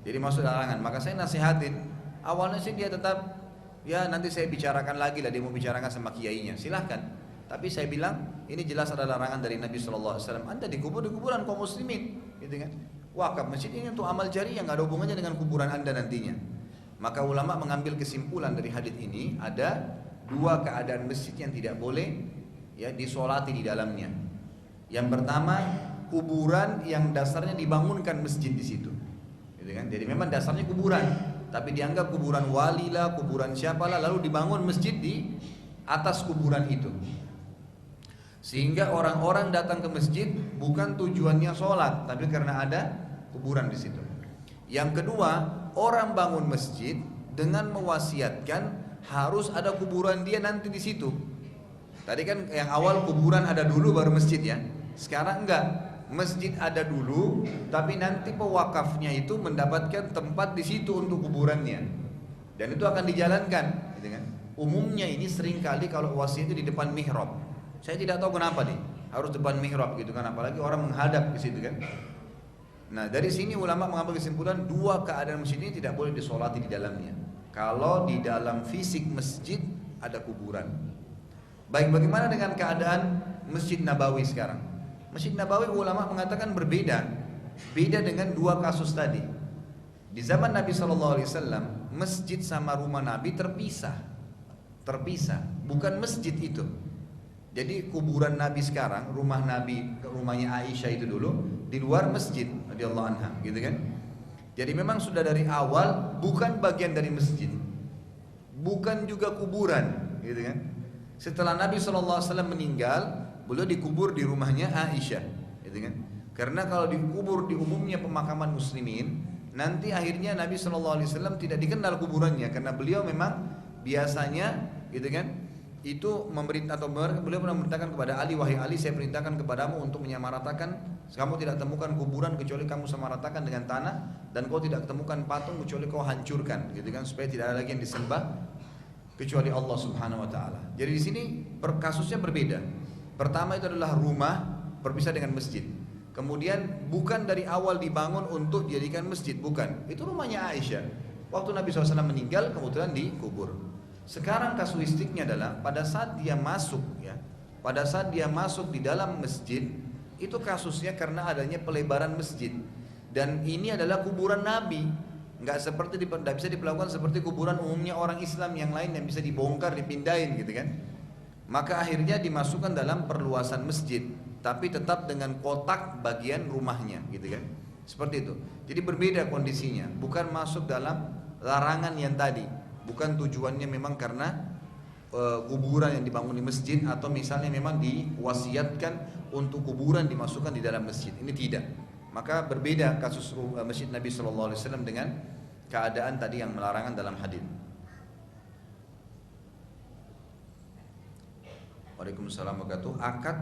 Jadi masuk larangan. Maka saya nasihatin, awalnya sih dia tetap, ya nanti saya bicarakan lagi lah, dia mau bicarakan sama kiainya, silahkan. Tapi saya bilang ini jelas ada larangan dari Nabi SAW. Anda dikubur di kuburan kaum muslimin, gitu kan? Wakaf masjid ini untuk amal jariah, nggak ada hubungannya dengan kuburan Anda nantinya. Maka ulama mengambil kesimpulan dari hadis ini, ada dua keadaan masjid yang tidak boleh ya disolati di dalamnya. Yang pertama, kuburan yang dasarnya dibangunkan masjid di situ, gitu kan? Jadi memang dasarnya kuburan, tapi dianggap kuburan wali lah, kuburan siapalah, lalu dibangun masjid di atas kuburan itu, sehingga orang-orang datang ke masjid bukan tujuannya sholat, tapi karena ada kuburan di situ. Yang kedua, orang bangun masjid dengan mewasiatkan harus ada kuburan dia nanti di situ. Tadi kan yang awal kuburan ada dulu baru masjid ya. Sekarang enggak, masjid ada dulu, tapi nanti pewakafnya itu mendapatkan tempat di situ untuk kuburannya. Dan itu akan dijalankan, gitu kan? Umumnya ini sering kali kalau wasiat itu di depan mihrab. Saya tidak tahu kenapa nih harus depan mihrab gitu kan, apalagi orang menghadap ke situ kan. Nah dari sini ulama mengambil kesimpulan dua keadaan masjid ini tidak boleh disolati di dalamnya. Kalau di dalam fisik masjid ada kuburan. Baik, bagaimana dengan keadaan Masjid Nabawi sekarang? Masjid Nabawi ulama mengatakan berbeda, beda dengan dua kasus tadi. Di zaman Nabi SAW, masjid sama rumah Nabi terpisah, bukan masjid itu. Jadi kuburan Nabi sekarang, rumah Nabi, rumahnya Aisyah itu dulu di luar masjid radhiyallahu anha, gitu kan? Jadi memang sudah dari awal bukan bagian dari masjid, bukan juga kuburan, gitu kan? Setelah Nabi SAW meninggal, beliau dikubur di rumahnya Aisyah, gitu kan? Karena kalau dikubur di umumnya pemakaman muslimin, nanti akhirnya Nabi SAW tidak dikenal kuburannya, karena beliau memang biasanya, gitu kan? Itu memerintah atau beliau pernah memerintahkan kepada Ali, wahai Ali, saya perintahkan kepadamu untuk menyamaratakan, kamu tidak temukan kuburan kecuali kamu samaratakan dengan tanah, dan kau tidak temukan patung kecuali kau hancurkan, gitu kan, supaya tidak ada lagi yang disembah kecuali Allah Subhanahu wa taala. Jadi di sini kasusnya berbeda. Pertama itu adalah rumah berpisah dengan masjid. Kemudian bukan dari awal dibangun untuk dijadikan masjid, bukan. Itu rumahnya Aisyah. Waktu Nabi SAW meninggal kemudian dikubur. Sekarang kasuistiknya adalah pada saat dia masuk ya, pada saat dia masuk di dalam masjid, itu kasusnya karena adanya pelebaran masjid. Dan ini adalah kuburan Nabi. Nggak seperti tidak bisa diperlakukan seperti kuburan umumnya orang Islam yang lain yang bisa dibongkar, dipindahin gitu kan. Maka akhirnya dimasukkan dalam perluasan masjid, tapi tetap dengan kotak bagian rumahnya gitu kan. Seperti itu. Jadi berbeda kondisinya, bukan masuk dalam larangan yang tadi. Bukan tujuannya memang karena kuburan yang dibangun di masjid, atau misalnya memang diwasiatkan untuk kuburan dimasukkan di dalam masjid. Ini tidak. Maka berbeda kasus masjid Nabi SAW dengan keadaan tadi yang melarangan dalam hadis. Waalaikumsalam warahmatullahi wabarakatuh. Akad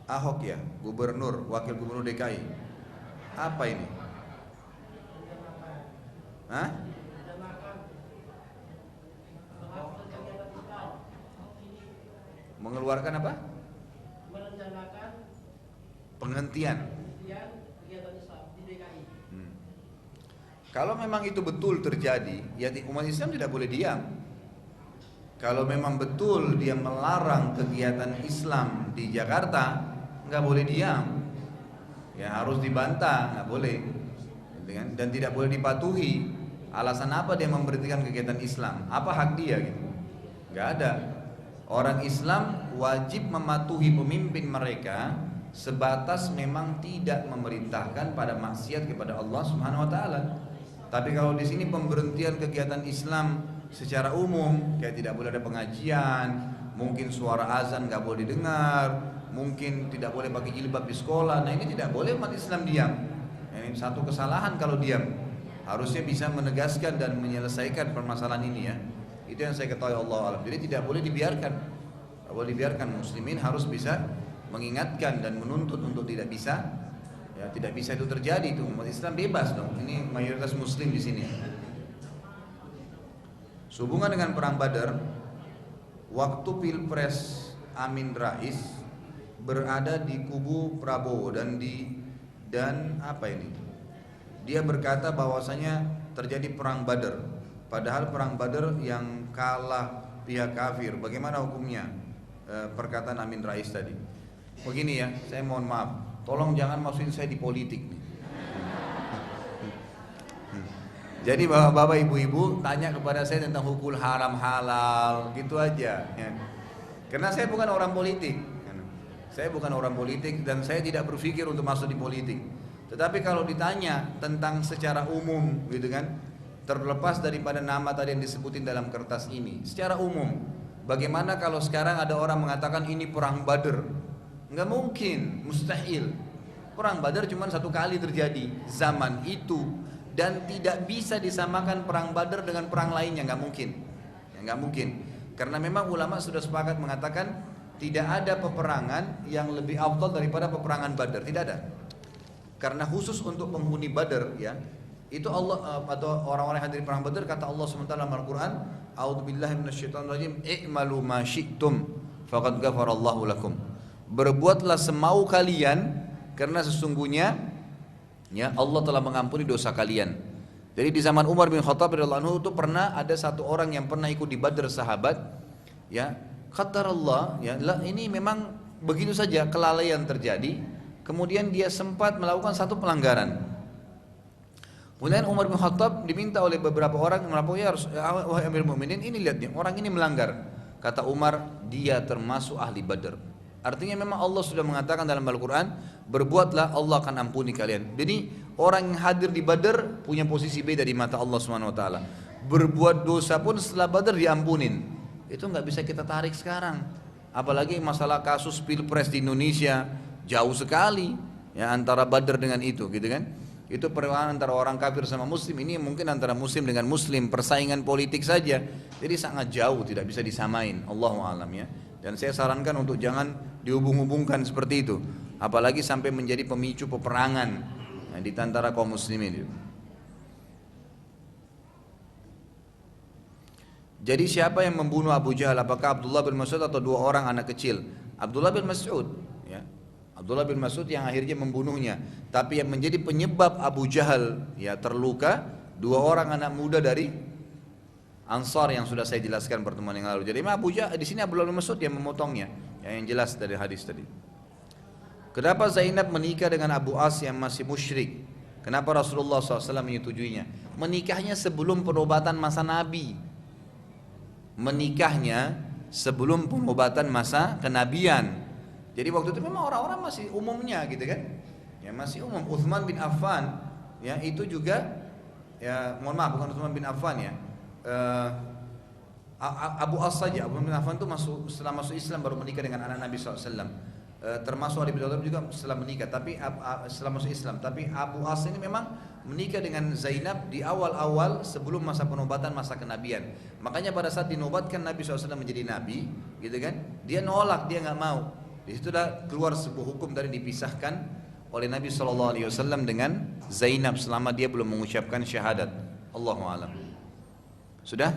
Ahok ya, gubernur, wakil gubernur DKI. Apa ini? Hah? Mengeluarkan apa? Merencanakan penghentian kegiatan Islam di DKI. Kalau memang itu betul terjadi, ya umat Islam tidak boleh diam. Kalau memang betul dia melarang kegiatan Islam di Jakarta, nggak boleh diam, ya harus dibantah, nggak boleh, gitu kan? Dan tidak boleh dipatuhi. Alasan apa dia memberhentikan kegiatan Islam? Apa hak dia gitu? Nggak ada. Orang Islam wajib mematuhi pemimpin mereka sebatas memang tidak memerintahkan pada maksiat kepada Allah Subhanahu wa taala. Tapi kalau di sini pemberhentian kegiatan Islam secara umum, kayak tidak boleh ada pengajian, mungkin suara azan nggak boleh didengar, mungkin tidak boleh pakai jilbab di sekolah. Nah ini tidak boleh umat Islam diam. Ini satu kesalahan kalau diam. Harusnya bisa menegaskan dan menyelesaikan permasalahan ini ya. Itu yang saya ketahui Allah alam. Jadi tidak boleh dibiarkan. Tidak boleh dibiarkan. Muslimin harus bisa mengingatkan dan menuntut untuk tidak bisa, ya tidak bisa itu terjadi. Itu umat Islam bebas dong. Ini mayoritas Muslim di sini. Sehubungan dengan perang Badar, waktu Pilpres Amin Rais berada di kubu Prabowo dan apa ini? Dia berkata bahwasanya terjadi perang Badar. Padahal perang Badar yang kalah pihak kafir. Bagaimana hukumnya? Perkataan Amin Rais tadi. Begini ya, saya mohon maaf. Tolong jangan masukin saya di politik nih. Jadi bapak-bapak, ibu-ibu tanya kepada saya tentang hukum haram halal, gitu aja. Ya. Karena saya bukan orang politik. Saya bukan orang politik dan saya tidak berpikir untuk masuk di politik. Tetapi kalau ditanya tentang secara umum, gitu kan, terlepas daripada nama tadi yang disebutin dalam kertas ini, secara umum, bagaimana kalau sekarang ada orang mengatakan ini perang Badar? Nggak mungkin, mustahil. Perang Badar cuma satu kali terjadi zaman itu dan tidak bisa disamakan perang Badar dengan perang lainnya, nggak mungkin. Ya, nggak mungkin. Karena memang ulama sudah sepakat mengatakan tidak ada peperangan yang lebih afdal daripada peperangan Badar, tidak ada. Karena khusus untuk penghuni Badar ya, itu Allah atau orang-orang yang hadir perang Badar, kata Allah SWT dalam Al-Quran, A'udzubillahi minasyaitonirrajim, i'malu ma syi'tum faqad ghafarallahu lakum. Berbuatlah semau kalian karena sesungguhnya ya Allah telah mengampuni dosa kalian. Jadi di zaman Umar bin Khattab radhiyallahu anhu itu pernah ada satu orang yang pernah ikut di Badar, sahabat ya, kata Allah ya, ini memang begitu saja kelalaian terjadi, kemudian dia sempat melakukan satu pelanggaran. Kemudian Umar bin Khattab diminta oleh beberapa orang melaporkan, ya wahai Amirul Mukminin, ini lihat nih, orang ini melanggar. Kata Umar, dia termasuk ahli Badar. Artinya memang Allah sudah mengatakan dalam Al-Quran, berbuatlah Allah akan ampuni kalian. Jadi orang yang hadir di Badar punya posisi beda di mata Allah SWT. Berbuat dosa pun setelah Badar diampunin. Itu nggak bisa kita tarik sekarang. Apalagi masalah kasus Pilpres di Indonesia, jauh sekali ya antara Badar dengan itu, gitu kan? Itu perang antara orang kafir sama muslim, ini mungkin antara muslim dengan muslim, persaingan politik saja. Jadi sangat jauh, tidak bisa disamain. Allahu a'lam ya. Dan saya sarankan untuk jangan dihubung-hubungkan seperti itu, apalagi sampai menjadi pemicu peperangan di antara kaum muslimin. Jadi siapa yang membunuh Abu Jahal? Apakah Abdullah bin Mas'ud atau dua orang anak kecil? Abdullah bin Mas'ud ya. Abdullah bin Mas'ud yang akhirnya membunuhnya. Tapi yang menjadi penyebab Abu Jahal ya terluka, dua orang anak muda dari Ansar yang sudah saya jelaskan pertemuan yang lalu. Jadi Abu Jahal di sini Abdullah bin Mas'ud yang memotongnya, yang jelas dari hadis tadi. Kenapa Zainab menikah dengan Abu As yang masih musyrik? Kenapa Rasulullah SAW menyetujuinya? Menikahnya sebelum penobatan masa Nabi. Menikahnya sebelum penobatan masa kenabian. Jadi waktu itu memang orang-orang masih umumnya gitu kan? Ya masih umum. Utsman bin Affan ya itu juga ya, mohon maaf bukan Utsman bin Affan ya. Abu As saja, Abu bin Affan itu setelah masuk Islam baru menikah dengan anak Nabi SAW. Termasuk Ali bin Abi Thalib juga setelah menikah, tapi setelah masuk Islam. Tapi Abu As ini memang menikah dengan Zainab di awal-awal sebelum masa penobatan masa kenabian. Makanya pada saat dinobatkan Nabi SAW menjadi Nabi, gitu kan? Dia nolak, dia nggak mau. Di situ dah keluar sebuah hukum dari dipisahkan oleh Nabi SAW dengan Zainab selama dia belum mengucapkan syahadat. Allahu a'lam. Sudah?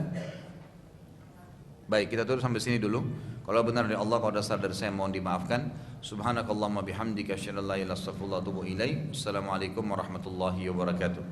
Baik, kita tutup sampai sini dulu. Kalau benar dari Allah, kalau dasar dari saya mohon dimaafkan. Subhanakallahumma bihamdika asyhadu an la ilaha illa anta astaghfiruka wa atubu ilaik. Assalamualaikum warahmatullahi wabarakatuh.